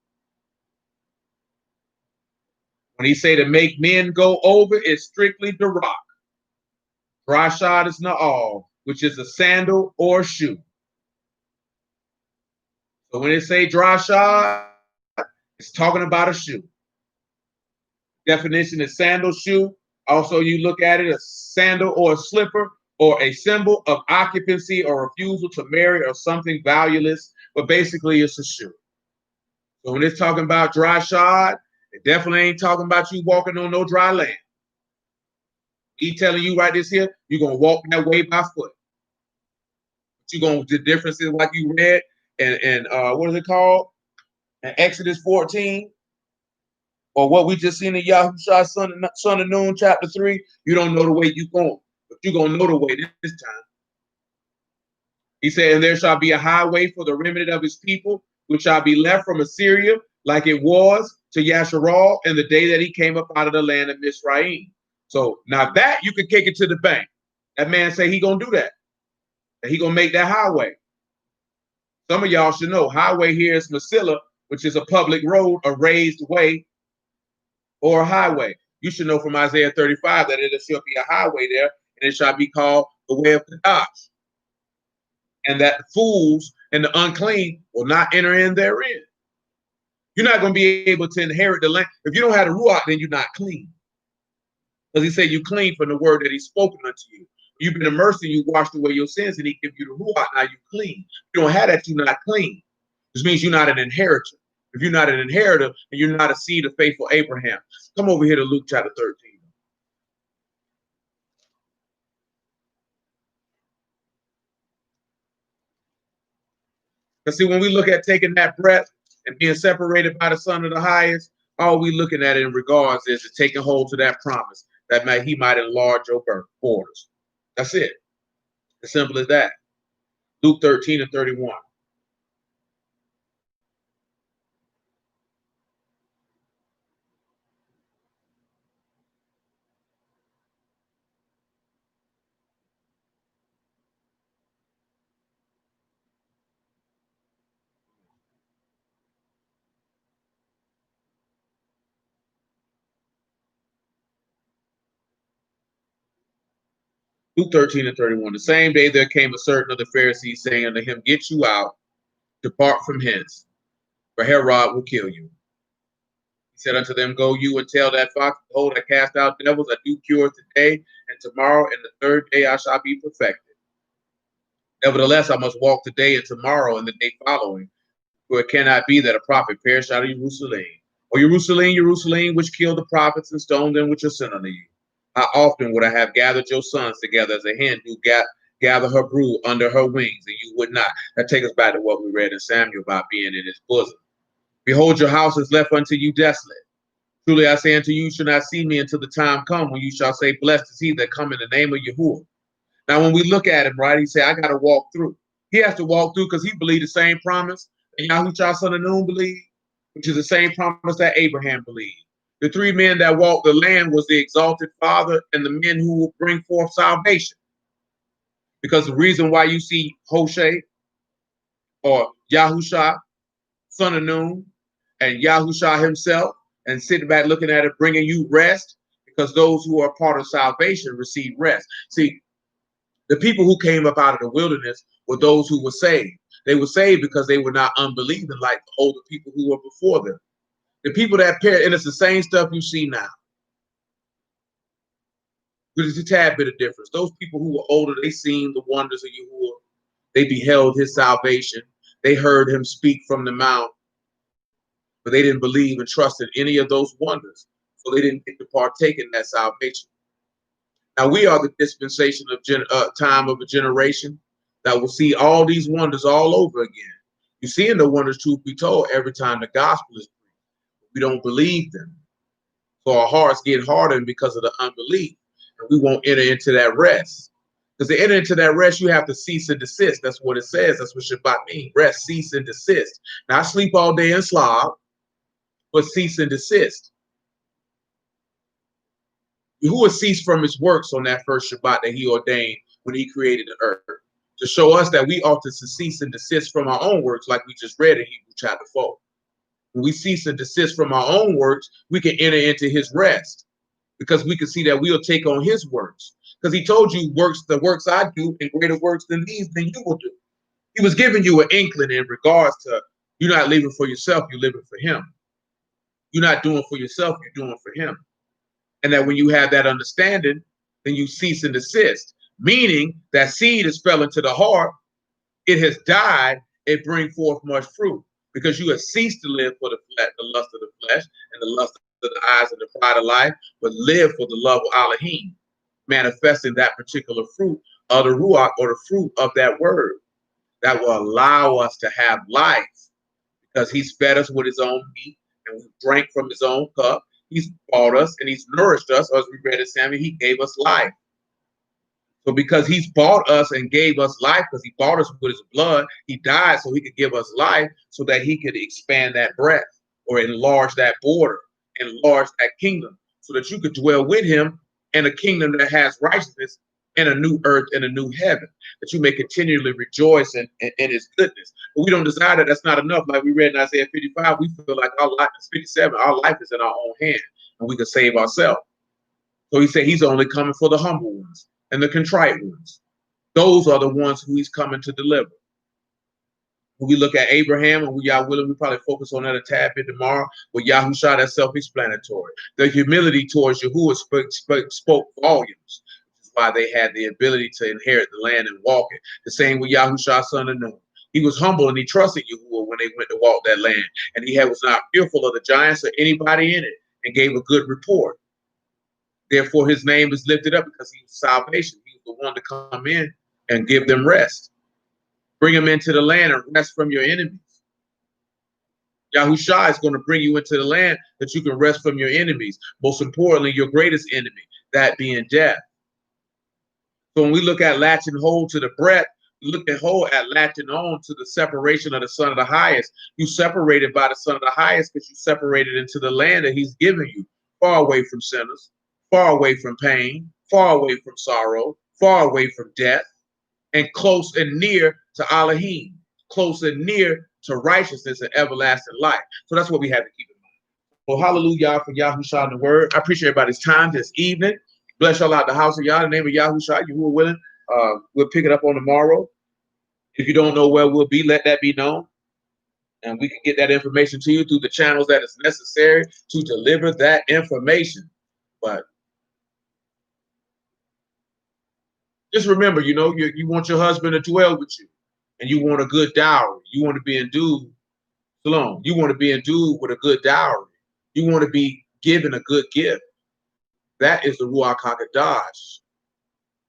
When he say to make men go over, it's strictly the rock. Dry shod is na'al, which is a sandal or shoe. So when it say dry shod, it's talking about a shoe. Definition is sandal, shoe. Also, you look at it, a sandal or a slipper, or a symbol of occupancy or refusal to marry or something valueless, but basically it's a shoe. So when it's talking about dry shod, It definitely ain't talking about you walking on no dry land. He telling you right this here, you're going to walk that way by foot. But you're going to, the difference is like you read and what is it called? In Exodus 14, or what we just seen in Yahushua Son of Noon, chapter 3, you don't know the way you're going, but you're going to know the way this time. He said, and there shall be a highway for the remnant of his people, which shall be left from Assyria, like it was to Yasharal in the day that he came up out of the land of Mizraim. So now that you can kick it to the bank. That man say he gonna do that. And he gonna make that highway. Some of y'all should know highway here is Masilla, which is a public road, a raised way, or a highway. You should know from Isaiah 35 that it shall be a highway there, and it shall be called the way of Kadash. And that the fools and the unclean will not enter in therein. You're not going to be able to inherit the land. If you don't have the Ruach, then you're not clean. Because he said you clean from the word that he's spoken unto you. You've been immersed and you washed away your sins, and he give you the Ruach, now you clean. If you don't have that, you're not clean. This means you're not an inheritor. If you're not an inheritor, and you're not a seed of faithful Abraham. Come over here to Luke chapter 13. Because see, when we look at taking that breath and being separated by the Son of the Highest, all we looking at in regards is taking hold to that promise that he might enlarge your borders. That's it. As simple as that. Luke 13 and 31. Luke 13 and 31. The same day there came a certain of the Pharisees saying unto him, get you out, depart from hence, for Herod will kill you. He said unto them, go you and tell that fox, behold, I cast out devils, I do cure today, and tomorrow, and the third day I shall be perfected. Nevertheless, I must walk today and tomorrow and the day following, for it cannot be that a prophet perish out of Jerusalem. O Jerusalem, Jerusalem, which killed the prophets and stoned them which are sent unto you. How often would I have gathered your sons together as a hen do gather her brood under her wings, and you would not. That takes us back to what we read in Samuel about being in his bosom. Behold, your house is left unto you desolate. Truly I say unto you, you shall not see me until the time come when you shall say, blessed is he that come in the name of Yahuwah. Now, when we look at him, right, he said, I got to walk through. He has to walk through because he believed the same promise that Yahushua Son of Noon believed, which is the same promise that Abraham believed. The three men that walked the land was the exalted Father and the men who will bring forth salvation. Because the reason why you see Hoshe or Yahushua, Son of Noon, and Yahushua himself, and sitting back looking at it, bringing you rest, because those who are part of salvation receive rest. See, the people who came up out of the wilderness were those who were saved. They were saved because they were not unbelieving like the older people who were before them. The people that perished, and it's the same stuff you see now. But it's a tad bit of difference. Those people who were older, they seen the wonders of Yahuwah. They beheld his salvation. They heard him speak from the mount, but they didn't believe and trust in any of those wonders. So they didn't get to partake in that salvation. Now we are the dispensation of time of a generation that will see all these wonders all over again. You see, in the wonders, truth be told, every time the gospel is preached, we don't believe them. So our hearts get hardened because of the unbelief, and we won't enter into that rest. Because to enter into that rest, you have to cease and desist. That's what it says. That's what Shabbat means. Rest, cease, and desist. Not sleep all day and slob, but cease and desist. Yahuwah ceased from his works on that first Shabbat that he ordained when he created the earth, to show us that we ought to cease and desist from our own works, like we just read in Hebrews chapter 4. When we cease and desist from our own works, we can enter into his rest, because we can see that we'll take on his works. Because he told you, the works I do, and greater works than these, than you will do. He was giving you an inkling in regards to you're not living for yourself, you're living for him. You're not doing for yourself, you're doing for him. And that when you have that understanding, then you cease and desist, meaning that seed is fell into the heart, it has died, it brings forth much fruit, because you have ceased to live for the flesh, the lust of the flesh and the lust of the eyes and the pride of life, but live for the love of Elohim, manifesting that particular fruit of the Ruach, or the fruit of that word that will allow us to have life, because he's fed us with his own meat and we drank from his own cup. He's bought us and he's nourished us, as we read in Samuel. He gave us life. So because he's bought us and gave us life, because he bought us with his blood, he died so he could give us life, so that he could expand that breadth, or enlarge that border, enlarge that kingdom, so that you could dwell with him in a kingdom that has righteousness, in a new earth and a new heaven, that you may continually rejoice in his goodness. But we don't desire that. That's not enough. Like we read in Isaiah 55, we feel like our life is 57, our life is in our own hand and we can save ourselves. So he said he's only coming for the humble ones and the contrite ones. Those are the ones who he's coming to deliver. When we look at Abraham, and we are willing, we probably focus on that a tad bit tomorrow. But Yahushua, that's self-explanatory. The humility towards Yahuwah spoke volumes. Why they had the ability to inherit the land and walk it. The same with Yahushua, son of Nun. He was humble and he trusted Yahuwah when they went to walk that land. And he was not fearful of the giants or anybody in it, and gave a good report. Therefore, his name is lifted up, because he was salvation. He was the one to come in and give them rest. Bring them into the land and rest from your enemies. Yahushua is going to bring you into the land that you can rest from your enemies. Most importantly, your greatest enemy, that being death. So when we look at latching hold to the breath, we look at latching on to the separation of the Son of the Highest. You separated by the Son of the Highest because you separated into the land that he's given you, far away from sinners, far away from pain, far away from sorrow, far away from death, and close and near to Elohim, close and near to righteousness and everlasting life. So that's what we have to keep in mind. Well, hallelujah for Yahushua and the word. I appreciate everybody's time this evening. Bless y'all out the house of Yah. In the name of Yahushua, you who are willing, we'll pick it up on tomorrow. If you don't know where we'll be, let that be known. And we can get that information to you through the channels that is necessary to deliver that information. But just remember, you know, you want your husband to dwell with you, and you want a good dowry. You want to be endued. Shalom. You want to be endued with a good dowry. You want to be given a good gift. That is the Ruach HaKodesh.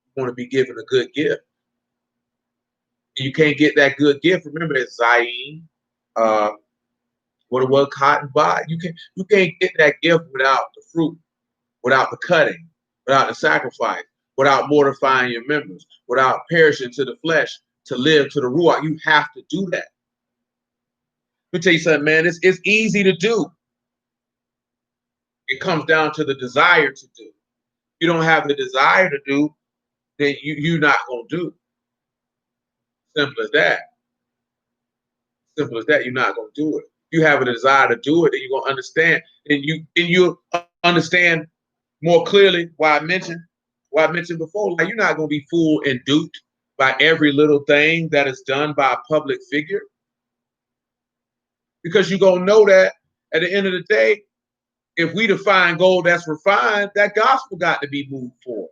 You want to be given a good gift. And you can't get that good gift. Remember, it's Zayin, what it was, cotton bud. You can't get that gift without the fruit, without the cutting, without the sacrifice, without mortifying your members, without perishing to the flesh, to live to the Ruach. You have to do that. Let me tell you something, man. It's easy to do. It comes down to the desire to do. If you don't have the desire to do, then you're not going to do. Simple as that. Simple as that. You're not going to do it. If you have a desire to do it, then you're going to understand. And you understand more clearly why I mentioned before. Like, you're not going to be fooled and duped by every little thing that is done by a public figure, because you're going to know that at the end of the day, if we define gold that's refined, that gospel got to be moved forward.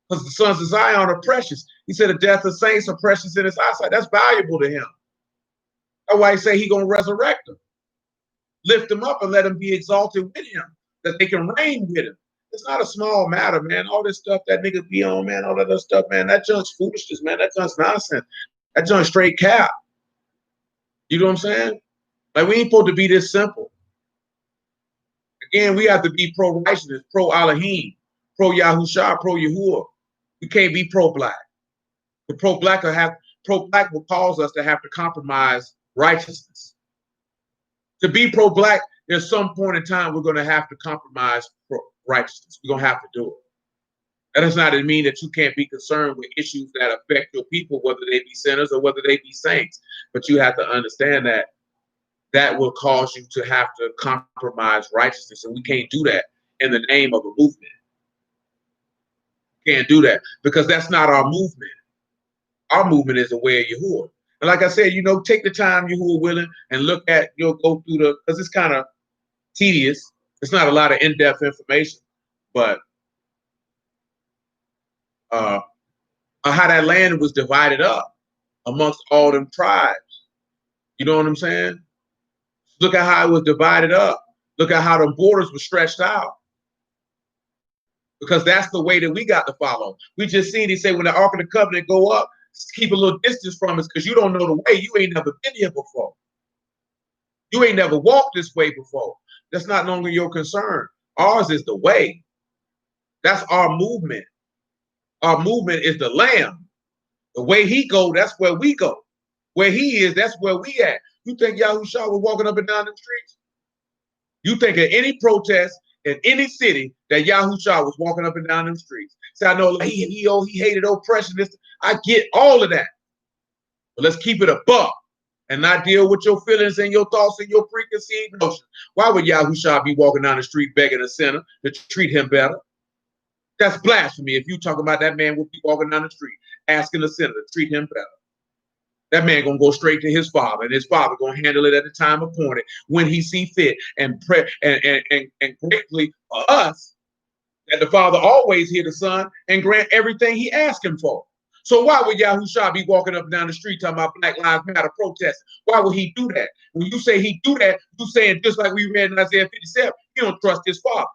Because the sons of Zion are precious. He said the death of saints are precious in his eyesight. That's valuable to him. That's why he say he going to resurrect them. Lift them up and let them be exalted with him, that they can reign with him. It's not a small matter, man. All this stuff that nigga be on, man, all that other stuff, man, that junk's foolishness, man. That junk's nonsense. That junk's straight cap. You know what I'm saying? Like, we ain't supposed to be this simple. Again, we have to be pro-righteousness, pro-Elohim, pro-Yahushua, pro-Yahuwah. We can't be pro-black. The pro-black will cause us to have to compromise righteousness. To be pro-black, there's some point in time we're going to have to compromise righteousness. We're going to have to do it. That does not mean that you can't be concerned with issues that affect your people, whether they be sinners or whether they be saints. But you have to understand that that will cause you to have to compromise righteousness. And we can't do that in the name of a movement. Can't do that, because that's not our movement. Our movement is the way of Yahuwah. And like I said, you know, take the time, Yahuwah willing, and look at, you'll go through because it's kind of tedious. It's not a lot of in-depth information, but how that land was divided up amongst all them tribes. You know what I'm saying? Look at how it was divided up. Look at how the borders were stretched out. Because that's the way that we got to follow. We just seen he say when the Ark of the Covenant go up, keep a little distance from us because you don't know the way. You ain't never been here before. You ain't never walked this way before. That's not longer your concern. Ours is the way. That's our movement. Our movement is the Lamb. The way he go, that's where we go. Where he is, that's where we at. You think Yahushua was walking up and down the streets? You think at any protest in any city that Yahushua was walking up and down them streets? So I know like, he hated oppression. I get all of that. But let's keep it above and not deal with your feelings and your thoughts and your preconceived notions. Why would Yahushua be walking down the street begging a sinner to treat him better? That's blasphemy. If you talk about that man would be walking down the street asking a sinner to treat him better. That man gonna go straight to his father, and his father gonna handle it at the time appointed when he see fit. And pray and gratefully for us that the father always hear the son and grant everything he asked him for. So why would Yahushua be walking up and down the street talking about Black Lives Matter protesting? Why would he do that? When you say he do that, you saying just like we read in Isaiah 57, he don't trust his father.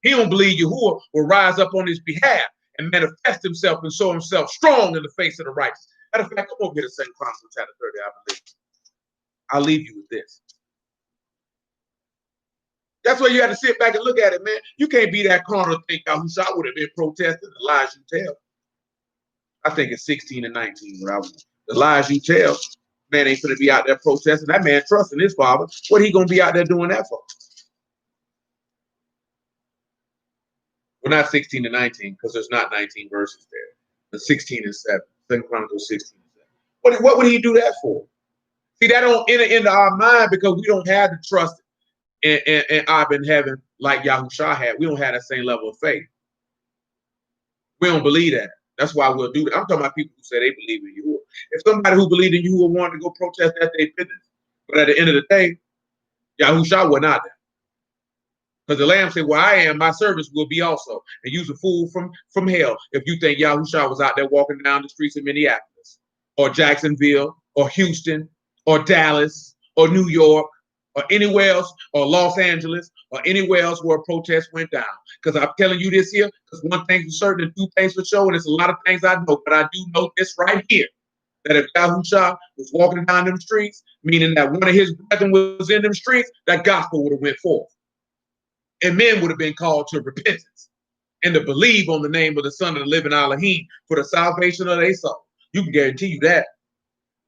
He don't believe Yahuwah will rise up on his behalf and manifest himself and show himself strong in the face of the righteous. Matter of fact, come over here to 2 Chronicles chapter 30, I believe. I'll leave you with this. That's why you have to sit back and look at it, man. You can't be that carnal to think Yahushua would have been protesting the lies you tell. I think it's 16 and 19 where I was. The lies you tell, man ain't gonna be out there protesting. That man trusting his father. What he gonna be out there doing that for? Well, not 16 and 19, because there's not 19 verses there. The 16 and 7. 2 Chronicles 16 and 7. What would he do that for? See, that don't enter into our mind because we don't have the trust in Abba in heaven like Yahushua had. We don't have that same level of faith. We don't believe that. That's why we'll do that. I'm talking about people who say they believe in Yahuwah. If somebody who believed in Yahuwah wanted to go protest, that's their business. But at the end of the day, Yahushua was not there. Because the Lamb said, "Well, I am, my service will be also." And use a fool from hell if you think Yahushua was out there walking down the streets of Minneapolis or Jacksonville or Houston or Dallas or New York or anywhere else, or Los Angeles, or anywhere else where a protest went down. Because I'm telling you this here, because one thing for certain and two things for sure, and it's a lot of things I know, but I do know this right here, that if Yahushua was walking down them streets, meaning that one of his brethren was in them streets, that gospel would have went forth. And men would have been called to repentance and to believe on the name of the Son of the living Elohim for the salvation of their soul. You can guarantee you that.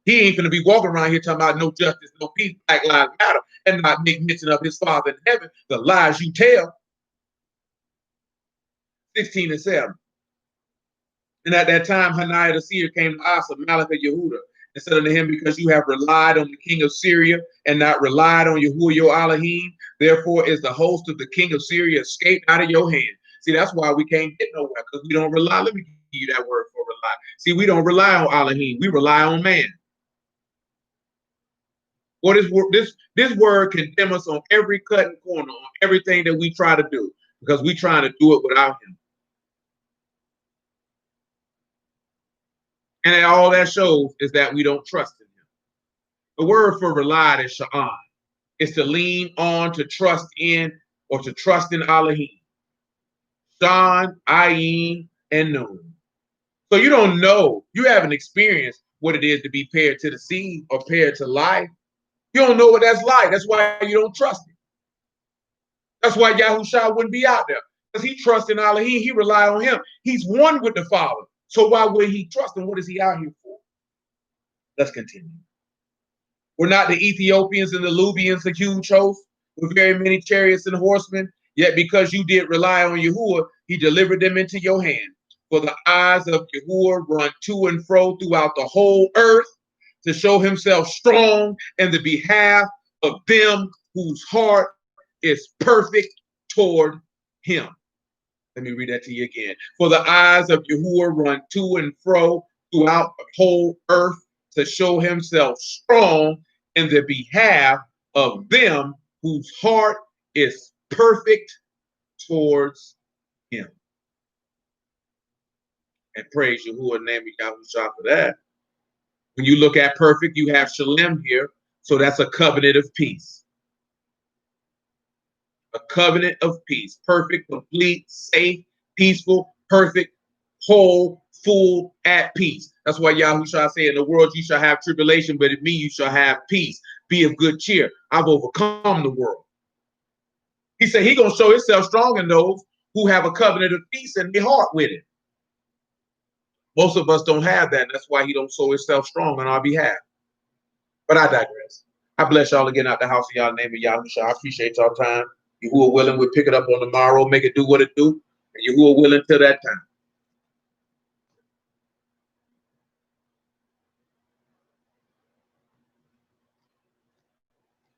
He ain't gonna be walking around here talking about no justice, no peace, Black Lives Matter, and not make mention of his Father in heaven. The lies you tell. 16 and 7. And at that time, Hananiah the seer came to Asa, Malach of Yehuda, and said unto him, because you have relied on the king of Syria and not relied on Yahuwah your Elohim, therefore is the host of the king of Syria escaped out of your hand. See, that's why we can't get nowhere, because we don't rely. Let me give you that word for rely. See, we don't rely on Elohim. We rely on man. Well, this word condemns us on every cut and corner, on everything that we try to do, because we're trying to do it without him. And all that shows is that we don't trust in him. The word for relied is sha'an. It's to lean on, to trust in, or to trust in Elohim. Shan, Ayin, and Nun. So you don't know, you haven't experienced what it is to be paired to the seed or paired to life. You don't know what that's like. That's why you don't trust him. That's why Yahushua wouldn't be out there. Because he trusts in Elohim. He relied on him. He's one with the Father. So why would he trust him? What is he out here for? Let's continue. We're not the Ethiopians and the Lubians, a huge host with very many chariots and horsemen. Yet because you did rely on Yahuwah, he delivered them into your hand. For the eyes of Yahuwah run to and fro throughout the whole earth to show himself strong in the behalf of them whose heart is perfect toward him. Let me read that to you again. For the eyes of Yahuwah run to and fro throughout the whole earth to show himself strong in the behalf of them whose heart is perfect towards him. And praise Yahuwah, name of Yahushua for that. When you look at perfect, you have shalem here, So that's a covenant of peace. A covenant of peace. Perfect, complete, safe, peaceful, perfect, whole, full, at peace. That's why Yahushua said, in the world you shall have tribulation, but in me you shall have peace. Be of good cheer. I've overcome the world. He said he's going to show himself strong in those who have a covenant of peace in their heart with it. Most of us don't have that. And that's why he don't show himself strong on our behalf. But I digress. I bless y'all again out the house of y'all name of Yahushua. I appreciate y'all time. You who are willing, we'll pick it up on tomorrow, make it do what it do. And you who are willing till that time.